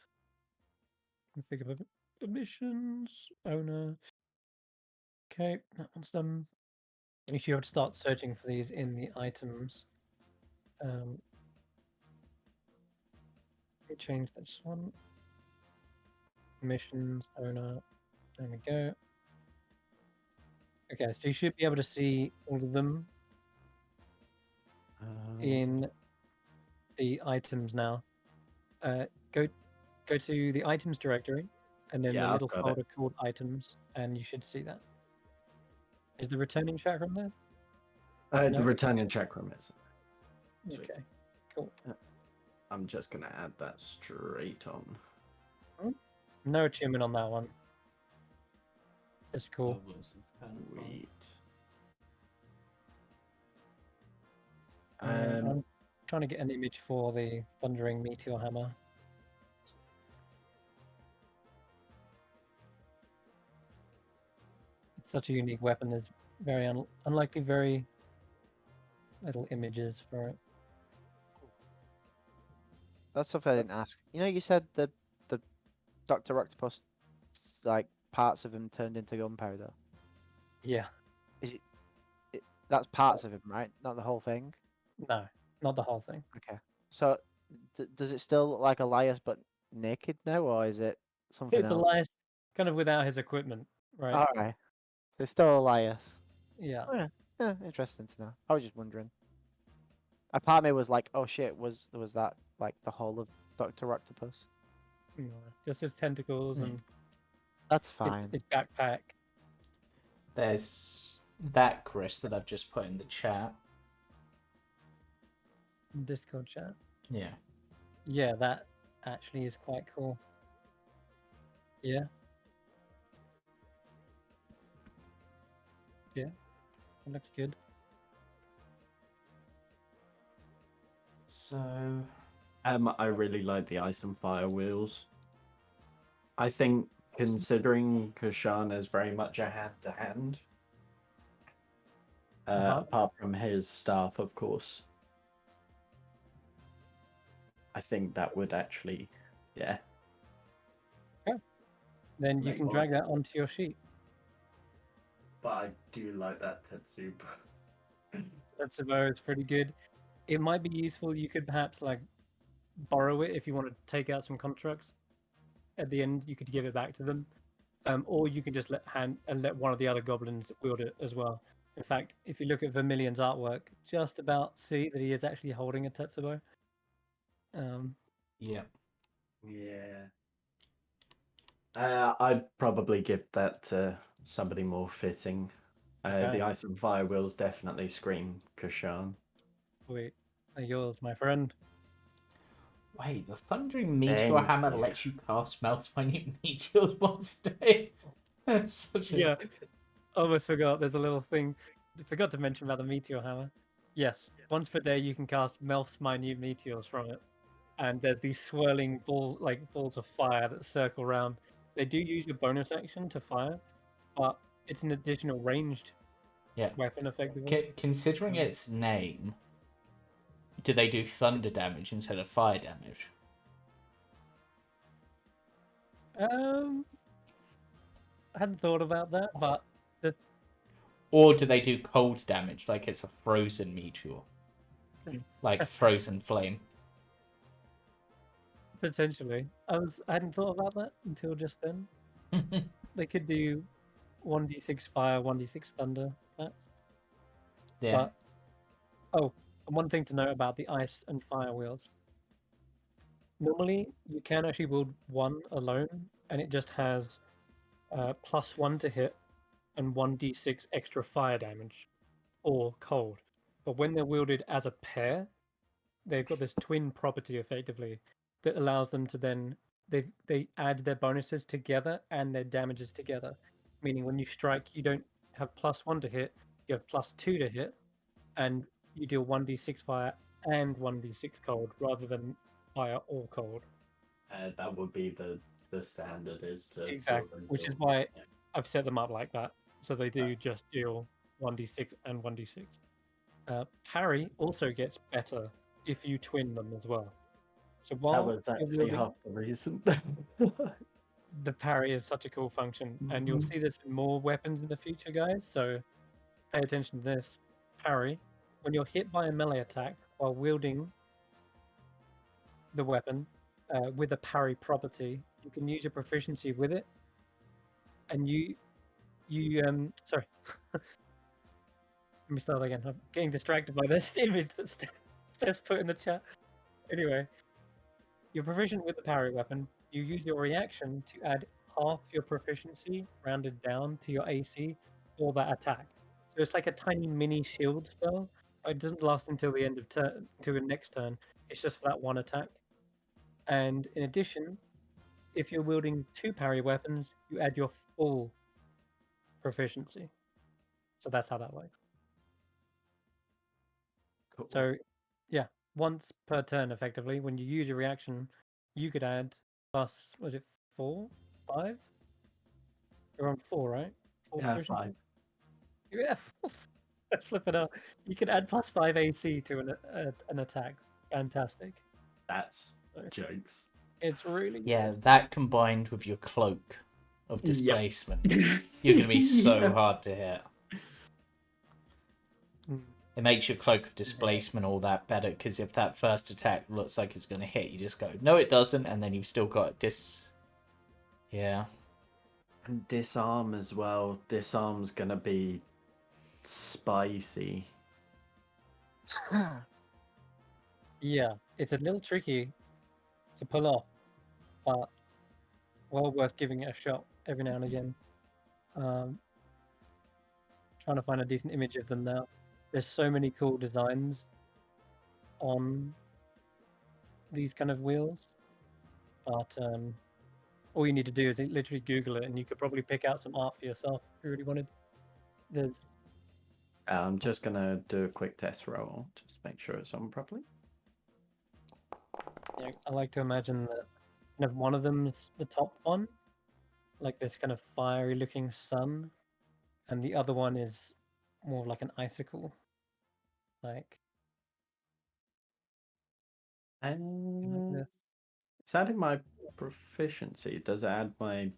Configure permissions. Owner. Okay, that one's done. You should have to start searching for these in the items. Let me change this one. Permissions, owner. There we go. Okay, so you should be able to see all of them in the items now. Go to the items directory, and then the little folder called items, and you should see that. Is the returning chakram there? The returning chakram is. Okay, cool. I'm just gonna add that straight on. No achievement on that one. That's cool. Sweet. I'm trying to get an image for the Thundering Meteor Hammer. It's such a unique weapon. There's very unlikely very little images for it. That's stuff I didn't ask. You know, you said the Dr. Octopus, like parts of him turned into gunpowder. Yeah. Is it? That's parts of him, right? Not the whole thing. No, not the whole thing. Okay. So, does it still look like Elias but naked now, or is it something It's else? Elias, kind of without his equipment, right? All right. So it's still Elias. Yeah. Oh, yeah. Yeah. Interesting to know. I was just wondering. A part of me was like, oh shit, was that like the whole of Dr. Octopus? No, just his tentacles and That's fine. his backpack. There's that Chris that I've just put in the chat. Discord chat. Yeah. Yeah, that actually is quite cool. Yeah. Yeah, it looks good. So, I really like the ice and fire wheels. I think, considering Kesh'an is very much a hand-to-hand, apart from his staff, of course. I think that would actually, yeah. Then you Make can more drag that onto your sheet. But I do like that Tetsuba. That's about it's pretty good. It might be useful. You could perhaps like borrow it if you want to take out some constructs. At the end, you could give it back to them, or you can just let one of the other goblins wield it as well. In fact, if you look at Vermilion's artwork, just about see that he is actually holding a Tetsubo. Yeah. Yeah. I'd probably give that to somebody more fitting. Okay. The ice and fire wheels definitely scream Kesh'an. Wait, they're yours, my friend. Wait, the Thundering Meteor Thank Hammer you. lets you cast Melt Minute Meteors once a day. That's such a... Yeah, almost forgot. There's a little thing. I forgot to mention about the meteor hammer. Yes, once per day you can cast Melf's minute meteors from it, and there's these swirling balls of fire that circle around. They do use your bonus action to fire, but it's an additional ranged Yeah. weapon, effectively. Considering its name, do they do thunder damage instead of fire damage? I hadn't thought about that, but Or do they do cold damage, like it's a frozen meteor? Like frozen flame? potentially, I hadn't thought about that until just then. They could do 1d6 fire, 1d6 thunder, perhaps. Yeah. But oh, and one thing to note about the ice and fire wheels. Normally, you can actually wield one alone, and it just has +1 to hit and 1d6 extra fire damage, or cold. But when they're wielded as a pair, they've got this twin property effectively that allows them to then they add their bonuses together and their damages together. Meaning when you strike, you don't have +1 to hit, you have +2 to hit, and you deal 1d6 fire and 1d6 cold rather than fire or cold. That would be the standard is to Exactly, which is why I've set them up like that, so they do just deal 1d6 and 1d6. Parry also gets better if you twin them as well. So That while was you're actually wielding, half the reason. the parry is such a cool function, and you'll see this in more weapons in the future, guys. So pay attention to this. Parry, when you're hit by a melee attack while wielding the weapon with a parry property, you can use your proficiency with it, and sorry. Let me start again. I'm getting distracted by this image that Steph's put in the chat. Anyway, you're proficient with the parry weapon. You use your reaction to add half your proficiency rounded down to your AC for that attack. So it's like a tiny mini shield spell. It doesn't last until the end of turn, until the next turn. It's just for that one attack. And in addition, if you're wielding 2 parry weapons, you add your full proficiency. So that's how that works. Cool. So, yeah, once per turn, effectively, when you use your reaction, you could add plus, was it 4, 5? You're on 4, right? 4 Yeah, proficiency? 5. Yeah, flip it out. You can add +5 AC to an attack. Fantastic. That's jokes. It's really good. Yeah, that combined with your cloak of Yep. displacement, you're going to be so Yeah. hard to hit. Mm. It makes your cloak of displacement all that better, because if that first attack looks like it's going to hit, you just go, no, it doesn't, and then you've still got Yeah. And disarm as well. Disarm's gonna be spicy. Yeah, it's a little tricky to pull off, but well worth giving it a shot every now and again. Trying to find a decent image of them now. There's so many cool designs on these kind of wheels, but all you need to do is literally Google it, and you could probably pick out some art for yourself if you really wanted. There's I'm just gonna do a quick test roll, just make sure it's on properly. Yeah, I like to imagine that kind of one of them's the top one, like this kind of fiery looking sun, and the other one is more of like an icicle. Like Is that in my proficiency? Does it add my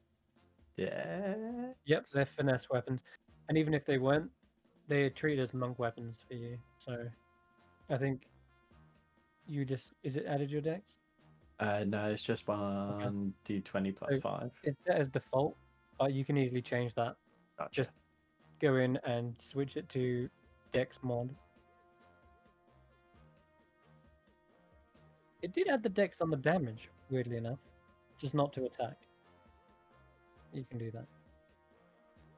dex? Yep, they're finesse weapons. And even if they weren't, they're treated as monk weapons for you. So I think you just is it added your dex? No, it's just 1d20 plus So 5. it's set as default, but you can easily change that. Gotcha. Just go in and switch it to dex mod. It did add the dex on the damage, weirdly enough, just not to attack. You can do that.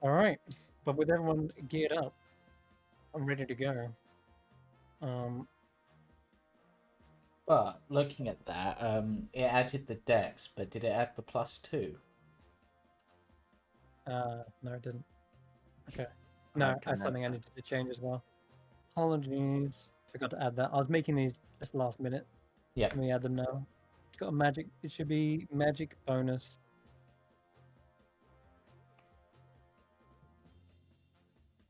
All right, but with everyone geared up, I'm ready to go. But looking at that, it added the dex, but did it add the +2? No, it didn't. Okay. No, that's something I needed to change as well. Apologies, forgot to add that. I was making these just last minute. Yeah. Let me add them now. It's got a magic. It should be magic bonus.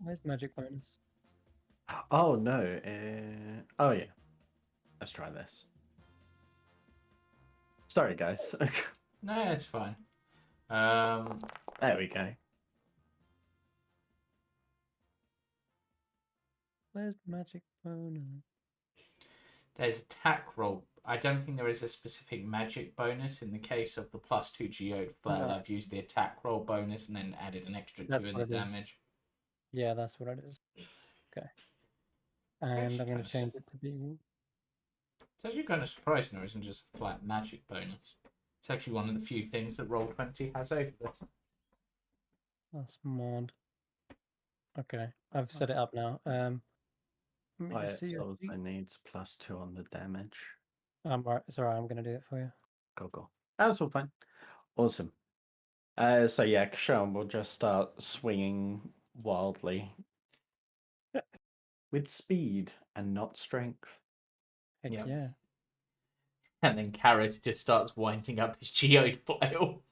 Where's magic bonus? Oh no. Oh yeah. Let's try this. Sorry, guys. No, it's fine. There we go. Where's magic bonus? There's attack roll. I don't think there is a specific magic bonus in the case of the +2 geode flail. No. I've used the attack roll bonus and then added an extra 2 That's in what the it is. damage. Yeah, that's what it is. Okay. And I'm Actually going to kinda change it to be. It's actually kind of surprising there isn't just a flat magic bonus. It's actually one of the few things that Roll20 has over this. That's mod. Okay, I've set it up now. Let me Oh, just see. it your also sheet. needs +2 on the damage. Right. Sorry, I'm going to do it for you. Go. That's all fine. Awesome. So yeah, Kesh'an will just start swinging wildly with speed and not strength. Heck Yep. yeah. And then Karius just starts winding up his geode flail.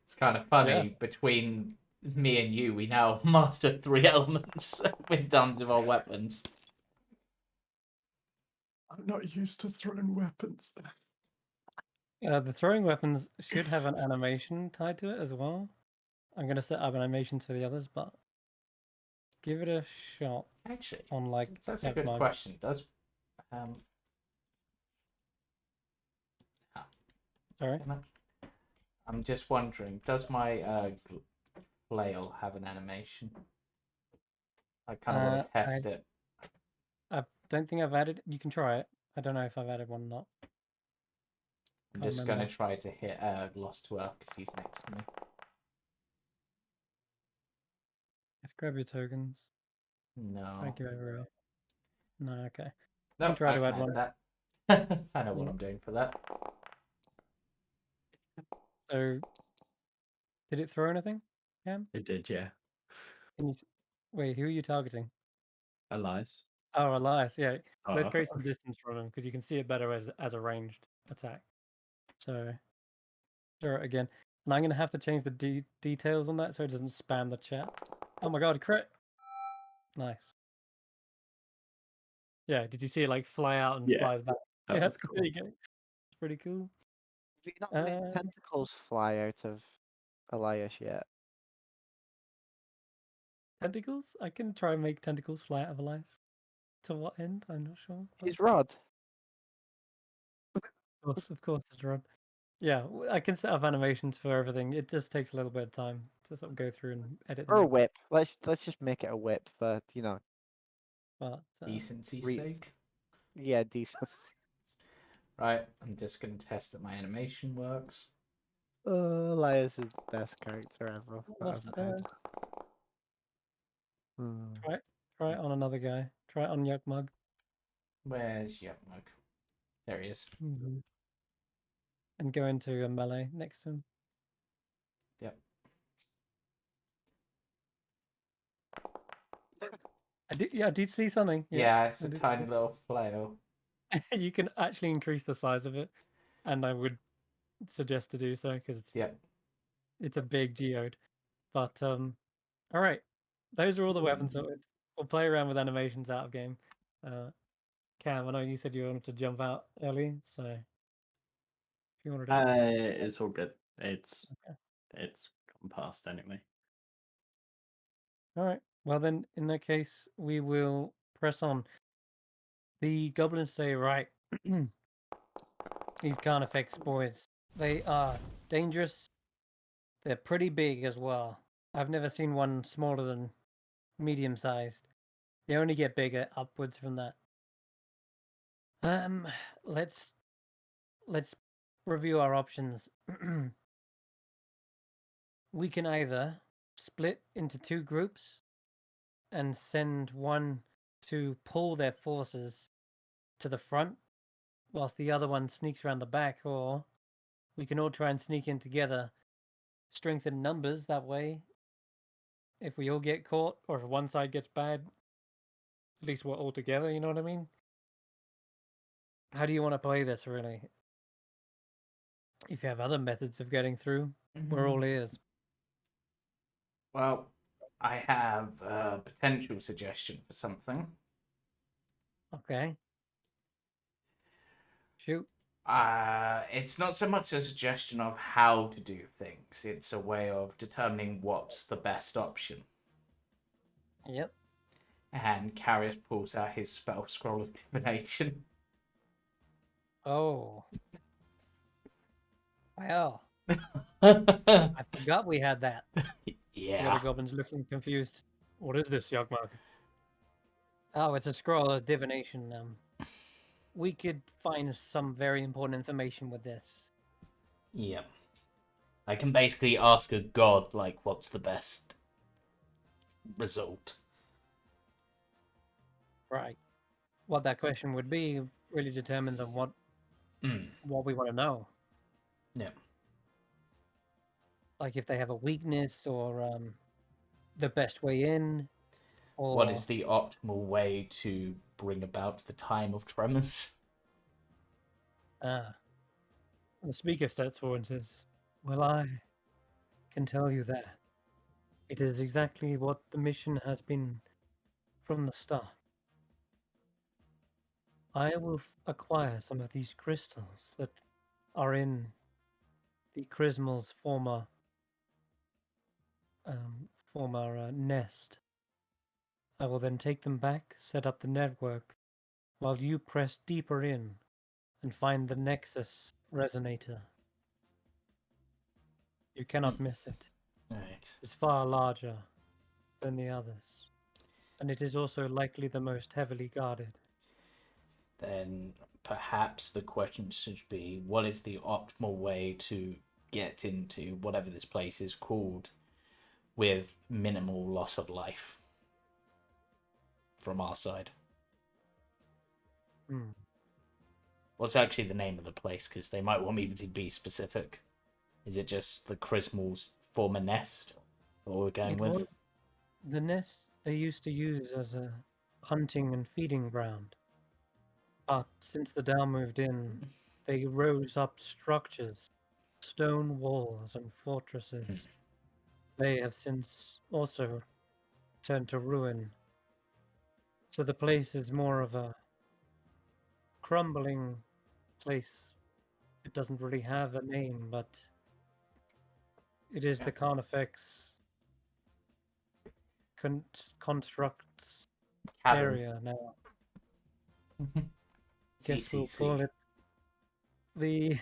It's kind of funny. Yeah. Between me and you, we now master 3 elements in terms of our weapons. I'm not used to throwing weapons. The throwing weapons should have an animation tied to it as well. I'm going to set up animations for the others, but give it a shot Actually, on like. that's a good Yakmog. question. Does Sorry. I'm just wondering, does my flail have an animation? I kind of want to test it. I don't think I've added. You can try it. I don't know if I've added one or not. I'm Can't just going to remember. try to hit Lost to Earth because he's next to me. Let's grab your tokens. No. Thank you, everyone. No, okay. No, can try I to can add add one. that. I know what Yeah. I'm doing for that. So, did it throw anything, Cam? It did, yeah. Can you... Wait, who are you targeting? Elias. Oh, Elias. Yeah. So let's Oh. create some distance from him because you can see it better as a ranged attack. So, throw it again. And I'm going to have to change the details on that so it doesn't spam the chat. Oh my god, crit! Nice. Yeah, did you see it like fly out and Yeah, flies back? that Yeah, was cool. there you go. It's pretty cool. Have you not made tentacles fly out of Elias yet? Tentacles? I can try and make tentacles fly out of Elias. To what end? I'm not sure. His rod. Of course, it's Rod. Yeah, I can set up animations for everything. It just takes a little bit of time to sort of go through and edit them. Or a whip. Let's just make it a whip for But Decency's re- sake. yeah, decent. Right, I'm just going to test that my animation works. Elias is the best character ever. Lost That I've it had. there. Try it on another guy. Try it on Yakmug. Where's Yapmug? There he is. And go into a melee next to him. Yep. I did see something. Yeah, it's a tiny little flail. You can actually increase the size of it, and I would suggest to do so because Yep. it's a big geode. But all right, those are all the weapons sorted. We'll play around with animations out of game. Cam, I know you said you wanted to jump out early, so if you wanted to. It's all good. It's Okay. it's gone past anyway. All right. Well, then, in that case, we will press on. The goblins say, right, these Carnifex boys, they are dangerous. They're pretty big as well. I've never seen one smaller than medium-sized. They only get bigger upwards from that. Let's review our options. We can either split into two groups and send one to pull their forces to the front whilst the other one sneaks around the back, or we can all try and sneak in together, strengthen numbers that way. If we all get caught, or if one side gets bad, at least we're all together, you know what I mean? How do you want to play this, really? If you have other methods of getting through, we're all ears. Well, I have a potential suggestion for something. Okay. Shoot. It's not so much a suggestion of how to do things, it's a way of determining what's the best option. Yep. And Karius pulls out his spell scroll of divination. Oh. Well, Yeah. I forgot we had that. The other goblin's looking confused. What is this, Yagmar? Oh, it's a scroll of divination. We could find some very important information with this. Yeah. I can basically ask a god, like, what's the best result? Right. What that question would be really determines on what we want to know. Yeah. Like if they have a weakness, or the best way in, or What is the optimal way to bring about the time of tremors? the speaker starts forward and says, "Well, I can tell you that it is exactly what the mission has been from the start. I will acquire some of these crystals that are in the Chrismal's former nest. I will then take them back, set up the network, while you press deeper in and find the Nexus resonator. You cannot miss it. Right. It's far larger than the others, and it is also likely the most heavily guarded. Then perhaps the question should be, what is the optimal way to get into whatever this place is called with minimal loss of life from our side? What's actually the name of the place? Because they might want me to be specific. Is it just the Chrismal's former nest? What we're going with? Was the nest they used to use as a hunting and feeding ground. But since the Dao moved in, they rose up structures, stone walls and fortresses. They have since also turned to ruin. So the place is more of a crumbling place. It doesn't really have a name, but it is the Carnifex constructs Cavern. area now. Guess we'll CCC. call it the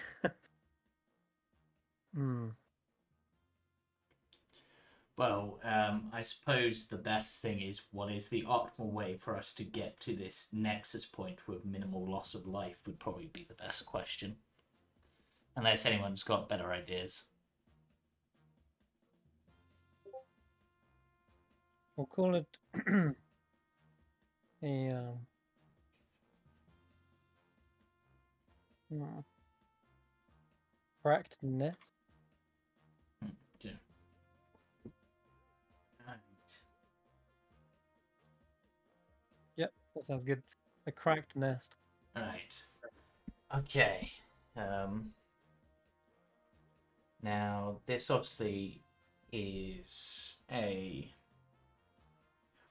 Well, I suppose the best thing is, what is the optimal way for us to get to this nexus point with minimal loss of life would probably be the best question. Unless anyone's got better ideas. we'll call it a cracked nest. Yeah. Right. Yep, that sounds good. A cracked nest. Right. Okay. Now, this obviously, is a...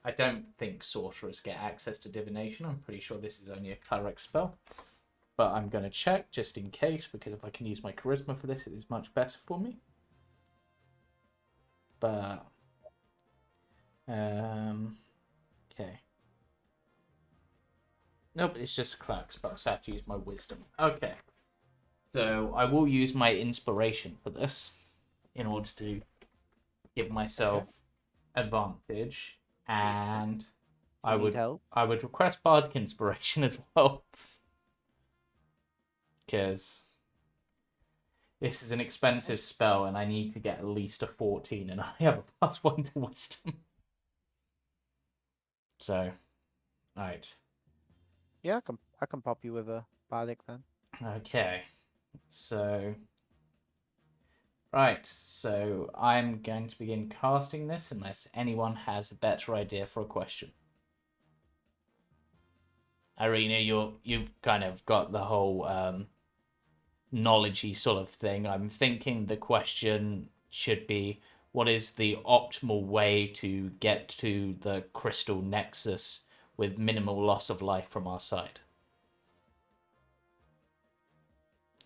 I don't think sorcerers get access to divination. I'm pretty sure this is only a cleric spell. But I'm going to check just in case, because if I can use my charisma for this, it is much better for me. But... okay. Nope, it's just a cleric spell, so I have to use my wisdom. Okay. So I will use my inspiration for this in order to give myself advantage, and I Need would help? request bardic inspiration as well, because this is an expensive spell and I need to get at least a 14, and I have a +1 to wisdom. So, alright. Yeah, I can pop you with a bardic then. Okay. So, right, so I'm going to begin casting this unless anyone has a better idea for a question. Eirina, you've kind of got the whole knowledgey sort of thing. I'm thinking the question should be, what is the optimal way to get to the crystal nexus with minimal loss of life from our side?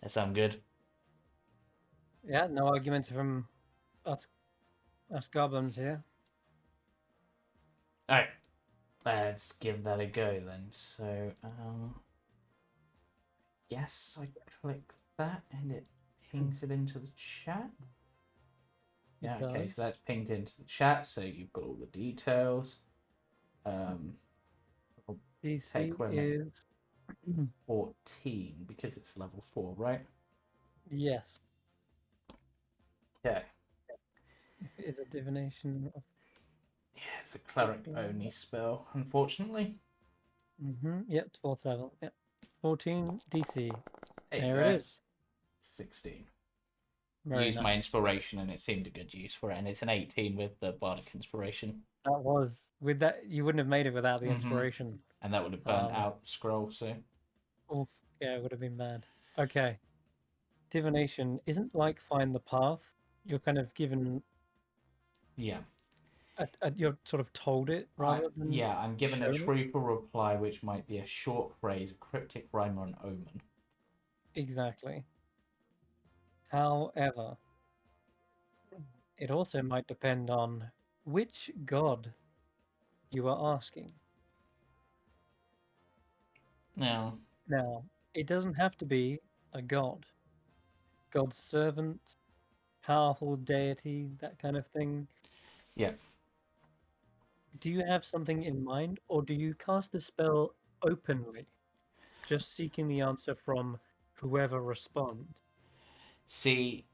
That sound good? Yeah, no arguments from us goblins here. Alright, let's give that a go then. So, yes, I click that and it pings it into the chat. Yeah, okay, so that's pinged into the chat, so you've got all the details. DC is 14 because it's level 4, right? yes. Okay. It's a divination. Yeah, it's a cleric only spell, unfortunately. Yep, 4th level. Yep. 14 DC. There There it is. 16. Very Used nice. my inspiration and it seemed a good use for it, and it's an 18 with the bardic inspiration. That was with that. You wouldn't have made it without the Mhm. inspiration. And that would have burnt out the scroll, so. Oh, yeah, it would have been bad. Okay. Divination isn't like find the path. You're kind of given. Yeah. You're sort of told it rather than. Yeah, I'm given a shown it. truthful reply, which might be a short phrase, a cryptic rhyme, or an omen. Exactly. However, it also might depend on which god you are asking. Now, it doesn't have to be a god. God's servant, powerful deity, that kind of thing. yeah. Do you have something in mind, or do you cast the spell openly, just seeking the answer from whoever responds? See,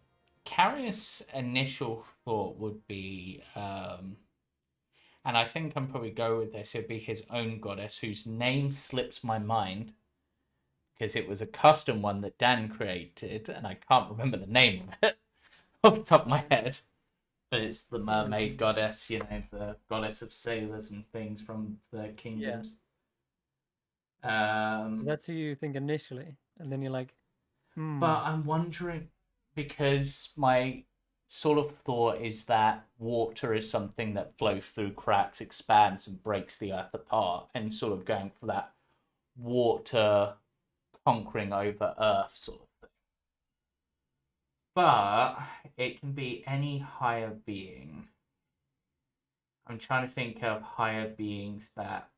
Karius' initial thought would be, and I think I'm probably go with this, it'd be his own goddess, whose name slips my mind, because it was a custom one that Dan created, and I can't remember the name of it off the top of my head. But it's the mermaid goddess, you know, the goddess of sailors and things from the kingdoms. That's who you think initially, and then you're like, But I'm wondering, because my sort of thought is that water is something that flows through cracks, expands, and breaks the earth apart, and sort of going for that water conquering over earth sort of thing. But it can be any higher being. I'm trying to think of higher beings that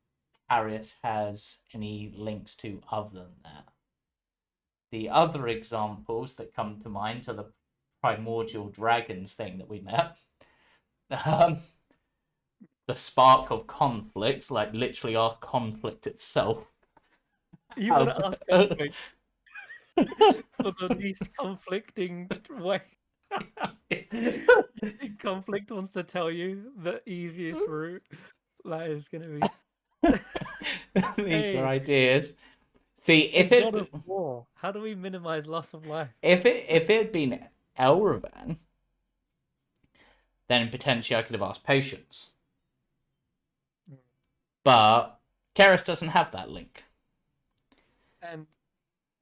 Karius has any links to other than that. The other examples that come to mind are the primordial dragon thing that we met. The spark of conflict, like literally ask conflict itself. You want to ask conflict for the least conflicting way. Conflict wants to tell you the easiest route. That is going to be. These are ideas. See, if it God of War, how do we minimize loss of life? If it had been Elravan, then potentially I could have asked Patience. But Karius doesn't have that link. And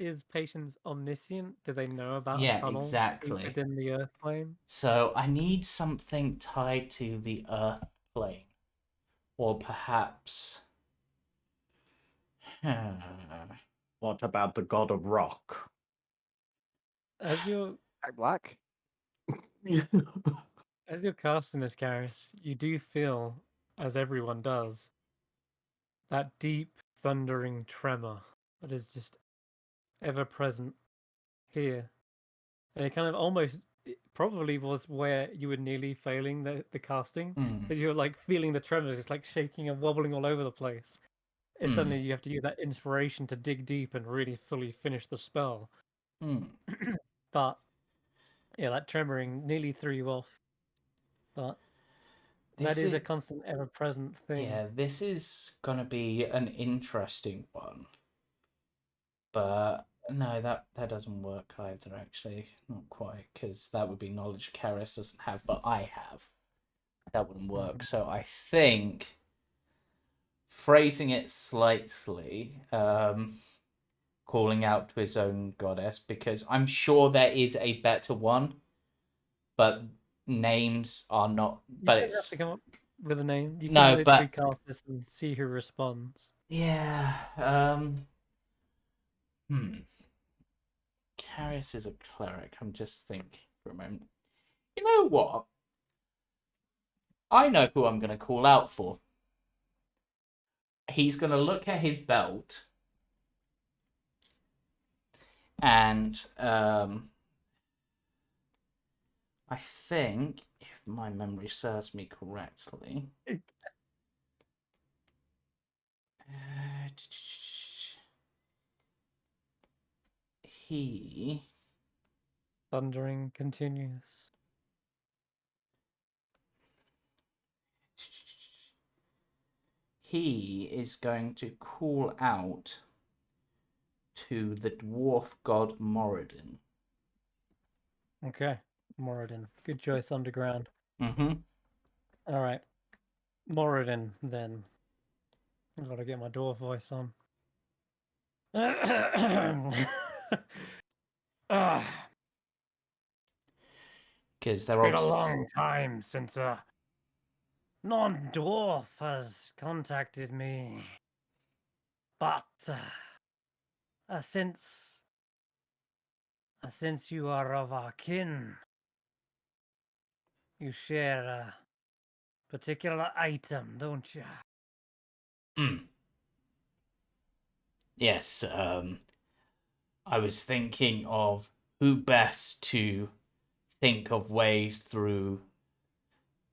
is Patience omniscient? Do they know about a Yeah, tunnel exactly. within the Earth plane? So I need something tied to the Earth plane. Or perhaps... What about the god of rock? As you're Jack Black. casting this, Karius, you do feel, as everyone does, that deep thundering tremor that is just ever present here. And it kind of almost it probably was where you were nearly failing the casting, because you were like feeling the tremors, it's like shaking and wobbling all over the place. And suddenly you have to use that inspiration to dig deep and really fully finish the spell. But yeah, that tremoring nearly threw you off. But that is a constant, ever-present thing. Yeah, this is gonna be an interesting one. But no, that doesn't work either, actually. Not quite, because that would be knowledge Karius doesn't have, but I have. That wouldn't work. So I think, phrasing it slightly, calling out to his own goddess, because I'm sure there is a better one, but names are not. But You it's have to come up with a name. You can no, literally but cast this and see who responds. yeah. Karius is a cleric. I'm just thinking for a moment. You know what? I know who I'm going to call out for. He's going to look at his belt and I think, if my memory serves me correctly, he... Thundering continues. He is going to call out to the dwarf god Moradin. Okay, Moradin. Good choice, underground. Mm-hmm. All right, Moradin. Then I've got to get my dwarf voice on. Because they're Been a long time since a non-dwarf has contacted me, but since you are of our kin, you share a particular item, don't you? Yes, I was thinking of who best to think of ways through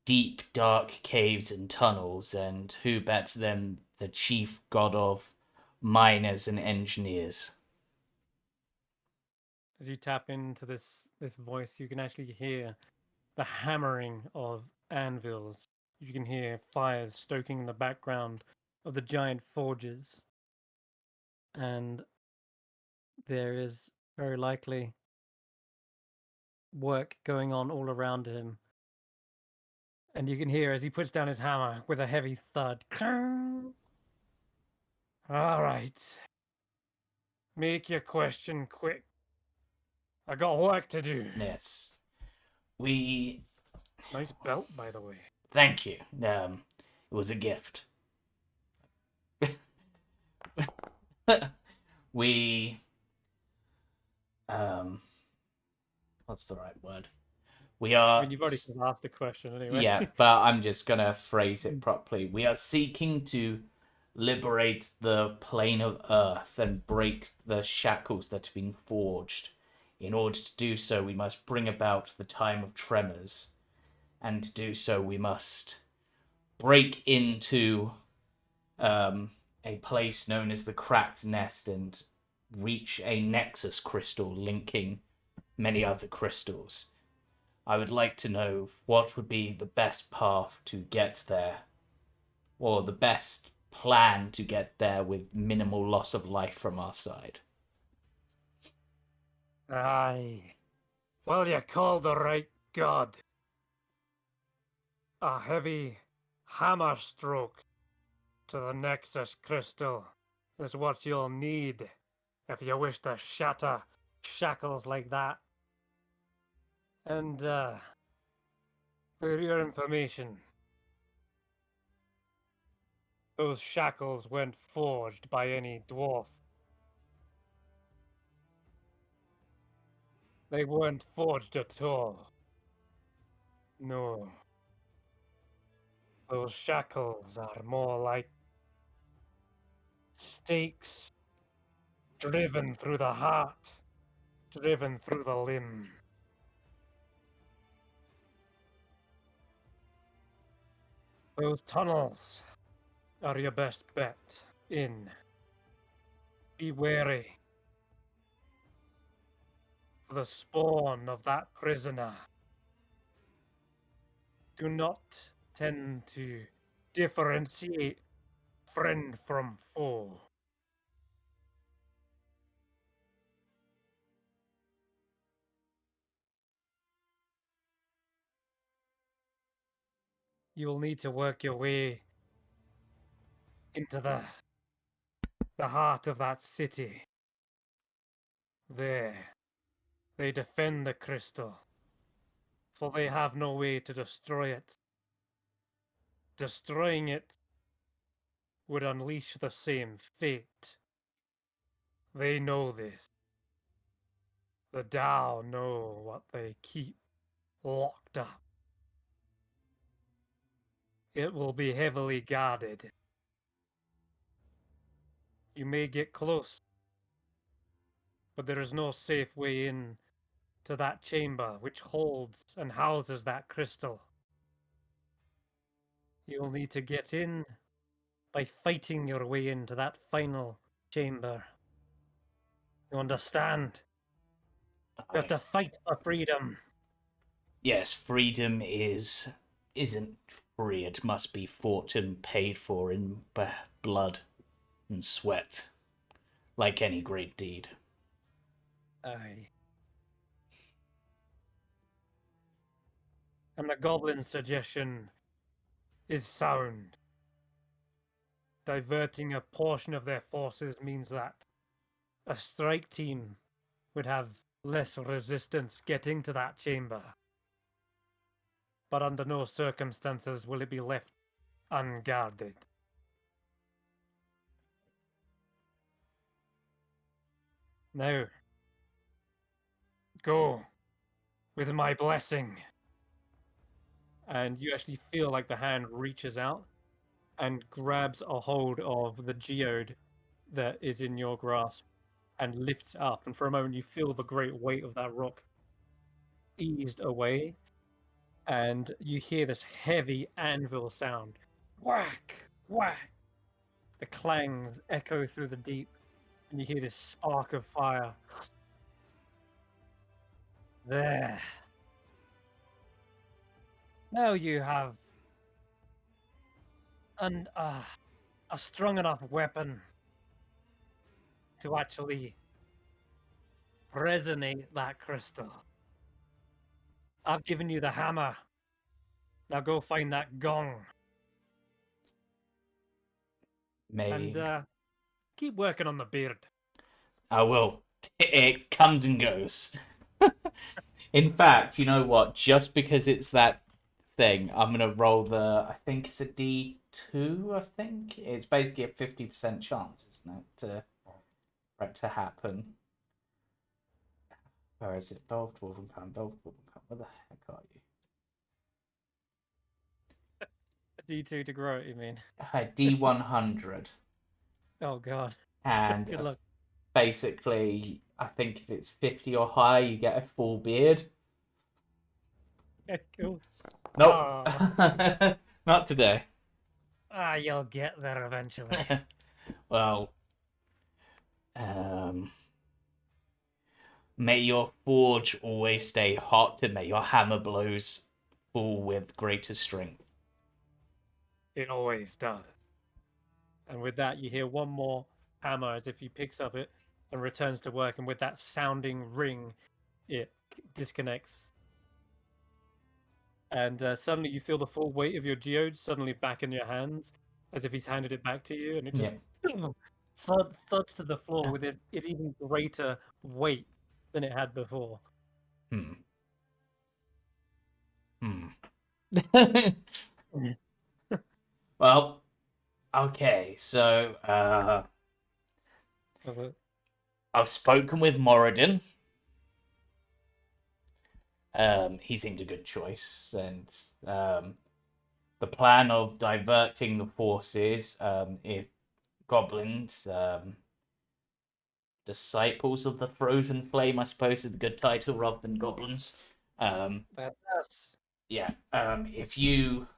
deep, dark caves and tunnels, and who better than the chief god of miners and engineers. As you tap into this voice, you can actually hear the hammering of anvils. You can hear fires stoking in the background of the giant forges. And there is very likely work going on all around him. And you can hear as he puts down his hammer with a heavy thud. All right. Make your question quick. I got work to do. Yes. We... Nice belt, by the way. Thank you. It was a gift. We... What's the right word? We are... I mean, you've already asked the question anyway. Yeah, but I'm just gonna phrase it properly. We are seeking to liberate the plane of Earth and break the shackles that have been forged. In order to do so, we must bring about the time of tremors. And to do so, we must break into a place known as the Cracked Nest and reach a nexus crystal linking many other crystals. I would like to know what would be the best path to get there, or the best plan to get there with minimal loss of life from our side. Aye. Well, you called the right god. A heavy hammer stroke to the Nexus crystal is what you'll need if you wish to shatter shackles like that. And, for your information, those shackles weren't forged by any dwarf. They weren't forged at all. No. Those shackles are more like stakes driven through the heart, driven through the limb. Those tunnels are your best bet in. Be wary. The spawn of that prisoner do not tend to differentiate friend from foe. You will need to work your way into the heart of that city. There, they defend the crystal, for they have no way to destroy it. Destroying it would unleash the same fate. They know this. The Tao know what they keep locked up. It will be heavily guarded. You may get close, but there is no safe way in to that chamber which holds and houses that crystal. You'll need to get in by fighting your way into that final chamber. You understand? You have to fight for freedom. Yes, freedom isn't free. It must be fought and paid for in blood and sweat, like any great deed. Aye. And the Goblin's suggestion is sound. Diverting a portion of their forces means that a strike team would have less resistance getting to that chamber. But under no circumstances will it be left unguarded. Now, go with my blessing. And you actually feel like the hand reaches out and grabs a hold of the geode that is in your grasp and lifts up. And for a moment, you feel the great weight of that rock eased away. And you hear this heavy anvil sound. Whack! Whack! The clangs echo through the deep. And you hear this spark of fire. There. Now you have a strong enough weapon to actually resonate that crystal. I've given you the hammer. Now go find that gong. And keep working on the beard. I will. It comes and goes. In fact, you know what? Just because it's that thing, I'm going to roll I think it's a D2, I think. It's basically a 50% chance, isn't it, for it to happen. Where is it? Where the heck are you? A D2 to grow it, you mean? D100. Oh, God. And Good luck. Basically, I think if it's 50 or higher, you get a full beard. Okay, cool. Nope. Oh. Not today. You'll get there eventually. Well, may your forge always stay hot, and may your hammer blows fall with greater strength. It always does. And with that, you hear one more hammer as if he picks up it and returns to work. And with that sounding ring, it disconnects. And suddenly you feel the full weight of your geode suddenly back in your hands, as if he's handed it back to you. And it just thuds to the floor with it even greater weight than it had before. Well, okay, so I've spoken with Moradin. He seemed a good choice, and the plan of diverting the forces, if goblins, disciples of the Frozen Flame, I suppose is a good title rather than goblins. That's us. Yeah, if you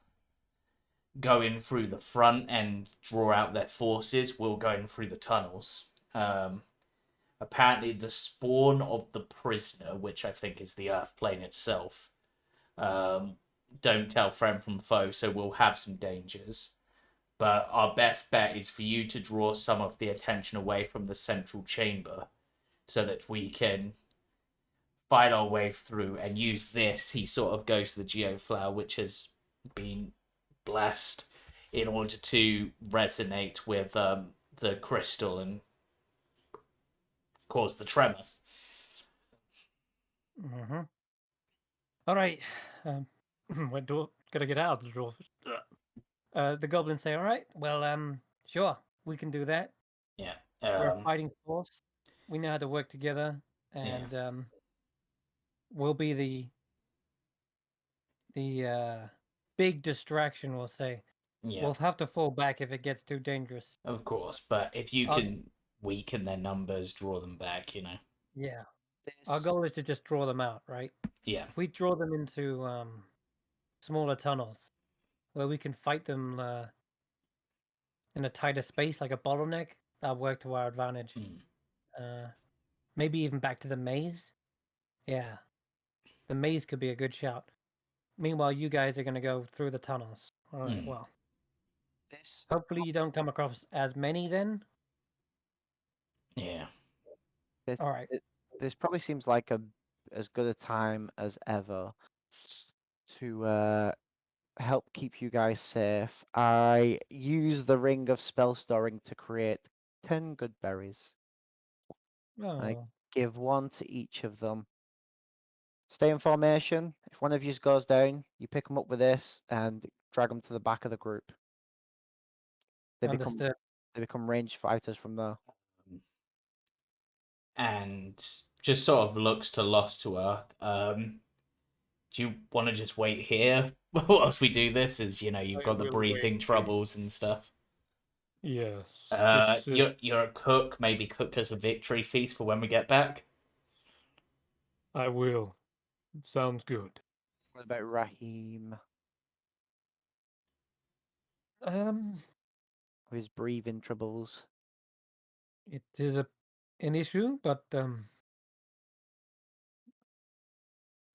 go in through the front and draw out their forces, we'll go in through the tunnels. Apparently the spawn of the prisoner, which I think is the Earth plane itself, don't tell friend from foe, so we'll have some dangers. But our best bet is for you to draw some of the attention away from the central chamber so that we can fight our way through and use this. He sort of goes to the geoflower, which has been blessed, in order to resonate with the crystal and cause the tremor. Mm-hmm. All right. We're gotta get out of the drawer. The goblins say, "All right, well, sure, we can do that. Yeah. We're a fighting force. We know how to work together, and we'll be the big distraction. We'll say. Yeah. We'll have to fall back if it gets too dangerous. Of course, but if you can weaken their numbers, draw them back, you know. Yeah. Our goal is to just draw them out, right? Yeah. If we draw them into smaller tunnels where we can fight them in a tighter space, like a bottleneck, that'll work to our advantage. Maybe even back to the maze. Yeah. The maze could be a good shout. Meanwhile, you guys are going to go through the tunnels. All right, well. Hopefully you don't come across as many then. Yeah. All right. This probably seems like as good a time as ever to help keep you guys safe. I use the ring of spell storing to create 10 good berries. I Oh, give one to each of them. Stay in formation. If one of you goes down, you pick them up with this and drag them to the back of the group. They understood. become ranged fighters from there. And just sort of looks to Lost to Earth. Do you want to just wait here whilst we do this? As you know, you've got the breathing troubles and stuff. Yes. You're a cook. Maybe cook us a victory feast for when we get back. I will. Sounds good. What about Raheem? With his breathing troubles. It is an issue, but I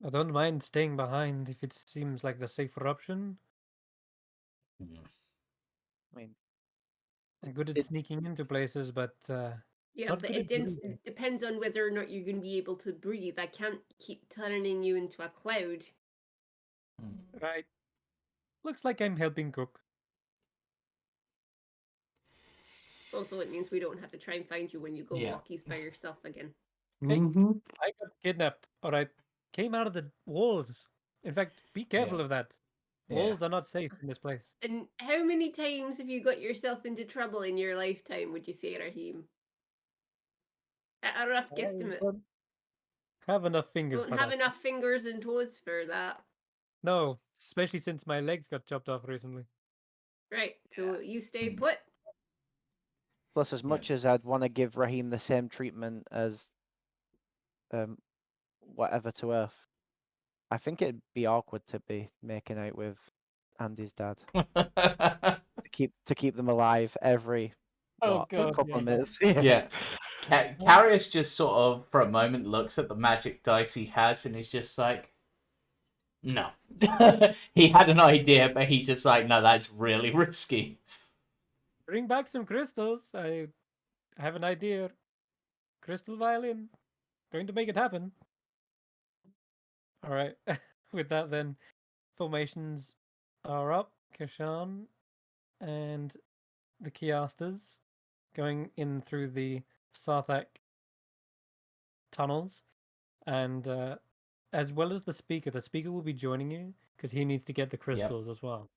don't mind staying behind if it seems like the safer option. I mean, I'm good at sneaking into places, but yeah, not but good at breathing. it depends on whether or not you're going to be able to breathe. I can't keep turning you into a cloud. Right. Looks like I'm helping cook. Also, it means we don't have to try and find you when you go walkies by yourself again. Hey, I got kidnapped, or I came out of the walls. In fact, be careful of that. Walls are not safe in this place. And how many times have you got yourself into trouble in your lifetime, would you say, Raheem? At a rough guesstimate. Don't have enough fingers Don't for have that. enough fingers and toes for that. No, especially since my legs got chopped off recently. Right, so you stay put. Plus, as much as I'd want to give Raheem the same treatment as whatever to Earth, I think it'd be awkward to be making out with Andy's dad. to keep them alive every couple of minutes. Yeah. Karius just sort of, for a moment, looks at the magic dice he has and he's just like, no. He had an idea, but he's just like, no, that's really risky. Bring back some crystals. I have an idea. Crystal violin. Going to make it happen. All right. With that, then, formations are up. Kesh'an and the Kiasters going in through the Sarthak tunnels, and as well as the speaker will be joining you because he needs to get the crystals as well.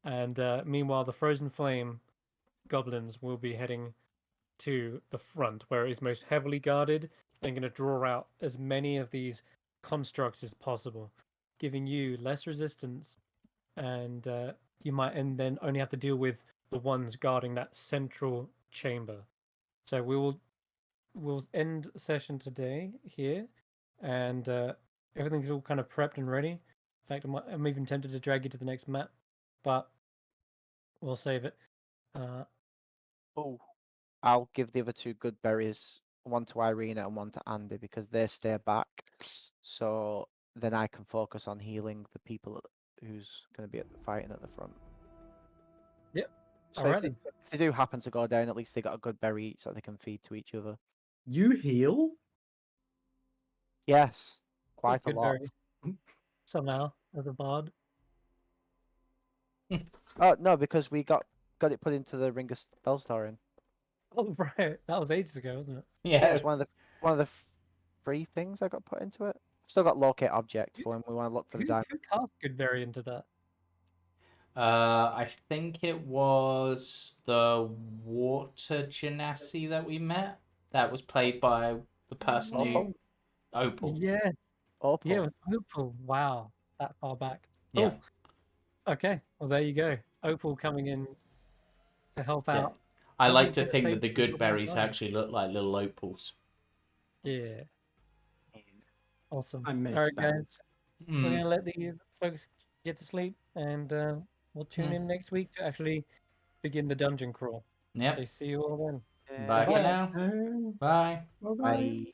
And meanwhile, the Frozen Flame goblins will be heading to the front where it is most heavily guarded and going to draw out as many of these constructs as possible, giving you less resistance, and and then only have to deal with the ones guarding that central chamber. So we'll end the session today here, and everything's all kind of prepped and ready. In fact, I'm even tempted to drag you to the next map, but we'll save it. Oh, I'll give the other 2 good berries, one to Eirina and one to Andi, because they stay back. So then I can focus on healing the people who's going to be fighting at the front. Yep. So if they do happen to go down, at least they got a good berry each that they can feed to each other. You heal? Yes, quite a Good lot. berry. Somehow, as a bard. Oh no, because we got it put into the Ring of Spellstoring. Oh right, that was ages ago, wasn't it? Yeah, it's one of the 3 things I got put into it. Still got locate object for him. We want to look for the diamond. Who cast good berry into that? I think it was the water genasi that we met. That was played by the person who Opal. Yeah. Opal. Yeah, with Opal. Wow, that far back. Yeah. Cool. Okay, well there you go. Opal coming in to help Yeah. out. I Help like me to get think that saved the from good Goblin berries Guard. actually look like little opals. Yeah. Awesome. I miss All right, guys. berries. We're gonna let these folks get to sleep, and we'll tune in next week to actually begin the dungeon crawl. Yep. So see you all then. Bye for Bye. now. Bye. Bye-bye. Bye.